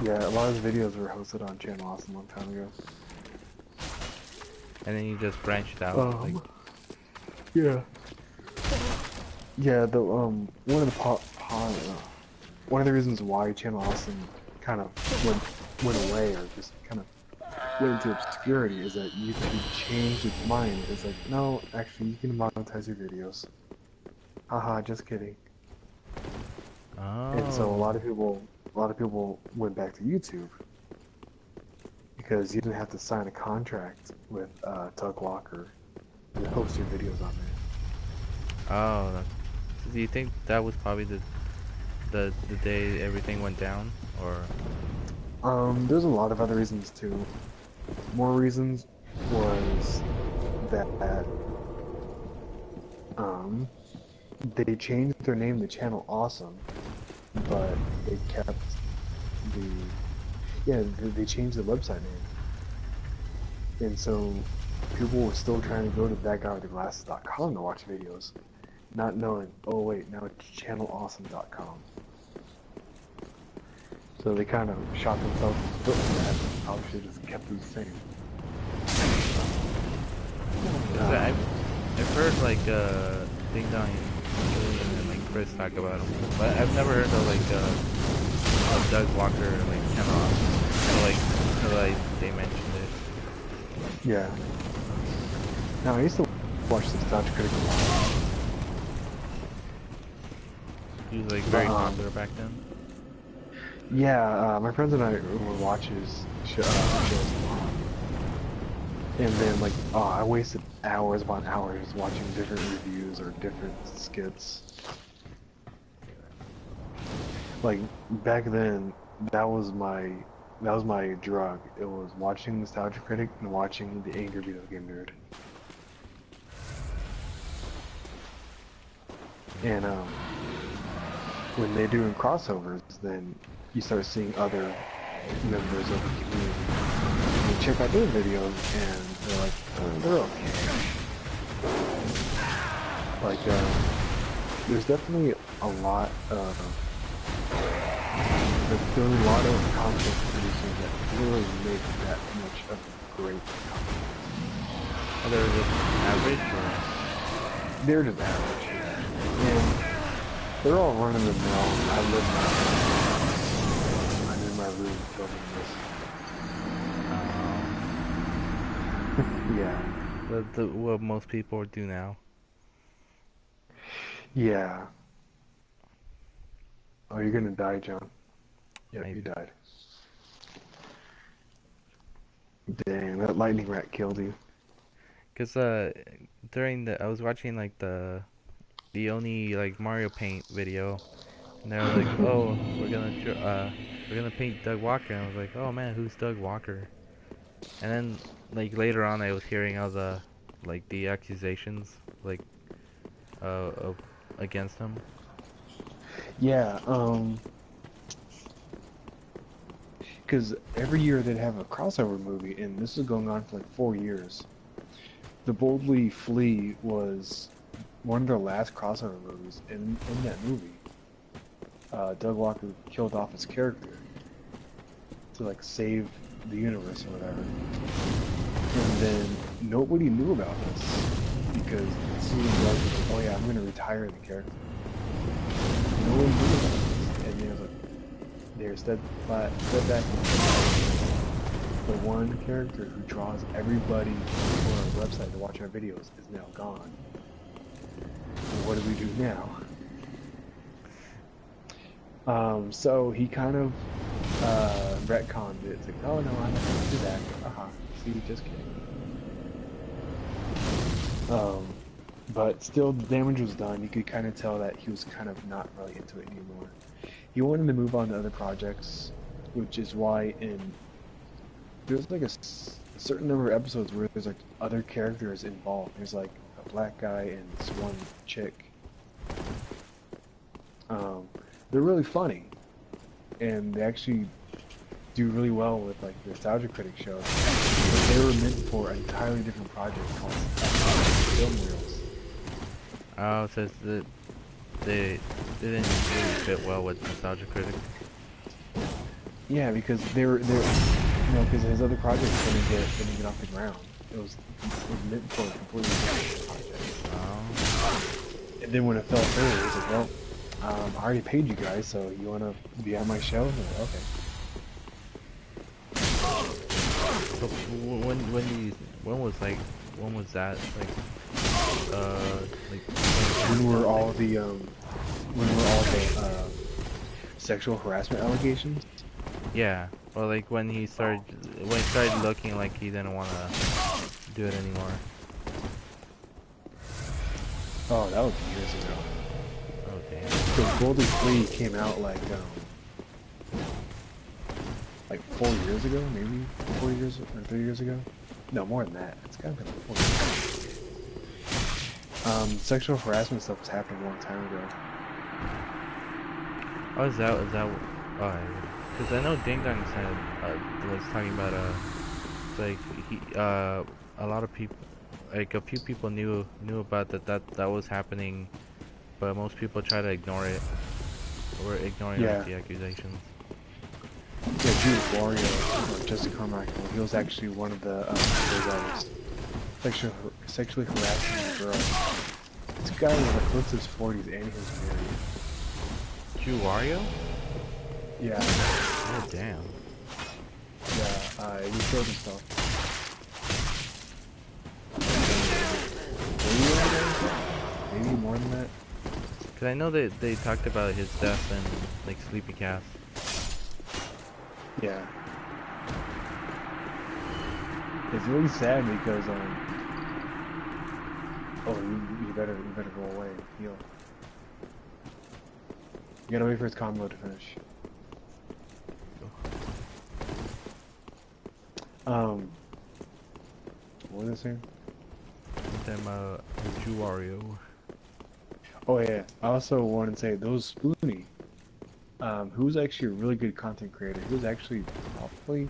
Yeah, a lot of his videos were hosted on Channel Awesome a long time ago.
And then you just branched out. Like...
Yeah. Yeah, the one of the reasons why Channel Awesome kind of went away, or just kind of went into obscurity, is that YouTube changed its mind. It's like, no, actually, you can monetize your videos. Haha, just kidding.
Oh.
And so a lot of people went back to YouTube because you didn't have to sign a contract with Doug Walker to host your videos on there.
Oh, so do you think that was probably the day everything went down, or?
There's a lot of other reasons too. More reasons was that they changed their name to Channel Awesome, but they kept they changed the website name, and so people were still trying to go to thatguywiththeglasses.com to watch videos, not knowing, oh wait, now it's channelawesome.com. So they kind of shot themselves in the foot with that, and probably should have just kept it the same.
I've heard like Ding Dong and like Chris talk about him, but I've never heard of like of Doug Walker like Channel Awesome. Kind of like they mentioned it.
Yeah. Now I used to watch the Nostalgia Critic a lot.
He was like very popular back then.
Yeah, my friends and I would watch his shows a lot. And then, like, I wasted hours upon hours watching different reviews or different skits. Like, back then, that was my drug. It was watching Nostalgia Critic and watching The Angry Video Game Nerd. And, when they're doing crossovers, then you start seeing other members of the community. You check out their videos, and they're like, they're okay. Like, there's definitely a lot of content producers that really make that much of great content.
Oh, they were just average, or?
They're just average, yeah. And They're all running the mill. I live I'm in my room filming this. Yeah.
What most people do now.
Yeah. Oh, you're gonna die, John. Yep,
Maybe.
you died. Dang, that lightning rat killed you.
Cause I was watching like the only like Mario Paint video, and they were like, oh, we're gonna paint Doug Walker, and I was like, oh man, who's Doug Walker? And then like later on, I was hearing all the the accusations of against him.
Yeah, because every year they'd have a crossover movie, and this is going on for like 4 years. The Boldly Flee was one of their last crossover movies. In that movie, Doug Walker killed off his character to like save the universe or whatever. And then nobody knew about this because as soon as Doug was like, oh yeah, I'm gonna retire the character. No one knew about this, and they was like, they're steadfast. The one character who draws everybody to our website to watch our videos is now gone. And what do we do now? So he kind of retconned it. It's like, oh no, I'm not gonna do that. See, just kidding. But still, the damage was done. You could kind of tell that he was kind of not really into it anymore. He wanted to move on to other projects, which is why there's like a certain number of episodes where there's like other characters involved. There's like a black guy and this one chick. They're really funny, and they actually do really well with like the Nostalgia Critic shows. But they were meant for an entirely different project called Film Reels.
Oh, so they didn't really fit well with Nostalgia Critic.
Yeah, because because his other projects didn't get off the ground. It was meant for a completely different project.
Oh.
And then when it fell through, it was like, well, I already paid you guys, so you want to be on my show? And like, okay.
So when was that
When were all the sexual harassment allegations?
Yeah, well, like when he started looking like he didn't want to do it anymore.
Oh, that was years ago.
Okay.
Because Golden Fleet came out like 4 years ago, maybe 4 years or 3 years ago. No, more than that. It's gotta be like 4 years ago. Sexual harassment stuff was happening a long time ago.
Oh, is that? Oh, because I know Ding Dong said was talking about like a lot of people, like a few people knew about that was happening, but most people try to ignore it or ignoring like, the accusations.
Yeah, Jude Wario, or Jessica Carmichael, he was actually one of the artists sexually harassing a girl. This guy was like close to his 40s and he was married.
Drew Wario?
Yeah.
Oh damn.
Yeah, he killed himself. Maybe more than that.
Cause I know that they talked about his death in like Sleepy Cast.
Yeah. It's really sad because oh, you better go away. Heal. You gotta wait for his combo to finish. What was I saying?
Them Drew Wario.
Oh yeah. I also wanted to say those Spoonie. Who's actually a really good content creator. He was actually probably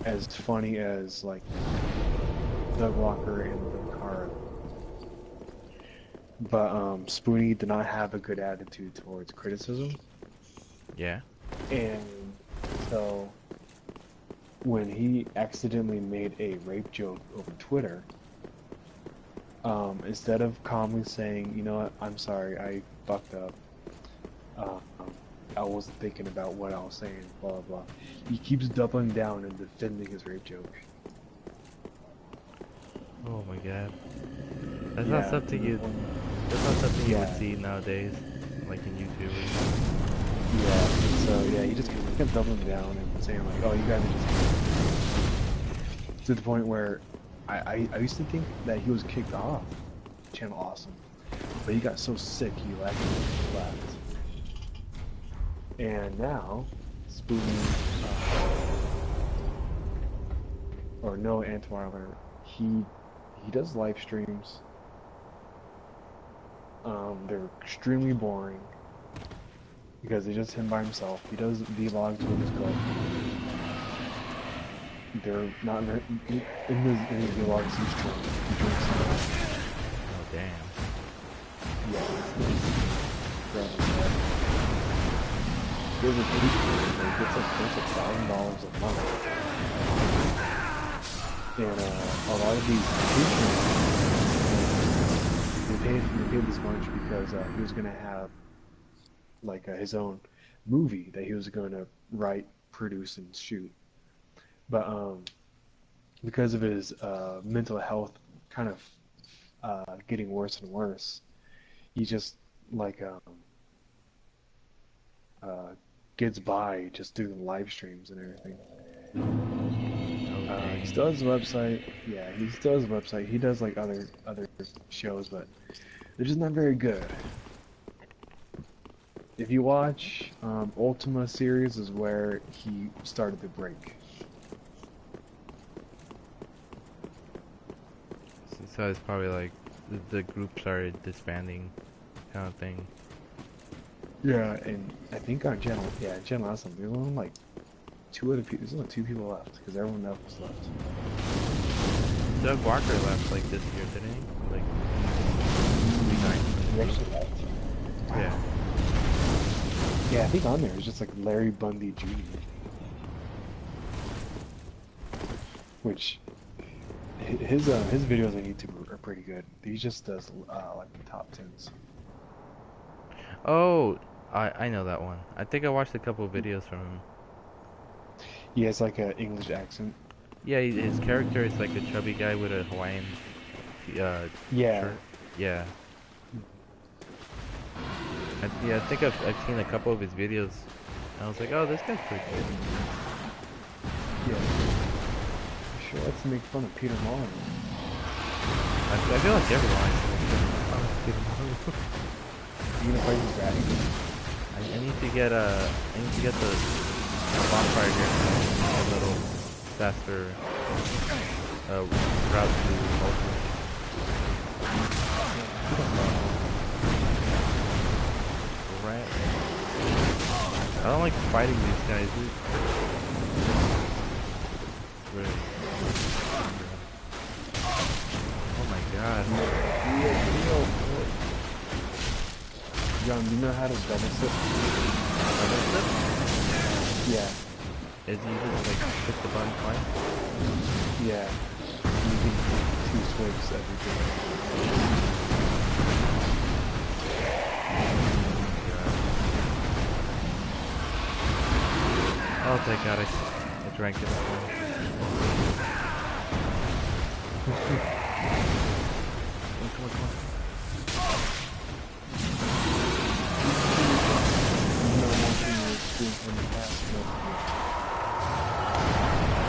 as funny as like Doug Walker and Lucara. But Spoonie did not have a good attitude towards criticism.
Yeah.
And so when he accidentally made a rape joke over Twitter, instead of calmly saying, you know what, I'm sorry, I fucked up, Um, I wasn't thinking about what I was saying, blah blah blah. He keeps doubling down and defending his rape joke.
Oh my god. That's
Yeah,
not something
to the
you.
point-
That's not something you would
Yeah.
see nowadays, like in YouTube.
Yeah, so yeah, he just kept doubling down and saying like, "Oh, you guys are just..." To the point where I used to think that he was kicked off Channel Awesome, but he got so sick he actually left. And now, Spoon, or Noah Antwiler, he does live streams. They're extremely boring because it's just him by himself. He does vlogs with his girlfriend. They're not very, in his vlogs. He's drunk. He drinks a lot.
Oh damn.
Yeah. He has a Patreon where he gets like close to $1,000 a month. And a lot of these patrons, they paid this much because he was gonna have like his own movie that he was gonna write, produce, and shoot. But because of his mental health kind of getting worse and worse, he just like gets by just doing live streams and everything. He still has a website. Yeah, he still has a website. He does like other shows, but they're just not very good. If you watch Ultima series, is where he started to break.
So it's probably like the group started disbanding, kind of thing.
Yeah, and I think on Channel Awesome, there's only like two other people. There's only two people left because everyone else left.
Doug Walker left like this year, didn't he? Like, resigned from the
He
group.
actually left.
Yeah.
Yeah, I think on there it's just like Larry Bundy Jr. Which his videos on YouTube are pretty good. He just does like the top tens.
Oh, I know that one. I think I watched a couple of videos from him.
He has like an English accent.
Yeah, his character is like a chubby guy with a Hawaiian
Yeah.
shirt. Yeah. I think I've seen a couple of his videos. I was like, oh, this guy's pretty cool.
Yeah. Sure, let's make fun of Peter Mullen.
I feel like everyone likes him.
You gonna play his dragon?
I need to get the bonfire here a little faster route to Ultimate. Right. I don't like fighting these guys, dude. Really. Oh my god.
John, do you know how to double sit? Yeah.
Is he just like hit the button twice?
Yeah. You can do 2 swings every game.
Oh thank god I drank it. Come on.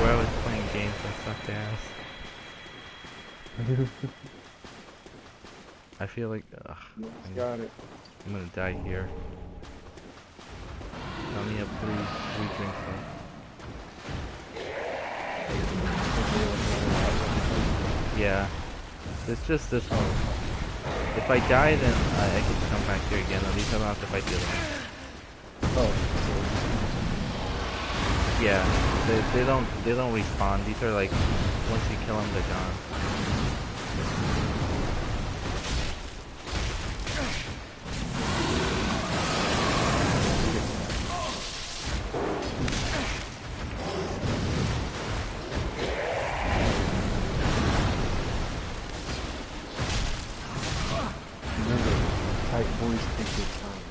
Where I was playing games, I sucked ass. I feel like,
Got it.
I'm gonna die here. I only have three drinks left. Yeah, it's just this one. If I die, then I can come back here again. At least I don't have to fight the other one.
Oh.
Yeah, they don't respawn. These are like, once you kill them, they're gone.
Remember, tight boys take their time.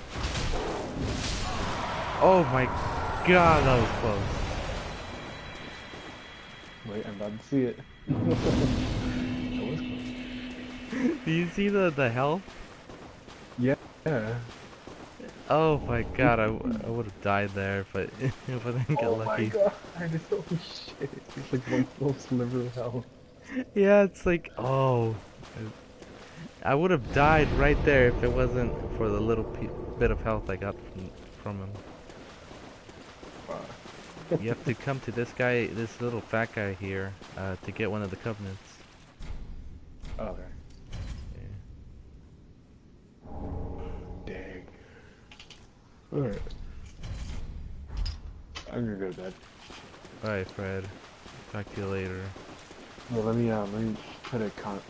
Oh my god, that was close.
Wait, I'm about to see it. That was close.
Do you see the health?
Yeah.
Oh my god, I would have died there if I if I didn't get
Oh my
lucky.
god. Holy shit. It's like one little sliver of hell.
Yeah, it's like, oh, I would have died right there if it wasn't for the little bit of health I got from him. You have to come to this guy, this little fat guy here, to get one of the covenants.
Okay.
Yeah.
Dang. Alright. I'm gonna go to bed.
Alright, Fred. Talk to you later.
Well, let me put a comment.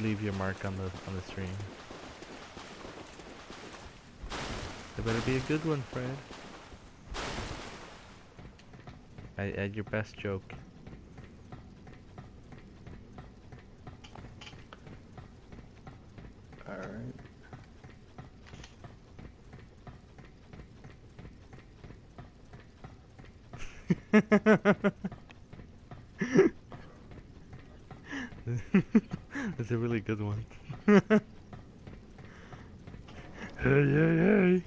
Leave your mark on the stream. It better be a good one, Fred. Add your best joke.
Alright.
That's a really good one. Hey, hey, hey.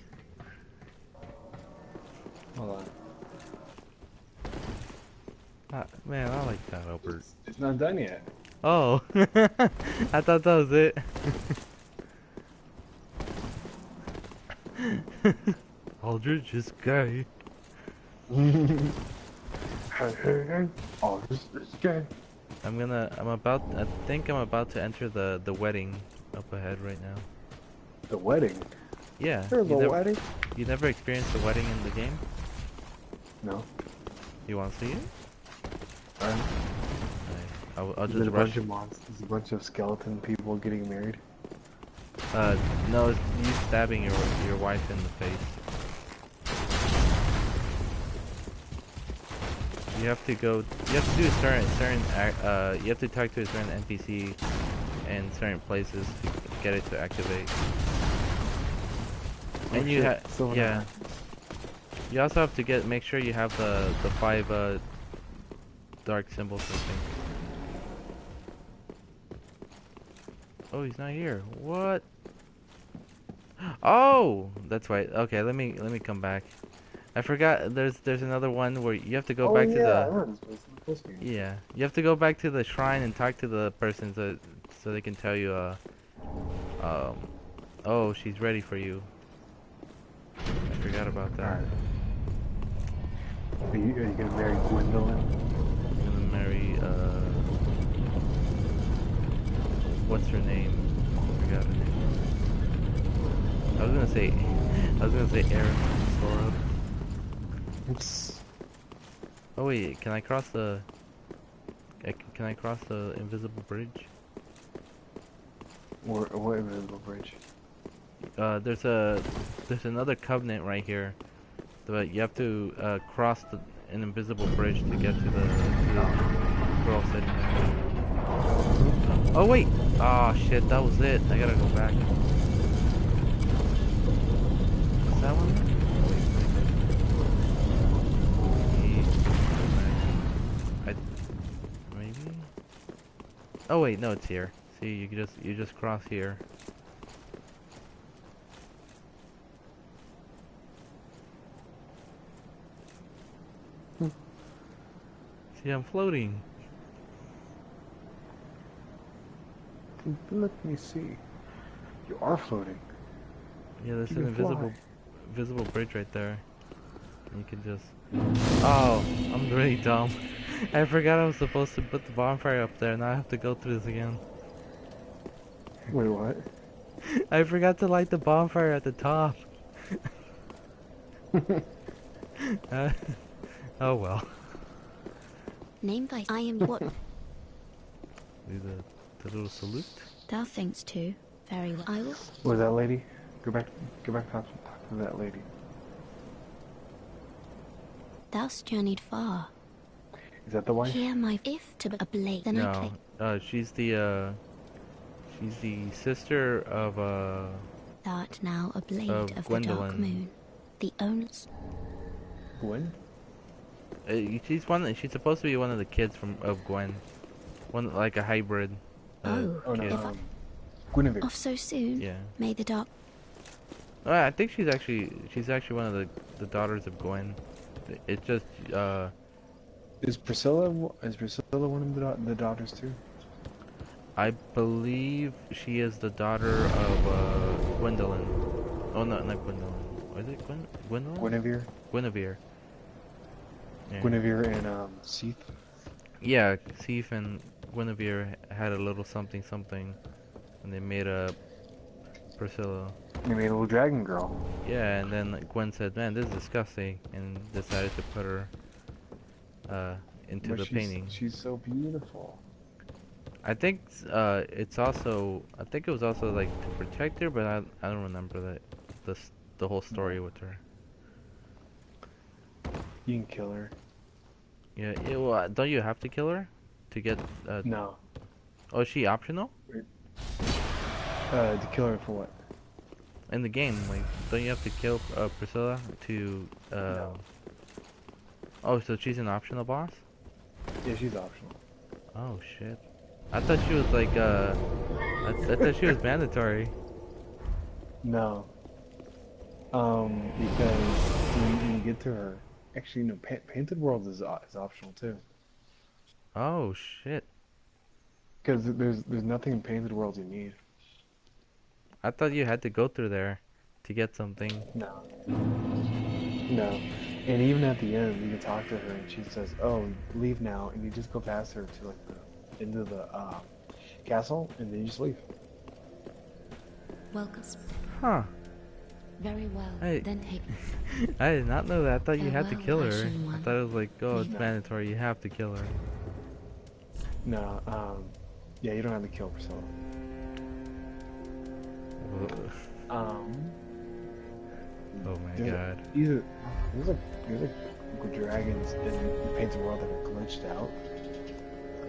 Hold on.
Man, I like that, Albert.
It's not done yet.
Oh, I thought that was it. Aldridge is gay.
Hey. Oh, this guy.
I think I'm about to enter the wedding up ahead right now.
The wedding?
Yeah.
There's a wedding?
You never experienced a wedding in the game?
No.
You want to see it?
Alright.
I'll
Is
just
it a
rush.
bunch of monsters, a bunch of skeleton people getting married?
No, it's you stabbing your wife in the face. You have to do a certain you have to talk to a certain NPC in certain places to get it to activate. And you yeah. You also have to make sure you have the 5 dark symbols, I think. Oh, he's not here. What? Oh, that's right. Okay, let me come back. I forgot. There's another one where you have to go back to the. Yeah, you have to go back to the shrine and talk to the person so they can tell you. Oh, she's ready for you. I forgot about that.
Alright. Are you gonna marry Gwendolyn?
I'm gonna marry what's her name? I forgot her name. I was gonna say Erin Sora.
Oops.
Oh wait, can I cross the invisible bridge?
Or what invisible bridge?
There's another covenant right here, but you have to cross an invisible bridge to get to the girl sitting there. Oh wait! Oh shit, that was it. I gotta go back. What's that one? Maybe. Oh wait, no, it's here. See, you just cross here. See, I'm floating.
Let me see. You are floating.
Yeah, there's
You
an
can
invisible bridge right there. You can just. Oh, I'm really dumb. I forgot I was supposed to put the bonfire up there. Now I have to go through this again.
Wait, what?
I forgot to light the bonfire at the top. Oh well.
Named by I am what
Do the little salute.
thou thinkst too. Very well. I will.
Where's that lady? Go back, talk to that lady.
Thou'st journeyed far.
Is that the wife?
Hear my if to a blade. Then I click.
No, she's the sister of
Thou art now a blade
Of
of the dark
Gwendolyn.
moon. The only...
Gwen?
She's one. She's supposed to be one of the kids of Gwen. One like a hybrid.
Oh,
Oh no,
kid.
if I...
Guinevere.
Off so soon?
Yeah.
May the dark...
I think she's actually one of the daughters of Gwen. It's just
Is Priscilla one of the daughters too?
I believe she is the daughter of Gwendolyn. Oh no, not Gwendolyn. Is it Gwendolyn?
Guinevere?
Guinevere. Yeah.
Guinevere and Seath?
Yeah, Seath and Guinevere had a little something, and they made a Priscilla.
They made a little dragon girl.
Yeah, and then Gwen said, "Man, this is disgusting," and decided to put her into the painting.
She's so beautiful.
I think it's also. I think it was also like to protect her, but I don't remember the whole story with her.
You can kill her.
Yeah. Well, don't you have to kill her to get?
No.
Oh, is she optional
To kill her for what?
in the game? Like, don't you have to kill Priscilla to?
No.
Oh, so she's an optional boss?
Yeah, she's optional.
Oh shit! I thought she was like I thought she was mandatory.
No. Because when you get to her, actually, no. Painted World is optional too.
Oh shit!
Because there's nothing in Painted World you need.
I thought you had to go through there to get something.
No. No. And even at the end, you can talk to her, and she says, "Oh, leave now," and you just go past her to like the into the castle, and then you just leave.
Welcome.
Huh?
Very well.
Hey.
Then take...
I did not know that. I thought you had to
Farewell,
kill her.
Ashen
I
One.
thought it was like, oh, it's
No.
mandatory. You have to kill her.
No. Yeah, you don't have to kill Priscilla. Um.
Oh my
There's
god.
there's like dragons in the Painted World that are glitched out.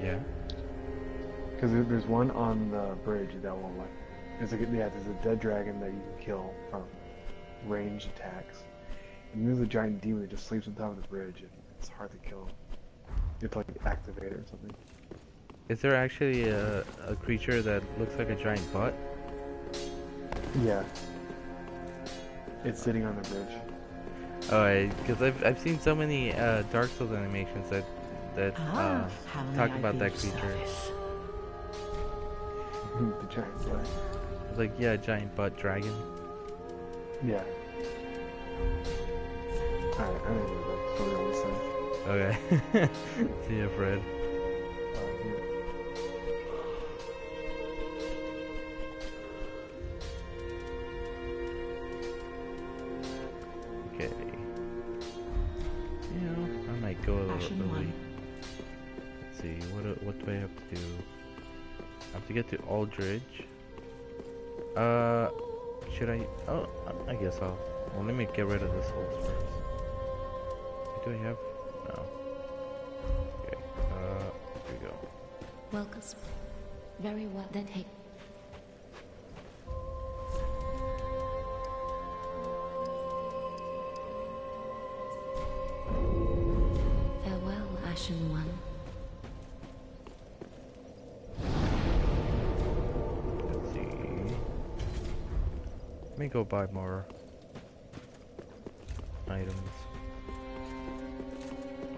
Yeah.
Because there's one on the bridge that will like. There's a dead dragon that you can kill from ranged attacks. And there's a giant demon that just sleeps on top of the bridge, and it's hard to kill. You have to like activate it or something.
Is there actually a creature that looks like a giant butt?
Yeah. It's sitting on the bridge.
Oh, because I've seen so many Dark Souls animations that talk about that creature.
The giant butt.
It's like, yeah, giant butt dragon.
Yeah. Alright, I don't know that's what I was saying.
Okay. See ya, Fred.
Yeah.
Okay. You know, I might go a little
Ashen
early.
One.
Let's see, what do I have to do? I have to get to Aldridge. Should I? Oh, I guess I'll. Well, let me get rid of this horse first. What do I have? No. Okay. Here we go.
Welcome. Very well. Then take... Farewell, Ashen One.
Let's see. Let me go buy more items.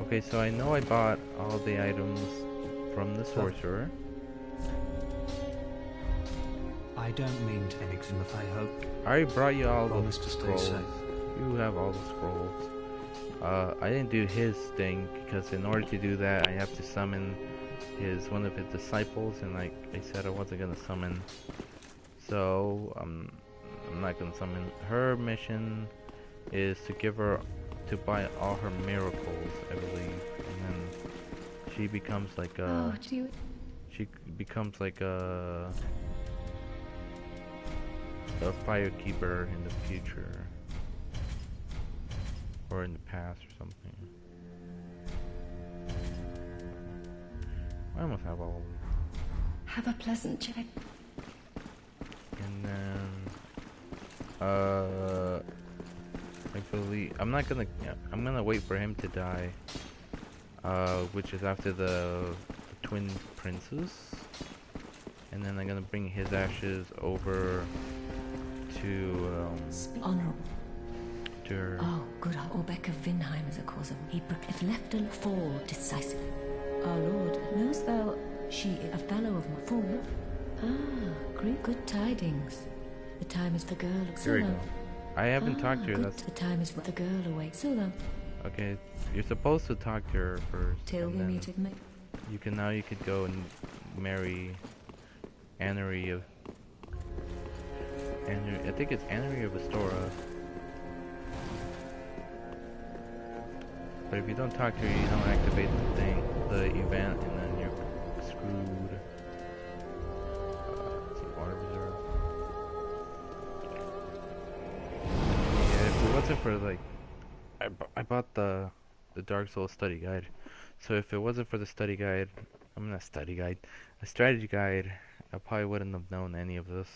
Okay, so I know I bought all the items from the sorcerer.
I don't mean to anything if I hope.
I already brought you all the
Promise to stay
scrolls.
safe.
You have all the scrolls. I didn't do his thing because in order to do that, I have to summon one of his disciples, and like I said, I wasn't gonna summon. So I'm not gonna summon. Her mission is to buy all her miracles, I believe, and then she becomes like a. She becomes like a firekeeper in the future. Or in the past or something. I almost have all of them.
Have a pleasant journey.
And then I believe I'm not gonna. Yeah, I'm gonna wait for him to die. Which is after the twin princes, and then I'm gonna bring his ashes over to
Honorable.
to her.
Oh, good. Orbeck of Vinheim is a cause of he if left and fall decisively. Our Lord, knowest thou she a fellow of my fall? Ah, great good tidings. The time is the girl.
Here we go. I haven't talked to her. That's
the time is what the girl awaits. So long.
okay. You're supposed to talk to her first.
Till
and
we
then
meet again.
you could go and marry Annery of I think it's Annery of Astora. But if you don't talk to her, you don't activate the event, and then you're screwed. It's a water reserve. Yeah, if it wasn't for like, I bought the Dark Souls study guide. So if it wasn't for the study guide, I'm not study guide, a strategy guide, I probably wouldn't have known any of this.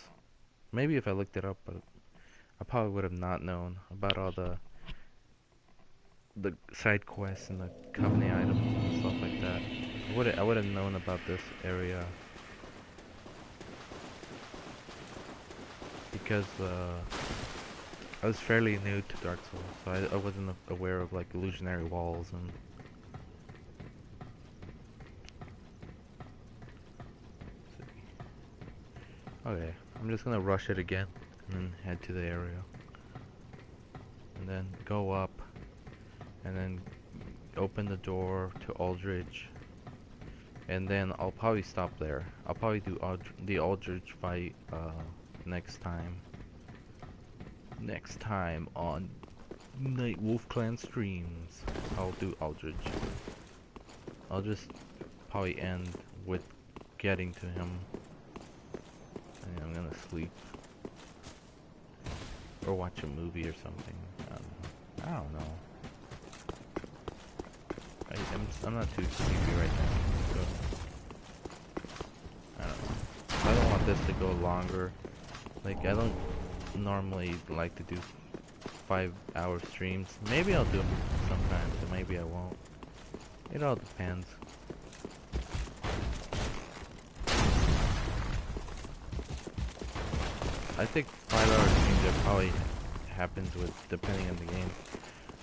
Maybe if I looked it up, but I probably would have not known about all the side quests and the company items and stuff like that. I would have known about this area because I was fairly new to Dark Souls, so I wasn't aware of like illusionary walls and okay, I'm just gonna rush it again and then head to the area and then go up and then open the door to Aldridge, and then I'll probably stop there. I'll probably do the Aldridge fight next time. Next time on Night Wolf Clan streams, I'll do Aldridge. I'll just probably end with getting to him, and I'm gonna sleep or watch a movie or something. I don't know. I'm not too sleepy right now, so I don't know. I don't want this to go longer. Like, I don't normally like to do 5-hour streams. Maybe I'll do them sometimes, and maybe I won't. It all depends. I think 5-hour streams that probably happens with depending on the game.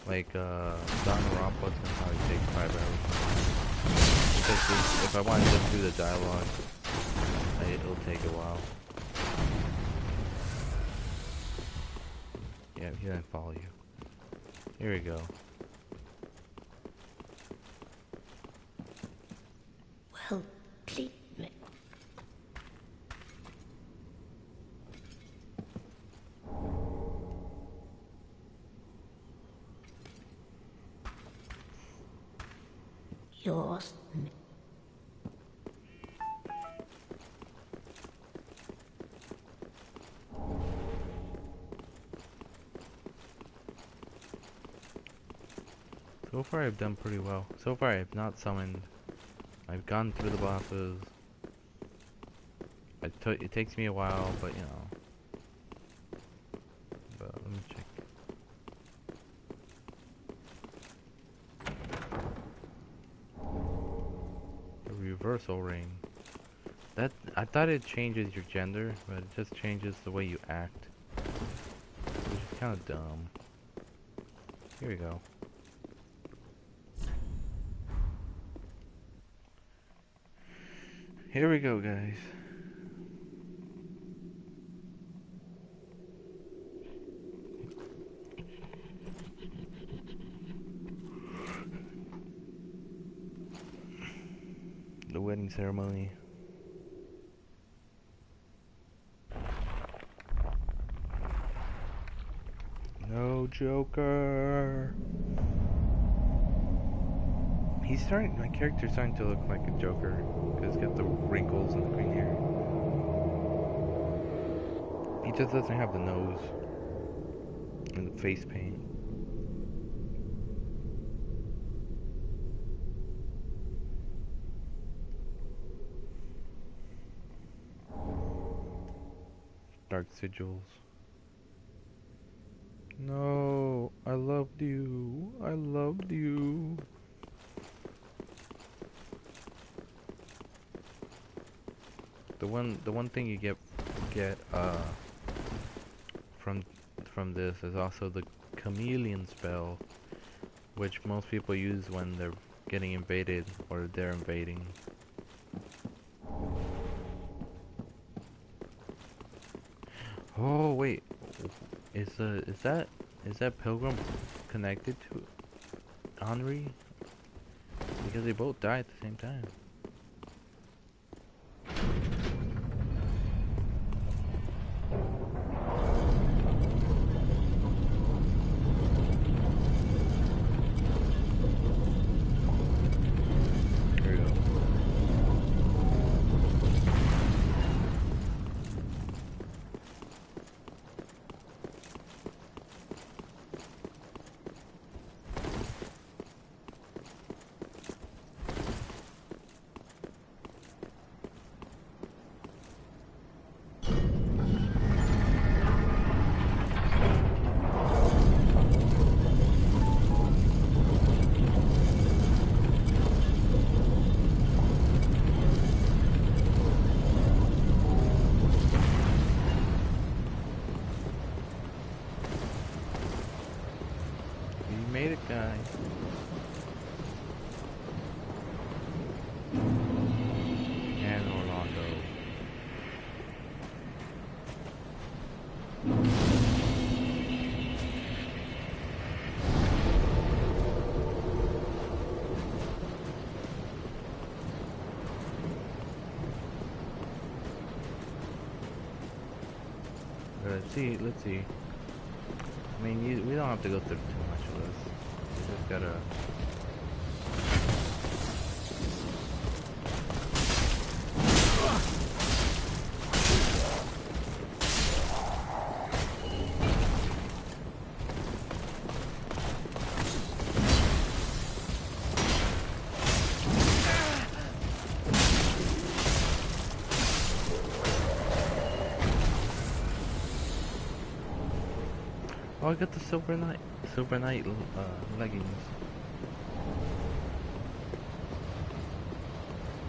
Like Danganronpa's gonna probably take 5 hours. Because if I want to just do the dialogue, it'll take a while. Yeah, he didn't follow you. Here we go.
Well, please. Yours.
So far I've done pretty well. So far I've not summoned. I've gone through the bosses. It takes me a while, but you know. But let me check. The reversal ring. I thought it changes your gender, but it just changes the way you act. Which is kind of dumb. Here we go. Here we go, guys. The wedding ceremony. No Joker. My character's starting to look like a Joker, because he's got the wrinkles and the green hair. He just doesn't have the nose and the face paint. Dark sigils. No, I loved you. I loved you. The one thing you get from this is also the chameleon spell, which most people use when they're getting invaded or they're invading. Oh wait, is that pilgrim connected to Henri? Because they both die at the same time. Here we go. You made it, guys. And Orlando. Let's see. I mean, we don't have to go through too much of this. We just gotta... Oh, I got the Silver Knight leggings.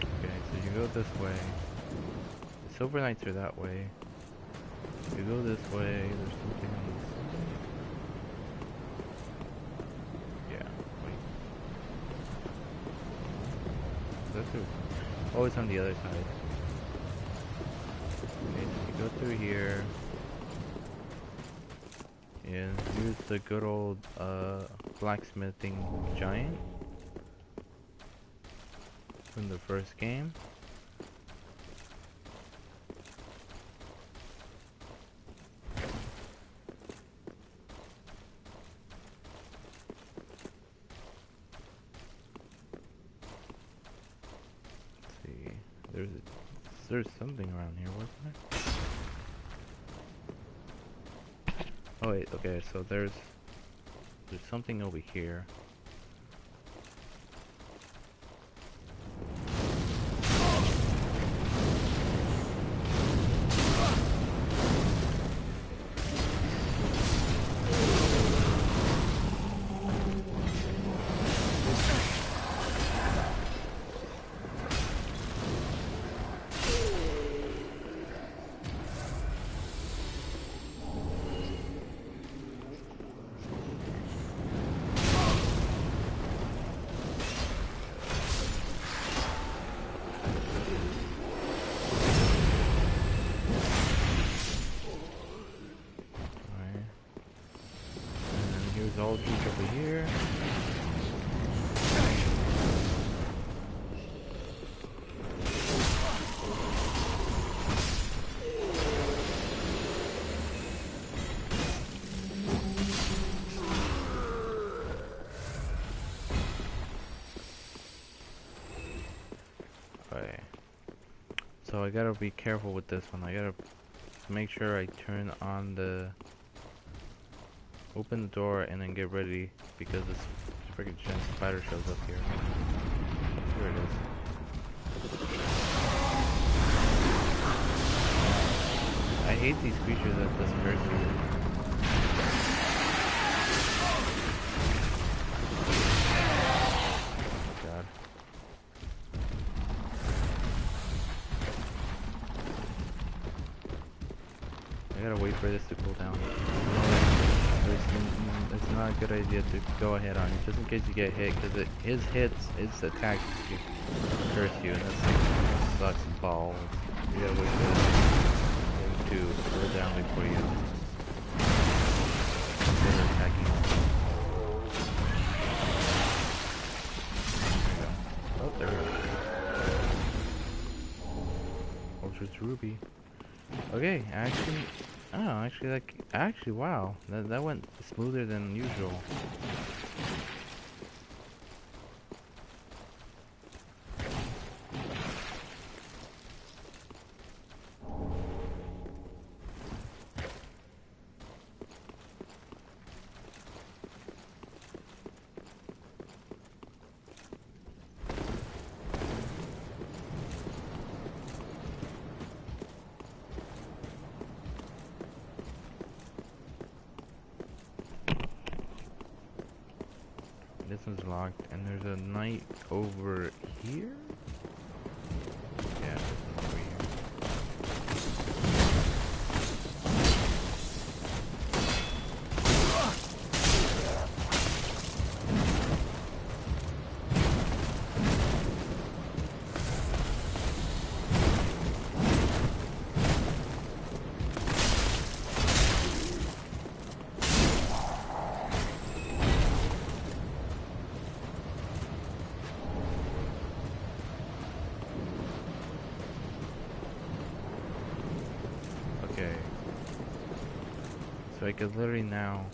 Okay, so you go this way. The Silver Knights are that way. You go this way, there's something on this side. Yeah, wait. That's it. Oh, it's on the other side. Okay, so you go through here. And here's the good old blacksmithing giant from the first game. Let's see, there's something around here, wasn't there? Oh wait, okay, so there's something over here. Aldrich over here. Okay. So I gotta be careful with this one. I gotta make sure I turn on the... Open the door and then get ready because this freaking giant spider shows up here. Here it is. I hate these creatures that disperse you. I gotta wait for this to cool down. It's not a good idea to go ahead on it, just in case you get hit, because his hits, his attacks curse you, and that's like, sucks balls. You gotta wait for him to cool down before you consider attacking him. Oh, there we go. Ultra's Ruby. Okay, actually, wow, that went smoother than usual. This one's locked, and there's a knight over here? Yeah, this one's over here. Okay. So I could literally now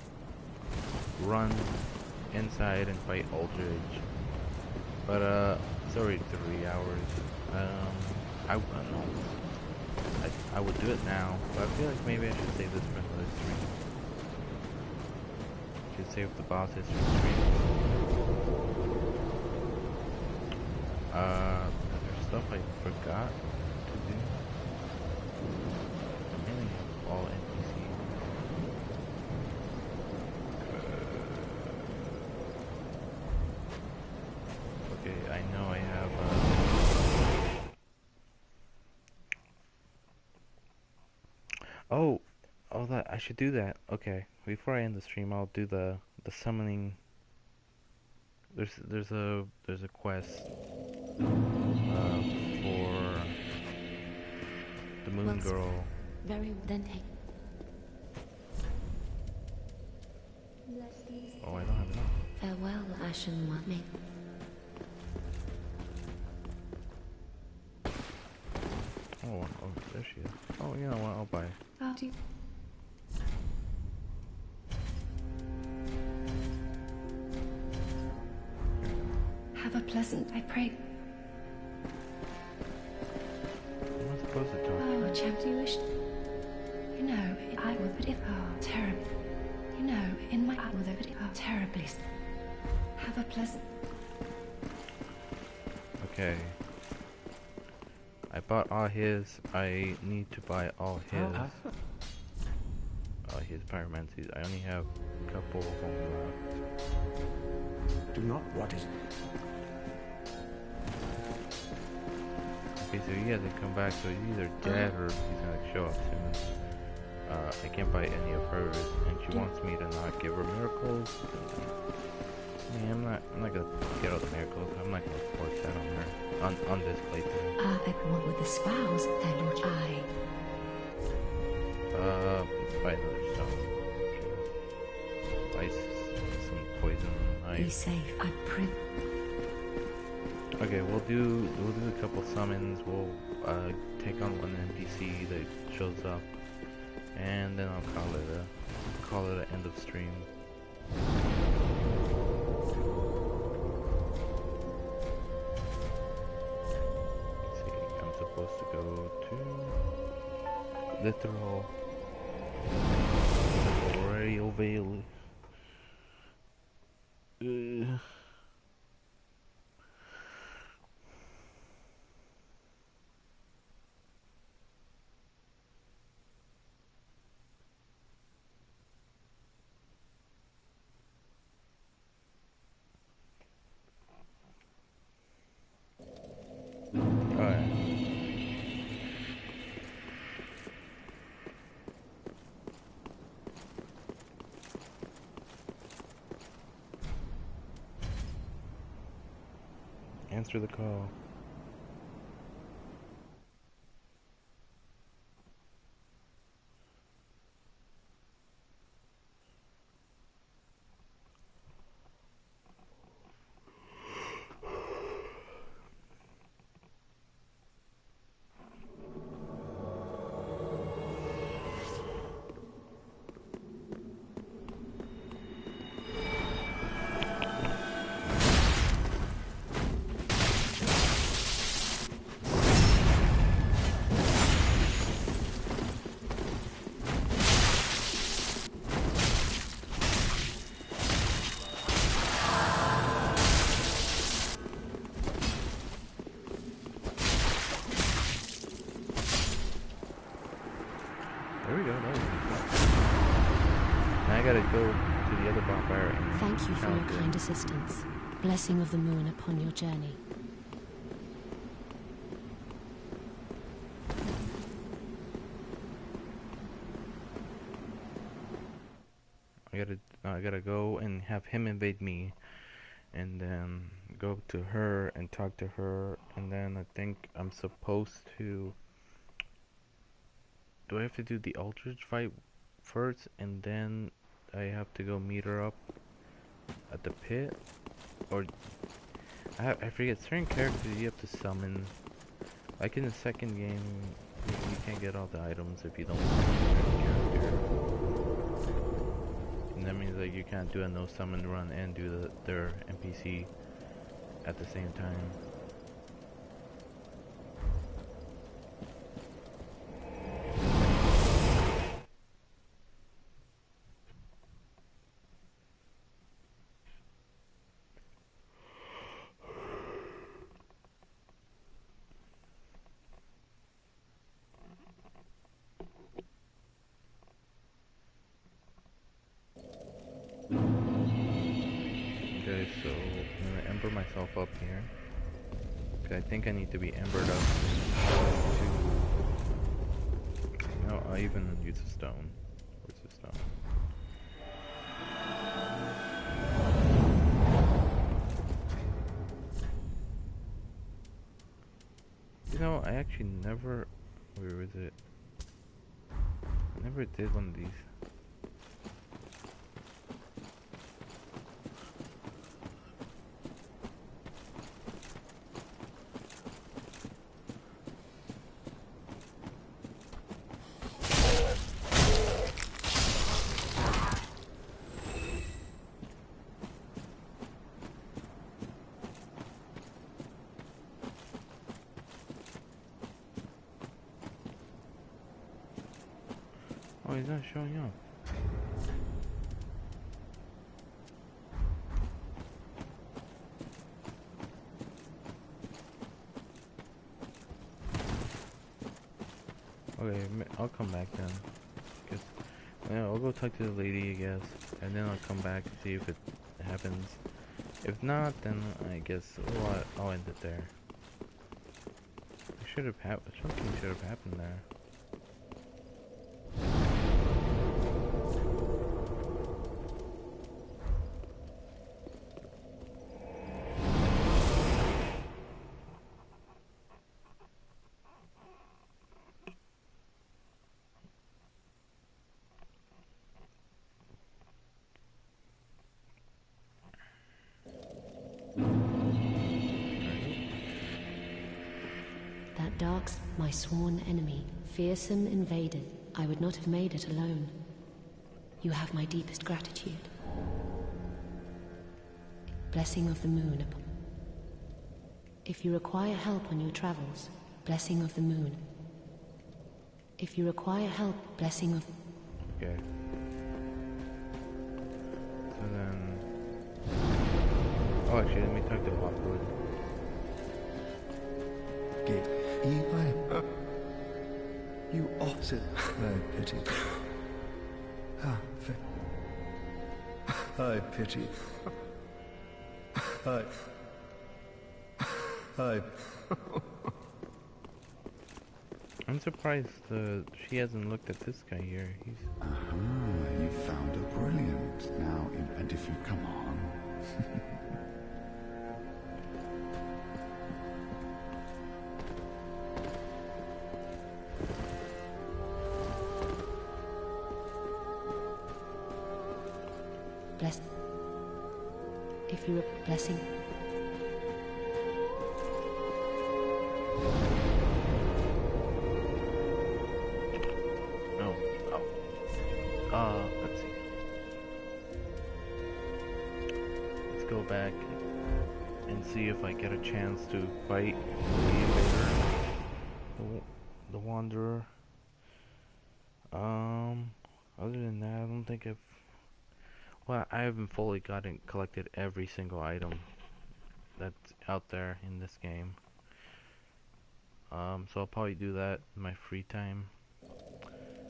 run inside and fight Aldridge. But it's already 3 hours. I don't know. I would do it now, but I feel like maybe I should save this for another stream. Should save the bosses for streams. There's stuff I forgot to do. I mainly have all NPCs. Okay, I know I have oh, that I should do that. Okay, before I end the stream, I'll do the summoning. There's a quest for the Moon Girl.
Very then take.
Oh, I don't have enough.
Farewell, Ashen One.
Oh, there she is. Oh, you know what? I'll buy.
Have a pleasant, I pray.
I'm not supposed to talk.
Oh, champ, do you wish? You know, I will, but if terrible. You know, in my eye, but if terribly. Have a pleasant.
Okay. I bought all his. I need to buy all his. His pyromancies. I only have a couple of them left.
Do not. What is?
Okay, so he hasn't come back, so he's either dead or he's gonna show up soon. I can't buy any of hers, and she wants me to not give her miracles. I mean, I'm not gonna get all the miracles. I'm not gonna force that on her on this playthrough.
Everyone with the spouse, their lord,
Buy another stone. Buy some poison.
be safe, I pray.
Okay, we'll do a couple summons. We'll take on one NPC that shows up, and then I'll call it an end of stream. Let's see, I'm supposed to go to Literal Royal Vale. answer the call. There we go. That was easy. Now I gotta go to the other bonfire and
Thank you for your
count it.
kind assistance. Blessing of the moon upon your journey.
I gotta go and have him invade me, and then go to her and talk to her, and then I think I'm supposed to. Do I have to do the Aldrich fight first, and then I have to go meet her up at the pit, or I forget certain characters you have to summon. Like in the second game, you can't get all the items if you don't summon a certain character. And that means like you can't do a no summon run and do their NPC at the same time. Okay, so I'm gonna ember myself up here. Okay, I think I need to be embered up to... No, I'll even use a stone. Where's the stone? You know, I actually never... Where was it? I never did one of these. Oh, he's not showing up. Okay, I'll come back then. Guess, yeah, I'll go talk to the lady, I guess, and then I'll come back to see if it happens. If not, then I guess I'll end it there. Something should have happened there.
That dark's my sworn enemy, fearsome invader. I would not have made it alone. You have my deepest gratitude. Blessing of the moon. If you require help on your travels, blessing of the moon. If you require help, blessing of...
Okay. So then... Oh, actually, let me talk to Hawkwood.
You opposite. No pity. I pity. I.
I'm surprised she hasn't looked at this guy here. He's...
You found her brilliant. Now, and if you come on.
bless. If you blessing.
No. Let's see. Let's go back and see if I get a chance to fight the invader, the Wanderer. Other than that, I don't think well, I haven't fully collected every single item that's out there in this game. So I'll probably do that in my free time.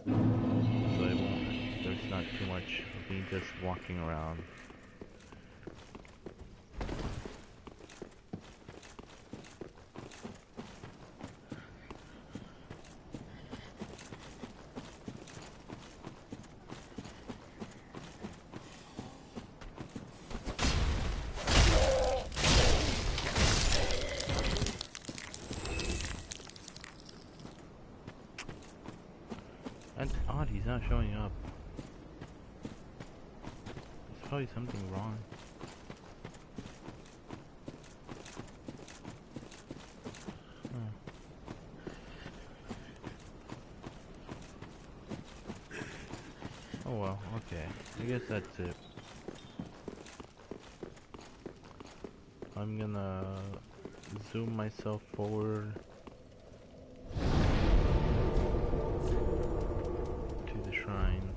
So there's not too much of me just walking around. That's odd, he's not showing up. There's probably something wrong. Oh well, okay. I guess that's it. I'm gonna zoom myself forward to the shrine.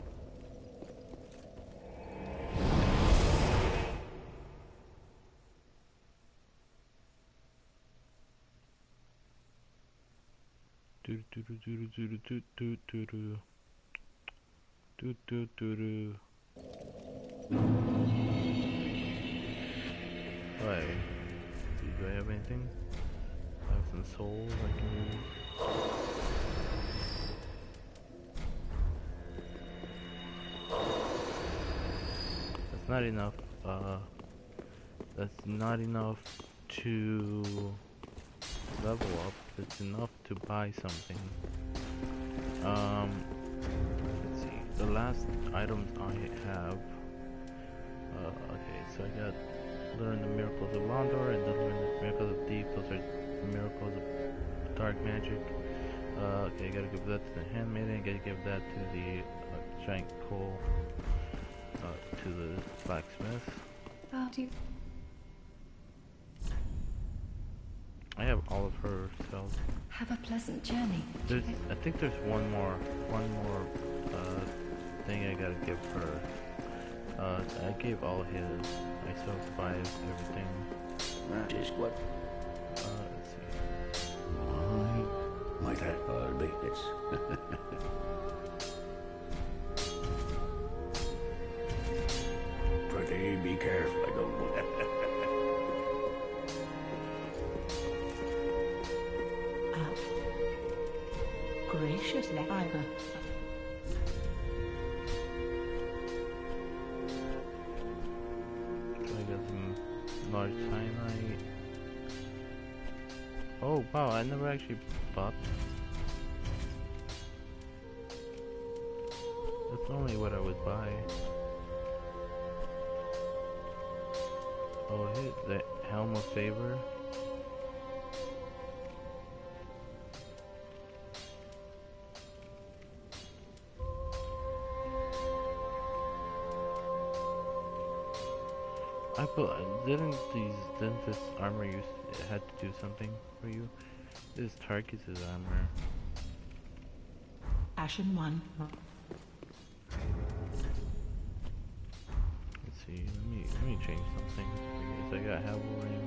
Do do do do do do do do do do. Do do do do. Wait. Do I have anything? I have some souls I can use. That's not enough. That's not enough to level up. It's enough to buy something. Let's see. The last items I have. Okay, so I got learn the miracles of Londor and then learn the miracles of Deep. Those are miracles of dark magic. Okay, I gotta give that to the handmaiden. I gotta give that to the giant coal. To the blacksmith. I have all of her spells.
Have a pleasant journey.
I think there's one more thing I gotta give her. I gave all his. I still survived everything.
That is what
Let's see.
might have hardly it's pretty be careful, I don't know.
Gracious Leiber.
So I got some large cyanide. Oh wow, I never actually bought. That's normally what I would buy. Oh, hey, the Helm of Favor. Didn't this armor had to do something for you? This is Tarkus' armor.
Ashen one.
Let's see. Let me change something. Because I got Havelring.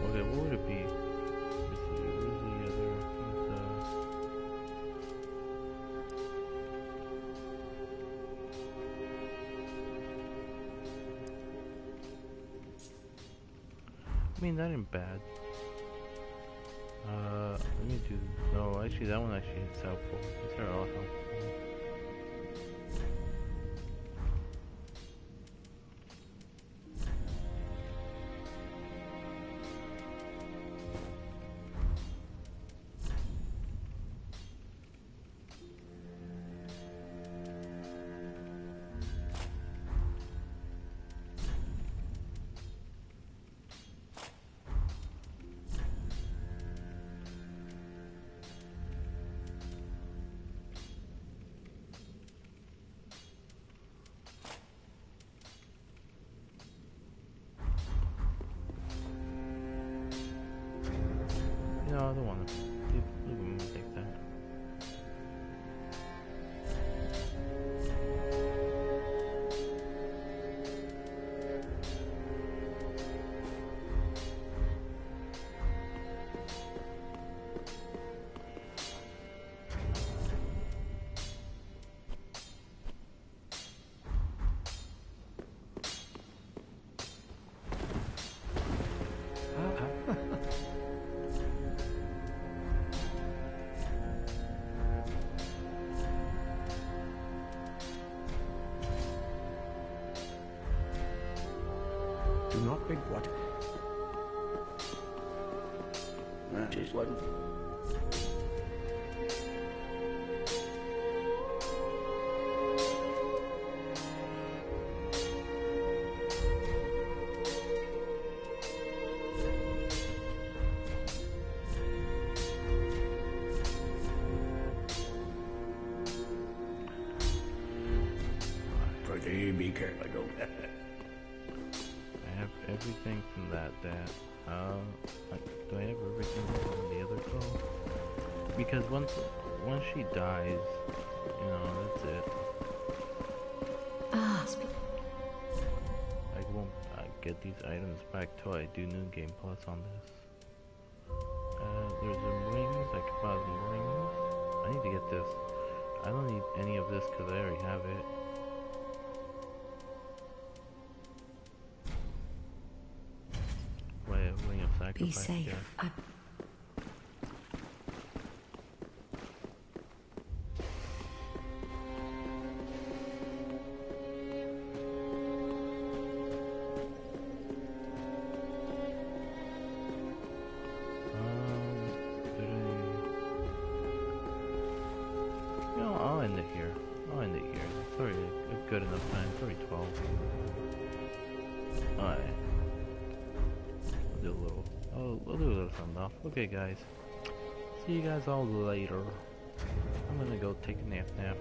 Okay, what would it be? Let's see. Where's the other? I mean, that ain't bad. Let me do. No, actually, that one actually is helpful. These are all helpful. No, I don't want to. Leave him like that.
Do not big what?
Just wasn't. Pretty be careful, don't.
I have everything from that. Do I have everything from the other girl? Because once she dies, you know, that's it.
Ah,
I won't get these items back till I do New Game Plus on this. There's some rings. I can buy some rings. I need to get this. I don't need any of this because I already have it. Ring of Sacrifice.
Be safe.
Yeah. I'll end it here. It's already a good enough time. It's already 12. Alright. We'll do a little something off. Okay, guys. See you guys all later. I'm gonna go take a nap.